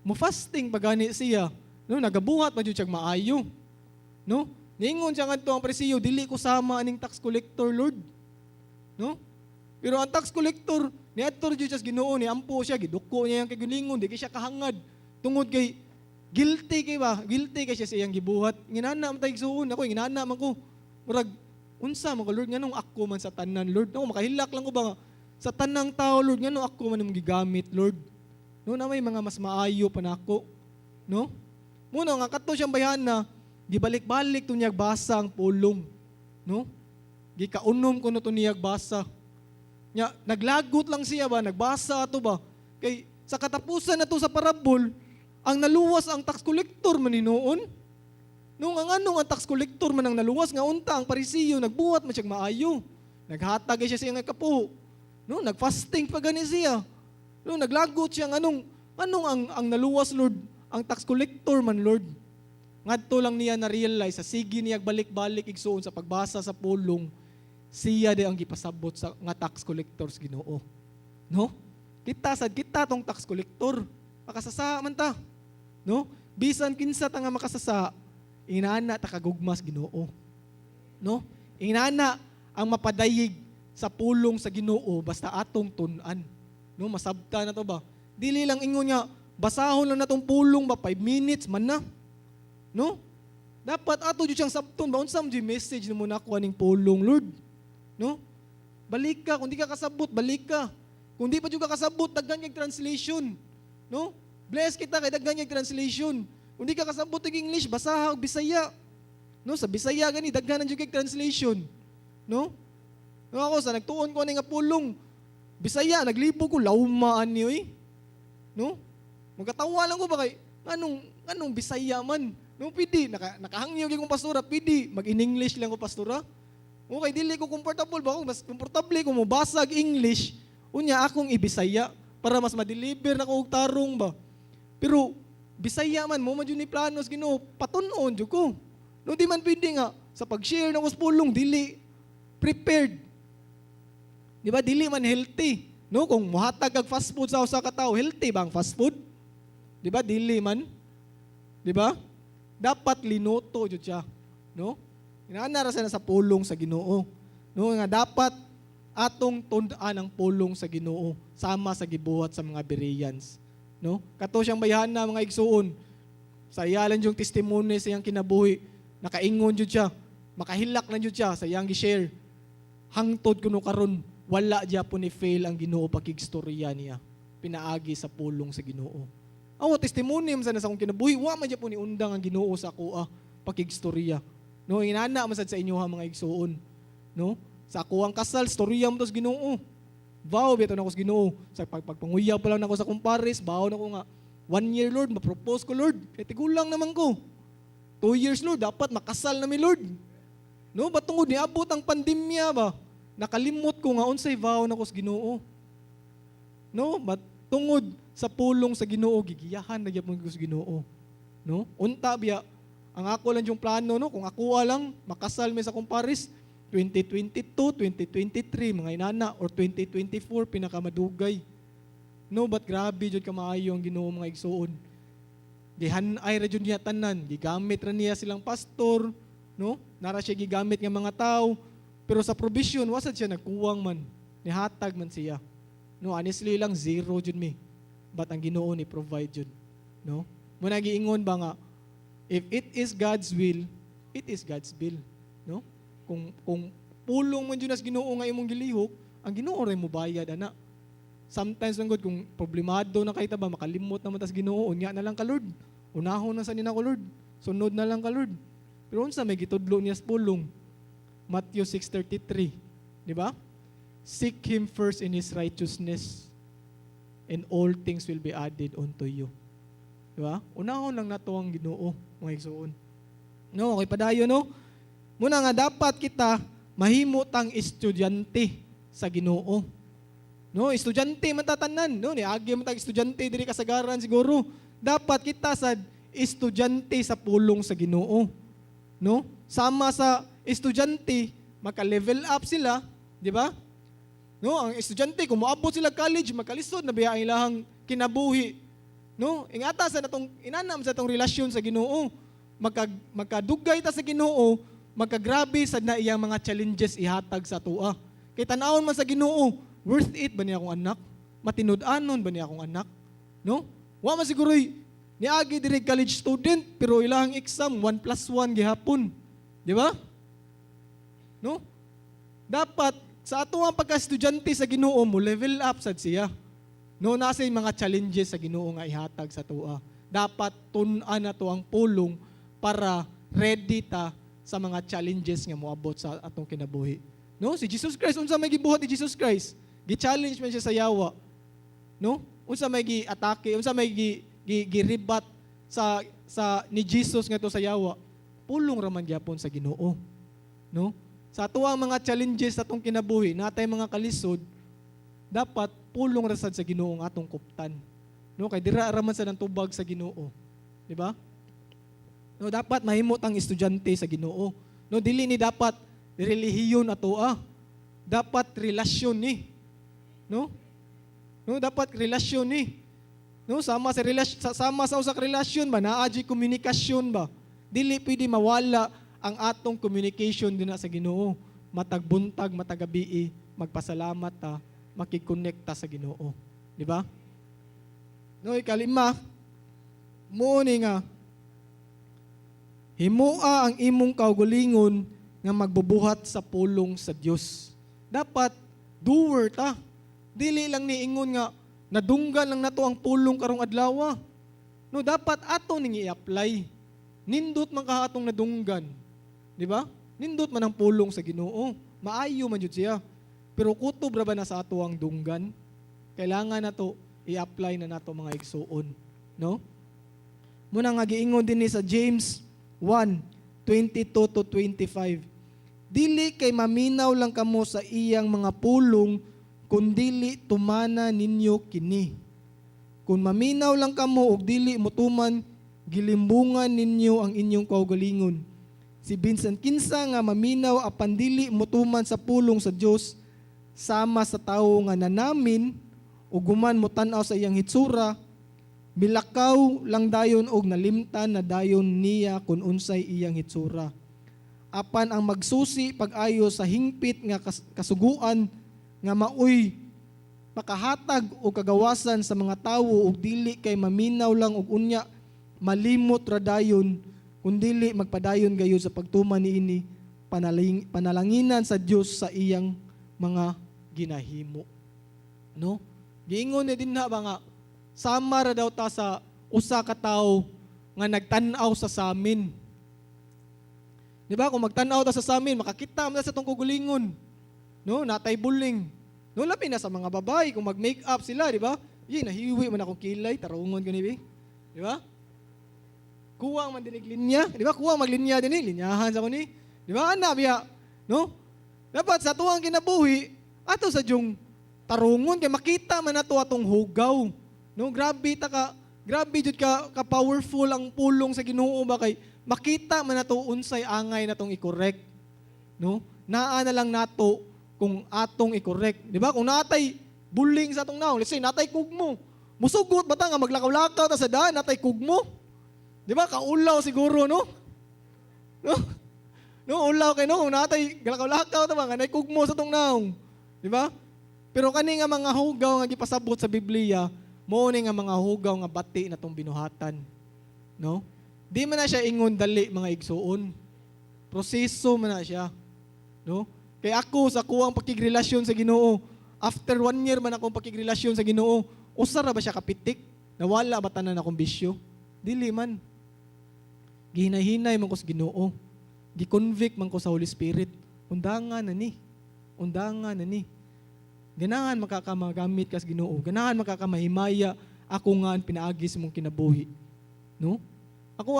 mo fasting pagani siya. No, nagabuhat man jud siya maayo. No? Niingon siya ngadto ang Pariseo, dili ko sama aning tax collector, Lord. No? Pero ang tax collector niadto jud sa Ginoo ni ampo siya giduko niya yang kigulingon di kay siya kahangad tungod kay guilty kay siya sa iyang gibuhat. Nginana man tay igsuon ako, nginana man ko. Murag unsa man ko Lord nganong ako man sa tanan Lord. No, makahilak lang ko ba nga, sa tanang tao Lord nganong ako man imong gigamit Lord. No, na may mga mas maayo pa nako. No? Muna nga kadto siyang bayana, gibalik-balik to niyag basa ang pulong. No? Gikaunom ko na to niyag basa. Nya, naglagot lang siya ba, nagbasa ato ba. Kay sa katapusan na to sa parabol, ang naluwas ang tax collector man hinuon. Nung ang anong ang tax collector man ang naluwas nga unta ang Pariseo nagbuhat man siya maayo. Naghatag siya sa iyang kapo. No, nagfasting pa gani siya. No, naglagot siya anong ang naluwas Lord, ang tax collector man Lord. Ngadto lang niya na realize sa sige niya balik-balik igsuon sa pagbasa sa pulong. Siya di ang gipasabot sa nga tax collectors Ginoo. No? Kita tong tax collector. Makasasa man ta. No? Bisan kinsa ta nga makasasa, inana ta kagugmas Ginoo. No? Inana ang mapadayig sa pulong sa Ginoo basta atong tun-an. No, masabta na to ba? dili lang ingon nga basahon lang natong pulong ba 5 minutes man na. No? Dapat ato jud siyang sabton ba unsa man jud message nimo nakuha ning pulong, Lord. No? Balik ka, kung di ka kasabot, balik ka. Kung di pa jud ka kasabot, daghan kay translation. No? Bless kita kay daghan kay translation. Kung di ka kasabot og English, basaha og Bisaya. No, sa Bisaya gani daghan jud kay translation. No? No ako sa nagtuon ko ani nga pulong. Bisaya naglibo ko lawmaan niyo eh. No? Magkatawa lang ko ba kay anong Bisaya man. No, pidi nakahangyo gyud kong pastora, pidi mag-in-English lang ko pastora. Okay, dili ko comfortable ba ako, mas komportable ko mo basag English, unya akong ibisaya para mas ma-deliver na ko og tarong ba. Pero Bisaya man mo man jud ni planos Ginoo, patun-on jud ko. No di man pwede nga sa pag-share ng pulong dili prepared. Di ba dili man healthy. No, kung muhatag kag fast food sa usa ka tawo, healthy ba ang fast food? Di ba dili man? Di ba? Dapat linuto jud siya, no? Inaanara sa pulong sa Ginoo. No nga dapat atong tund-an ang pulong sa Ginoo sama sa gibuhat sa mga Bereans, no? Kato siyang bayhana mga igsuon. Sa iyalan yung testimony sa iyang kinabuhi, nakaingon jud siya, makahilak na jud siya sa iyang gi-share. Hangtod kuno karon wala diya po ni fail ang Ginoo pakigstorya niya. Pinaagi sa pulong sa Ginoo. Awa testimony man sa akong kinabuhi, wa man po ni undang ang Ginoo sa ako pakigstorya. No, inana man sad sa inyo ha mga igsuon. No? Sa ako ang kasal, storya mo to sa Ginoo. Vow bitaw na ko sa Ginoo. Sa pagpanguyaw pa lang nako sa kumpares, vow na ko nga 1 year Lord, ma-propose ko Lord. Kay tigulang naman ko. 2 years Lord, dapat makasal na mi Lord. No, batungod ni abot ang pandemya ba? Nakalimot ko nga unsay vow na ko sa Ginoo. No, tungod sa pulong sa Ginoo gigiyahan na gyapon ko sa Ginoo. No? Unta biya ang ako lang yung plano no kung ako lang makasal mi sa kumpares 2022, 2023 mga inana or 2024 pinakamadugay. No, but grabe jud ka maayo ang Ginoo mga igsuon. Gihanay ra jud niya tanan, gigamit ra niya silang pastor, no? Nara siya gigamit nga mga tao, pero sa provision wasad siya nagkuwang man, nihatag man siya. No, honestly lang zero jud mi. But ang Ginoo ni provide jud, no? Muna giingon ba nga if it is God's will, it is God's will, no? Kung pulong man jud nas Ginoo nga imong gilihok, ang Ginoo ray mo bayad ana. Sometimes lang gud kung problemado na kay ta ba makalimot naman tas Ginoo, unya na lang ka Lord. Unahon na sa nina ko Lord. Sunod na lang ka Lord. Pero unsa may gitudlo niya sa pulong? Matthew 6:33, di ba? Seek him first in his righteousness, and all things will be added unto you. Di ba? Unahon lang nato ang Ginoo, mga igsuon. No, okay padayon no. Muna nga dapat kita mahimot ang estudyante sa Ginoo. No, estudyante man tatanan, no, niagi man tag estudyante diri kasagaran siguro. Dapat kita sad estudyante sa pulong sa Ginoo. No? Sama sa estudyante, maka-level up sila, di ba? No, ang estudyante kung moabot sila college, makalisod na biya ang ilahang kinabuhi. No, ingata sa natong inanam sa tong relasyon sa Ginoo. Magkadugay ta sa Ginoo, magkagrabe sad na iyang mga challenges ihatag sa tua. Kay tan-awon man sa Ginoo, worth it ba niya akong anak? Matinud-anon ba niya akong anak? No? Wa man siguro niagi diri college student pero ilahang exam 1+1 gihapon. Di ba? No? Dapat sa ato ang pagka-estudyante sa Ginoo mo level up sad siya. No, nasa yung mga challenges sa Ginoo nga ihatag sa tua. Dapat tun-an na to ang pulong para ready ta sa mga challenges nga moabot sa atong kinabuhi. No, si Jesus Christ unsa may gibuhat ni Jesus Christ? Gi-challenge man siya sa yawa. No? Unsa may gi-atake, unsa may gi-rebat sa ni Jesus ngadto sa yawa. Pulong ra man gyapon sa Ginoo. No? Sa atuang mga challenges sa atong kinabuhi, natay mga kalisod, dapat pulong ra sad sa Ginoo ang atong kuptan. No, kay dira ra man sa nang tubag sa Ginoo. Di ba? No, dapat mahimot ang estudyante sa Ginoo. No, dili ni dapat relihiyon ato Dapat relasyon ni. No? No, dapat relasyon ni. No, sama sa usa ka relasyon ba naa komunikasyon ba? Dili pwede mawala ang atong communication dinha sa Ginoo. Matag buntag, matag gabi, magpasalamat ta, makikonnect ta sa Ginoo. Di ba? No, ikalima, muuni nga, himua ang imong kaugalingon nga magbubuhat sa pulong sa Dios. Dapat doer ta. Dili lang niingon nga nadunggan lang nato ang pulong karong adlaw. No, dapat ato ning i-apply. Nindot man ka atong nadunggan. Di ba? Nindot man ang pulong sa Ginoo. Maayo man jud siya. Pero kutob ra ba na sa ato ang dunggan? Kailangan nato i-apply na nato mga igsuon, no? Muna nga giingon din sa James 1:22-25. Dili kay maminaw lang kamo sa iyang mga pulong, kundili tumana ninyo kini. Kung maminaw lang kamo ug dili motuman, gilimbungan ninyo ang inyong kaugalingon. Si Vincent kinsa nga maminaw apan dili motuman sa pulong sa Dios, sama sa tawo nga nanamin ug guman motan-aw sa iyang hitsura, milakaw lang dayon og nalimtan na dayon niya kun unsay iyang hitsura. Apan ang magsusi pag-ayo sa hingpit nga kasuguan nga maoy makahatag o kagawasan sa mga tawo ug dili kay maminaw lang og unya malimot ra dayon kundili magpadayon gayud sa pagtuman niini panalanginan sa Dios sa iyang mga ginahimo. No? Giingon ni dinha ba nga sama ra daw ta sa usa ka tawo nga nagtan-aw sa samin. Di ba? Kung magtan-aw ta sa samin, makakita mo na sa tong kugulingon. No, natay buling. No, labi na sa mga babae kung mag-make up sila, di ba? Nahiwi man akong kilay, tarungon gani, di ba? Kuwang man dinig linya, di ba? Kuwang maglinya din linyahan sa kuni. Di ba? Ana biya, no? Dapat sa tuwang kinabuhi, ato sa jung tarungon kay makita man nato atong hugaw. No, grabe jud ka powerful ang pulong sa Ginoo ba kay makita man nato unsay angay natong i-correct. No? Naa na lang nato kung atong i-correct. Di ba? Kung natay bullying sa atong naong, let's say, natay kugmo. Musugot ba ta nga maglakaw-lakaw ta sa daan, natay kugmo? Di ba? Kaulaw siguro, no? No? No, ulaw kay no, kung natay lakaw-lakaw ta ba, nga natay kugmo sa atong naong. Di ba? Pero kani nga mga hugaw nga gipasabot sa Biblia, mo ni nga mga hugaw nga bati na tong binuhatan. No? Di man na siya ingon dali mga igsuon. Proseso man na siya. No? Kaya ako sa kuwang pakigrelasyon sa Ginoo, after 1 year man akong pakigrelasyon sa Ginoo, usara ba siya kapitik? Nawala ba tanan akong bisyo? Dili man. Gihinay-hinay man ko sa Ginoo. Gi-convict man ko sa Holy Spirit. Undangan na ni. Undangan na ni. Ganahan makakamagamit ka sa Ginoo. Ganahan makakamahimaya ako nga ang pinaagi sa mong kinabuhi. No? Ako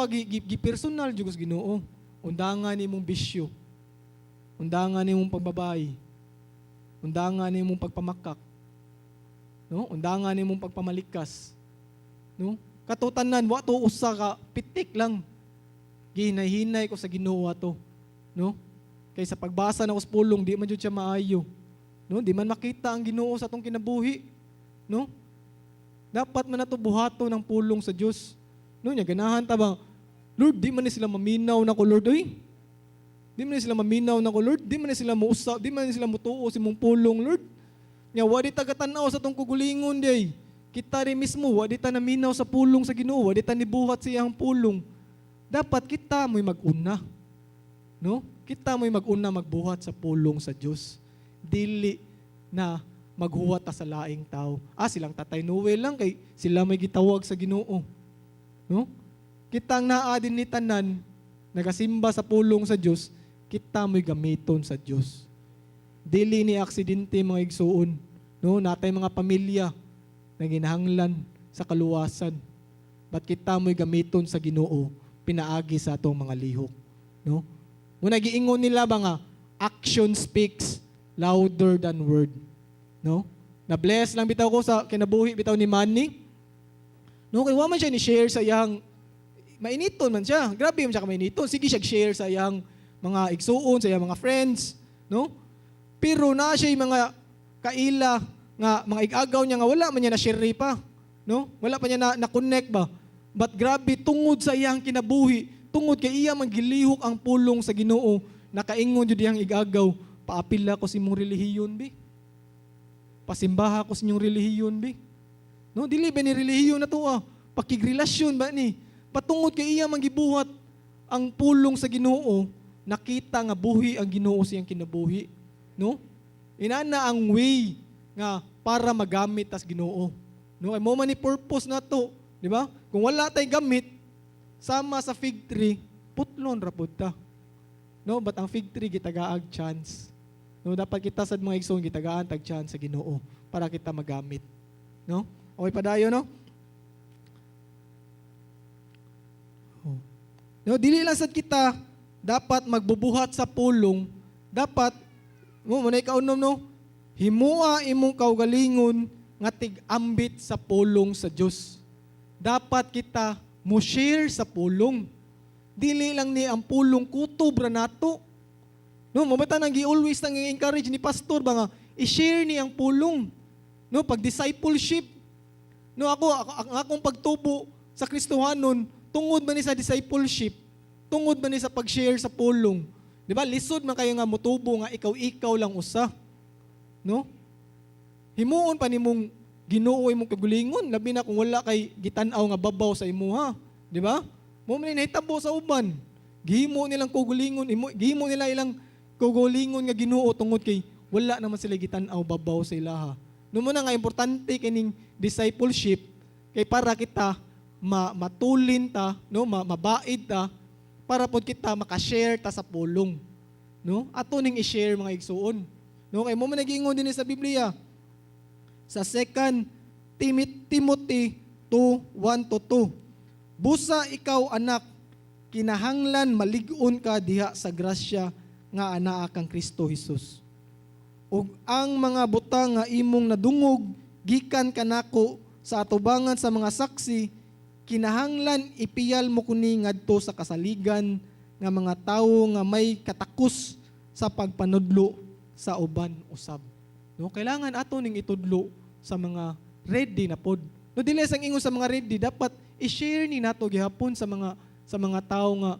gi-personal jud ko sa Ginoo. Undangan ni mong bisyo. Undangan ni mong pagbabayi. Undangan ni mong pagpamakak. No? Undangan ni mong pagpamalikas. No? Katutanan, wato usa ka pitik lang. Gihinay-hinay ko sa Ginoo ato. No? Kay sa pagbasa na sa pulong, di man jud siya maayo. No? Di man makita ang Ginoo sa atong kinabuhi. No? Dapat man nato buhato ng pulong sa Dios. No, nya ganahan ta ba? Lord, di man ni sila maminaw na ko, Lord, oy. Di man sila maminaw na ko, Lord. Di man sila muusap, di man sila mutuo si mong pulong, Lord. Nya wadi ta katanaw sa tong kugulingon day. Kita rin mismo wadi ta naminaw sa pulong sa Ginoo, wadi ta nibuhat sa iyang pulong. Dapat kita mo'y mag-una. No? Kita mo'y mag-una magbuhat sa pulong sa Dios. Dili na maghuwat ta sa laing tao. Silang Tatay Noel lang kay sila may gitawag sa Ginoo. No? Kitang naa din ni tanan nagasimba sa pulong sa Dios, kita mo'y gamiton sa Dios. Dili ni aksidente mga igsuon. No, natay mga pamilya na ginahanglan sa kaluwasan. But kita mo'y gamiton sa Ginoo, pinaagi sa atong mga lihok. No? Muna giingon nila ba nga, action speaks louder than word. No? Na-bless lang bitaw ko sa kinabuhi bitaw ni Manny. No, kay wa man siya ni share sa iyang mainiton man siya. Grabe man siya ka mainiton. Sige siya share sa iyang mga igsuon, sa iyang mga friends, no? Pero na siya yung mga kaila nga mga igagaw niya nga wala man niya na share pa, no? Wala pa niya na connect ba? But grabe tungod sa iyang kinabuhi, tungod kay iya magilihok ang pulong sa Ginoo, nakaingon jud iyang igagaw, paapila ko si mong relihiyon bi. Pasimbaha ko sa inyong relihiyon bi. No, dili ba ni relihiyon na to pakigrelasyon ba ni? Patungod kay iya mangibuhat ang pulong sa Ginoo, nakita nga buhi ang Ginoo siyang kinabuhi. No? Inana ang way nga para magamit as Ginoo. No, kay mo man ni purpose na to, di ba? Kung wala tay gamit sama sa fig tree, putlon ra pud ta. No, but ang fig tree gitagaag chance. No, dapat kita sad mga igsoon gitagaan tag chance sa Ginoo para kita magamit. No? Okay pa dayo, no? No, dili lang sad kita dapat magbubuhat sa pulong, dapat mo manay kaunom no, himua imong kaugalingon nga tig-ambit sa pulong sa Dios. Dapat kita mo share sa pulong. Dili lang ni ang pulong kutob ra nato. No, mabata nang gi-always nang encourage ni pastor ba nga i-share ni ang pulong. No, pag discipleship. No, ang akong pagtubo sa Kristohanon tungod man ni sa discipleship, tungod man ni sa pag-share sa pulong. Di ba? Lisod man kayo nga mutubo nga ikaw lang usa. No? Himuon pa nimong Ginoo imong kagalingon, labi na kung wala kay gitan-aw nga babaw sa imuha. Di ba? Mo man nahitabo sa uban. Gihimo nilang kugulingon, gihimo nila ilang kugulingon nga Ginoo tungod kay wala naman sila gitan-aw babaw sa ilaha. No mo na nga importante kining discipleship kay para kita matulin ta, no, mabaid ta para pod kita maka-share ta sa pulong. No? Ato ning i-share mga igsuon. No, kay mo man nagiingon din sa Biblia sa 2 Timothy 2:1-2. Busa ikaw anak, kinahanglan malig-on ka diha sa grasya nga anaa kang Kristo Jesus. Ug ang mga butang nga imong nadungog gikan kanako sa atubangan sa mga saksi, kinahanglan ipiyal mo kuni ngadto sa kasaligan nga mga tawo nga may katakos sa pagpanudlo sa uban usab. No, kailangan ato ning itudlo sa mga ready na pod. No, dili sang ingon sa mga ready, dapat i-share ni nato gihapon sa mga tawo nga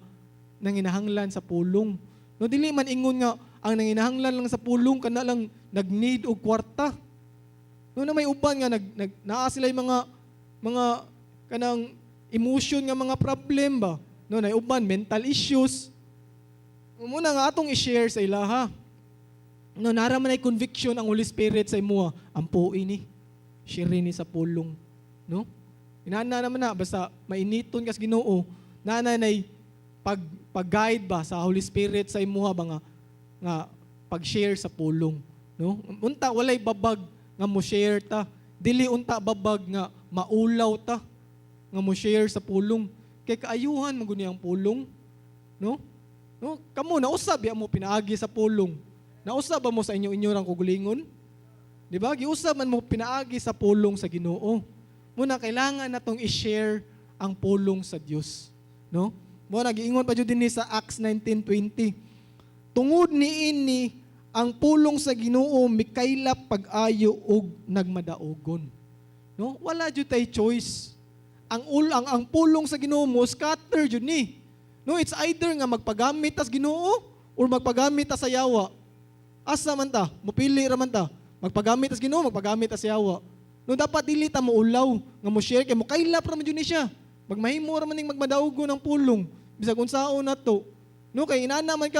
nanginahanglan sa pulong. No, dili man ingon nga ang nanginahanglan lang sa pulong kana lang nag-need og kwarta. No, na may uban nga naa sila yung mga kanang emotion nga mga problem ba. No, na uban mental issues. Muna nga atong i-share sa ilaha. No, naraman ay conviction ang Holy Spirit sa imo, ampo ini. Share ni sa pulong, no? Inana naman na basta mainiton kas Ginoo, nanay pag-guide ba sa Holy Spirit sa imo ba nga pag-share sa pulong, no? Unta walay babag nga mo share ta, dili unta babag nga maulaw ta nga mo share sa pulong. Kay kaayuhan man guni ang pulong, no? No, kamo na usab ya mo pinaagi sa pulong. Nausab ba mo sa inyo rang kugulingon? Di ba? Giusab man mo pinaagi sa pulong sa Ginoo. Muna kailangan natong i-share ang pulong sa Dios, no? Mo nagiingon pa jud dinhi sa Acts 19:20. Tungod niini ang pulong sa Ginoo mikaylap pag-ayo ug nagmadaogon. No? Wala jud tay choice. Ang pulong sa Ginoo mo scatter jud ni. No, it's either nga magpagamit tas Ginoo or magpagamit tas sa yawa. Asa man ta? Mupili ra man ta. Magpagamit tas Ginoo, magpagamit tas yawa. No, dapat dili ta mo ulaw nga mo share kay mo kaylap ra man jud ni siya. Magmahimo ra man ning magmadaogon ang pulong bisag unsaon nato. No, kay inana man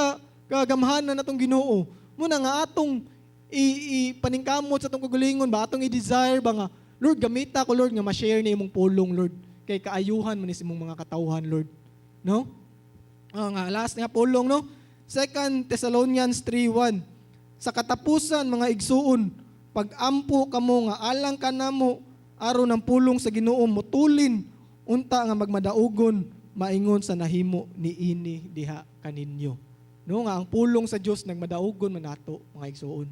kagamhanan natong Ginoo. Muna nga atong ipaningkamot sa atong kagalingon ba, atong i-desire ba nga, Lord, gamita ko, Lord, nga ma-share ni imong pulong, Lord. Kay kaayuhan man is imong mga katawhan, Lord. No? Nga last nga pulong, no? 2 Thessalonians 3:1. Sa katapusan, mga igsuon, pag-ampo kamo nga alang kanamo aron ang pulong sa Ginoo mutulin unta nga magmadaogon maingon sa nahimo niini diha kaninyo. No nga ang pulong sa Dios nagmadaogon man nato mga igsuon.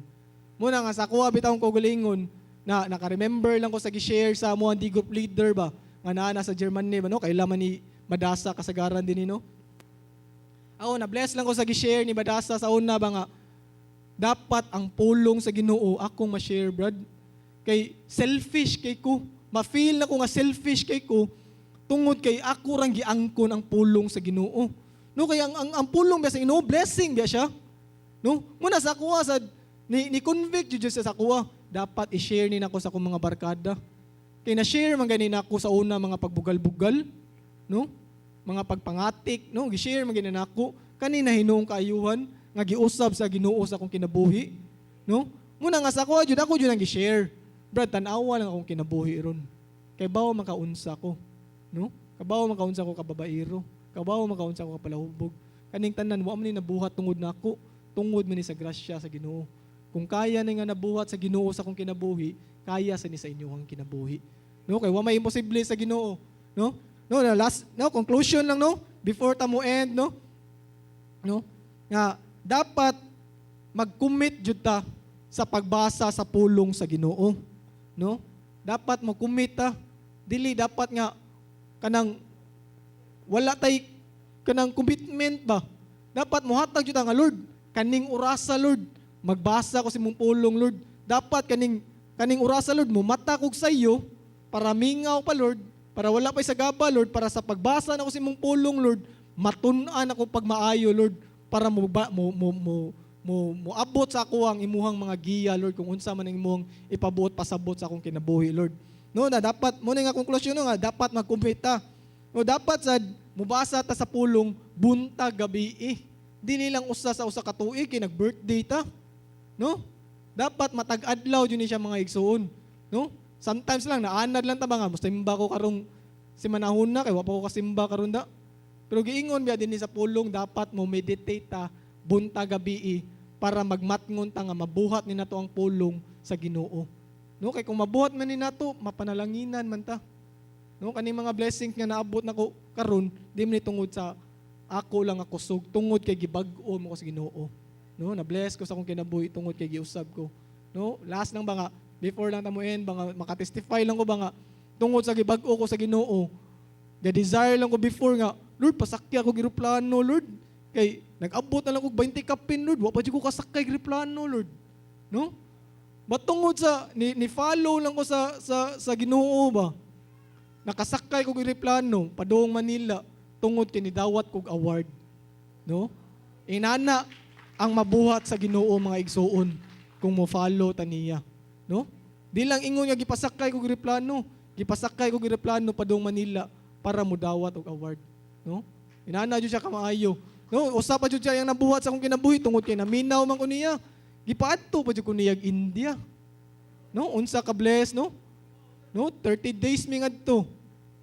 Muna nga sa kuha bitaw ko galingon na naka-remember lang ko sa gi-share sa mo ang group leader ba nga naa sa Germany ba no kay laman ni Madasa kasagaran din no. Ako na bless lang ko sa gi-share ni Madasa sa una ba nga dapat ang pulong sa Ginoo akong ma-share, brad. Kay selfish kay ko. Ma-feel na ko nga selfish kay ko tungod kay ako rang giangkon ang pulong sa Ginoo. No, kay ang pulong biya sa Ginoo, blessing biya siya. No? Muna sa kuha ni convict jud sa kuha, dapat i-share ni nako sa akong mga barkada. Kay na-share man ganin ako sa una mga pagbugal-bugal, no? Mga pagpangatik, no? Gi-share man ganin ako kanina hinuong kaayuhan nga giusab sa Ginoo sa akong kinabuhi, no? Muna nga sa ako jud ang gi-share. Brad, tan-awa lang akong kinabuhi ron. Kay bawo makaunsa ko, no? Kabawo makaunsa ko kababairo, kabawo makaunsa ko kapalahubog. Kaning tanan wa man ni nabuhat tungod nako, tungod man ni sa grasya sa Ginoo. Kung kaya ni nga nabuhat sa Ginoo sa akong kinabuhi, kaya sa ni sa inyong kinabuhi. No, kay wa may imposible sa Ginoo, no? No, last conclusion lang, no? Before ta mo end, no? No? Nga dapat mag-commit jud ta sa pagbasa sa pulong sa Ginoo, no? Dapat mo commit ta. Dili dapat nga kanang wala tay kanang commitment ba? Dapat mo hatag jud ta nga Lord, kaning orasa Lord, magbasa ko sa imong pulong Lord. Dapat kaning orasa Lord mo mata kog sa iyo para mingaw pa Lord, para wala pa sa gaba Lord, para sa pagbasa nako sa imong pulong Lord, matun-an ako pagmaayo Lord, para mo abot sa ako ang imuhang mga giya Lord, kung unsa man ang imuhang ipabuot pasabot sa akong kinabuhi Lord. No, na dapat mo nga konklusyon no, nga dapat mag-commit ta. No, dapat sad mubasa ta sa pulong buntag gabi. Dili lang usa sa usa ka tuig kay nag-birthday ta. No? Dapat matag-adlaw jud ni siya mga igsoon. No? Sometimes lang naanad lang ta ba nga musimba ko karong simanahon na kay wa pa ko kasimba karon da. Pero giingon biya dinhi sa pulong dapat mo meditate ta buntag gabi para magmatngon ta nga mabuhat ni nato ang pulong sa Ginoo. No, kay kung mabuhat man ni nato, mapanalanginan man ta. No, kani mga blessings nga naabot nako karon, di man ni tungod sa ako lang ako sug, tungod kay gibag-o mo ko sa Ginoo. No, na-bless ko sa akong kinabuhi tungod kay giusab ko. No, last lang ba nga before lang ta mo end, ba nga makatestify lang ko ba nga tungod sa gibag-o ko sa Ginoo. Ga-desire lang ko before nga, Lord, pasakya ko giroplano, Lord. Kay nag-abot na lang ko 20 kapin, Lord. Wa pa jud ko kasakay giroplano, Lord. No? Batungod sa ni follow lang ko sa Ginoo ba. Nakasakay ko giroplano padung Manila tungod kay nidawat kog award. No? Inana ang mabuhat sa Ginoo mga igsoon kung mo follow ta niya. No? Di lang ingon nga gipasakay ko giroplano padung Manila para mo dawat og award. No? Inana jud siya kamaayo. No, usa pa jud siya yang nabuhat sa akong kinabuhi tungod kay naminaw man ko niya. Gipaadto pa jud ko niya India. No, unsa ka bless, no? No, 30 days mi ngadto.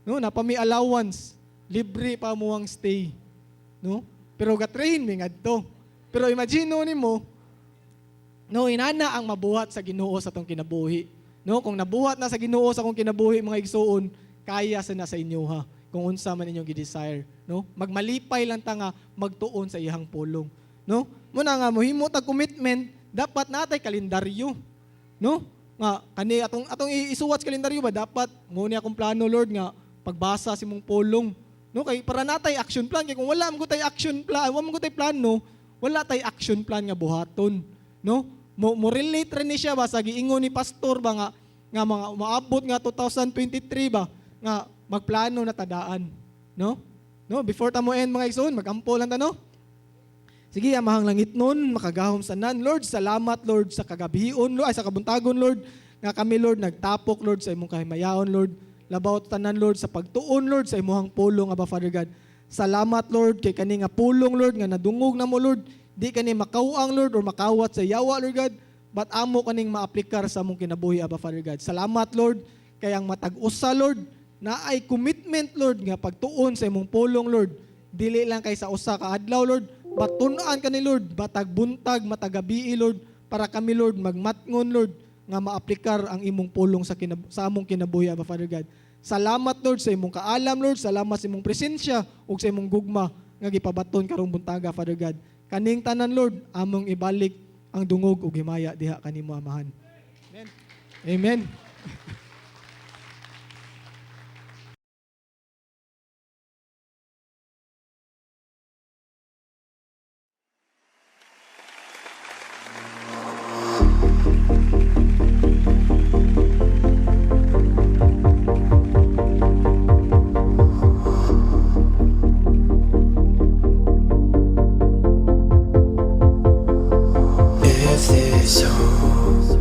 No, napami allowance, libre pa mo ang stay. No? Pero ga-train mi ngadto. Pero imagine nimo, no, inana ang mabuhat sa Ginoo sa tong kinabuhi. No, kung nabuhat na sa Ginoo sa akong kinabuhi mga igsoon, kaya sa na sa inyo ha. Kung unsa man inyong gi-desire, no? Magmalipay lang ta nga magtuon sa iyang pulong, no? Muna nga mohimo tag commitment, dapat natay kalendaryo, no? Nga kani atong isuwat kalendaryo ba dapat mo ni akong plano Lord nga pagbasa sa imong pulong, no? Kay para natay action plan kay kung wala mo tay action plan, wala mo tay plano, wala tay action plan nga buhaton, no? Mo relate rin ni siya ba sa giingon ni pastor ba nga mga maabot nga 2023 ba nga magplano na tadaan, no? No, before ta mo end mga igsoon, magampo lang ta no. Sige, amahang langit nun, makagahom sa nan. Lord, salamat Lord sa kagabion, Lord, ay sa kabuntagon Lord, nga kami Lord nagtapok Lord sa imong kahimayaon Lord. Labaw tanan Lord sa pagtuon Lord sa imong pulong Aba Father God. Salamat Lord kay kani nga pulong Lord nga nadungog na mo Lord. Di kani makawang Lord or makawat sa yawa Lord God, but amo kaning maaplikar sa among kinabuhi Aba Father God. Salamat Lord kay ang matag-usa Lord na ay commitment Lord nga pagtuon sa imong pulong Lord. Dili lang kay sa usa ka adlaw Lord, batun-an kani Lord, batag buntag, matagabi Lord, para kami Lord magmatngon Lord nga maaplikar ang imong pulong sa among kinabuhi Aba Father God. Salamat Lord sa imong kaalam Lord, salamat sa imong presensya ug sa imong gugma nga gipabaton karong buntaga Father God. Kaning tanan Lord, among ibalik ang dungog ug himaya diha kanimo amahan. Amen. Amen. If there's hope,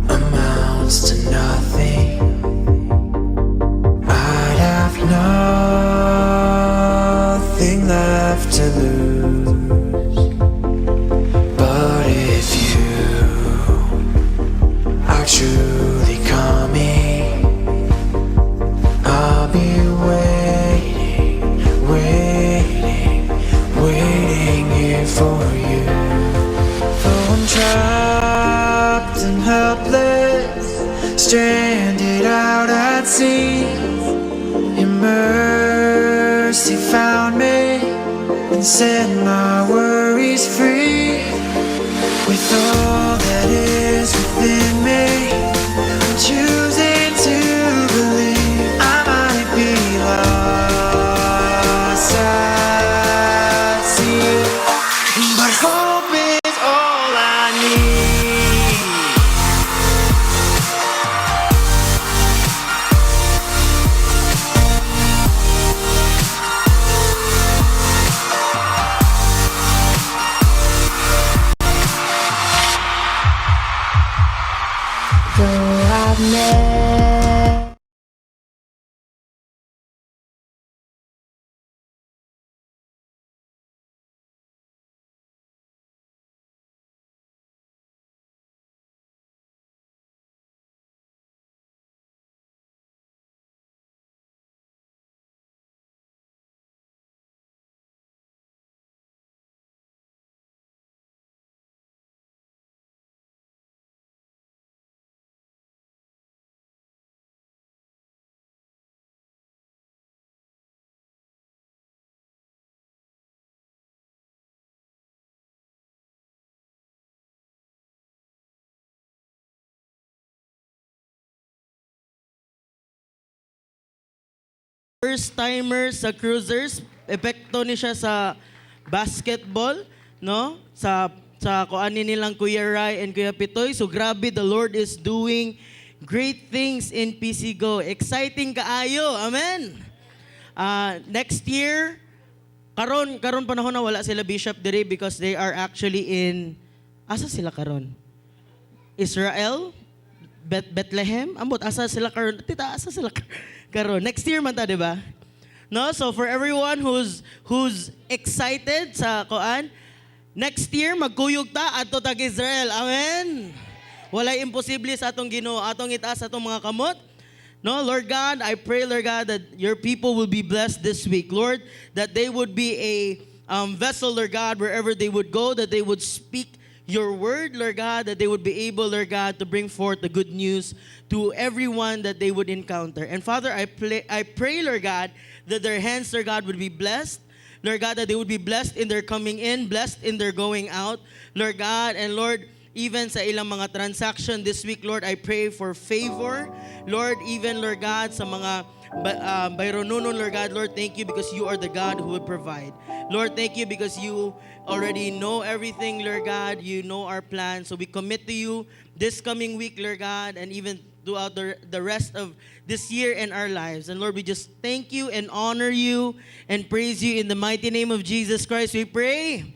I'm out. have to lose. But if you are truly coming, I'll be waiting, waiting, waiting here for you. Though I'm trapped and helpless, stranded out at sea, your mercy found me and set my worries free. With all that is within me, I'm choosing to believe. I might be lost at sea, but hope is all I need. Though I've met First timer sa Cruisers, epekto ni siya sa basketball, no? Sa kuanin nilang Kuya Rai and Kuya Pitoy. So grabe, the Lord is doing great things in PCGO. Exciting kaayo. Amen. Next year, karon panahon na wala sila Bishop dire because they are actually in asa sila karon? Israel? Bethlehem? Ambot asa sila karon? Tita, asa sila karon? Next year man ta, di ba? No, so for everyone who's excited sa kuan, next year magkuyog ta adto tag Israel. Amen. Walay imposible sa atong Ginoo, atong itaas atong mga kamot. No, Lord God, I pray, Lord God, that your people will be blessed this week, Lord, that they would be a vessel, Lord God, wherever they would go, that they would speak your word, Lord God, that they would be able, Lord God, to bring forth the good news to everyone that they would encounter. And Father, I pray, Lord God, that their hands, Lord God, would be blessed. Lord God, that they would be blessed in their coming in, blessed in their going out. Lord God, and Lord, even sa ilang mga transaction this week, Lord, I pray for favor. Lord, even, Lord God, sa mga bayronunon, Lord God, Lord, thank you because you are the God who will provide. Lord, thank you because you already know everything, Lord God. You know our plans. So we commit to you this coming week, Lord God, and even throughout the rest of this year and our lives. And Lord, we just thank you and honor you and praise you in the mighty name of Jesus Christ. We pray.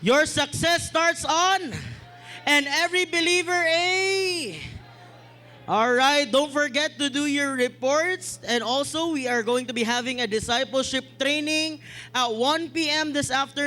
Your success starts on, and every believer, All right, don't forget to do your reports. And also, we are going to be having a discipleship training at 1 p.m. this afternoon.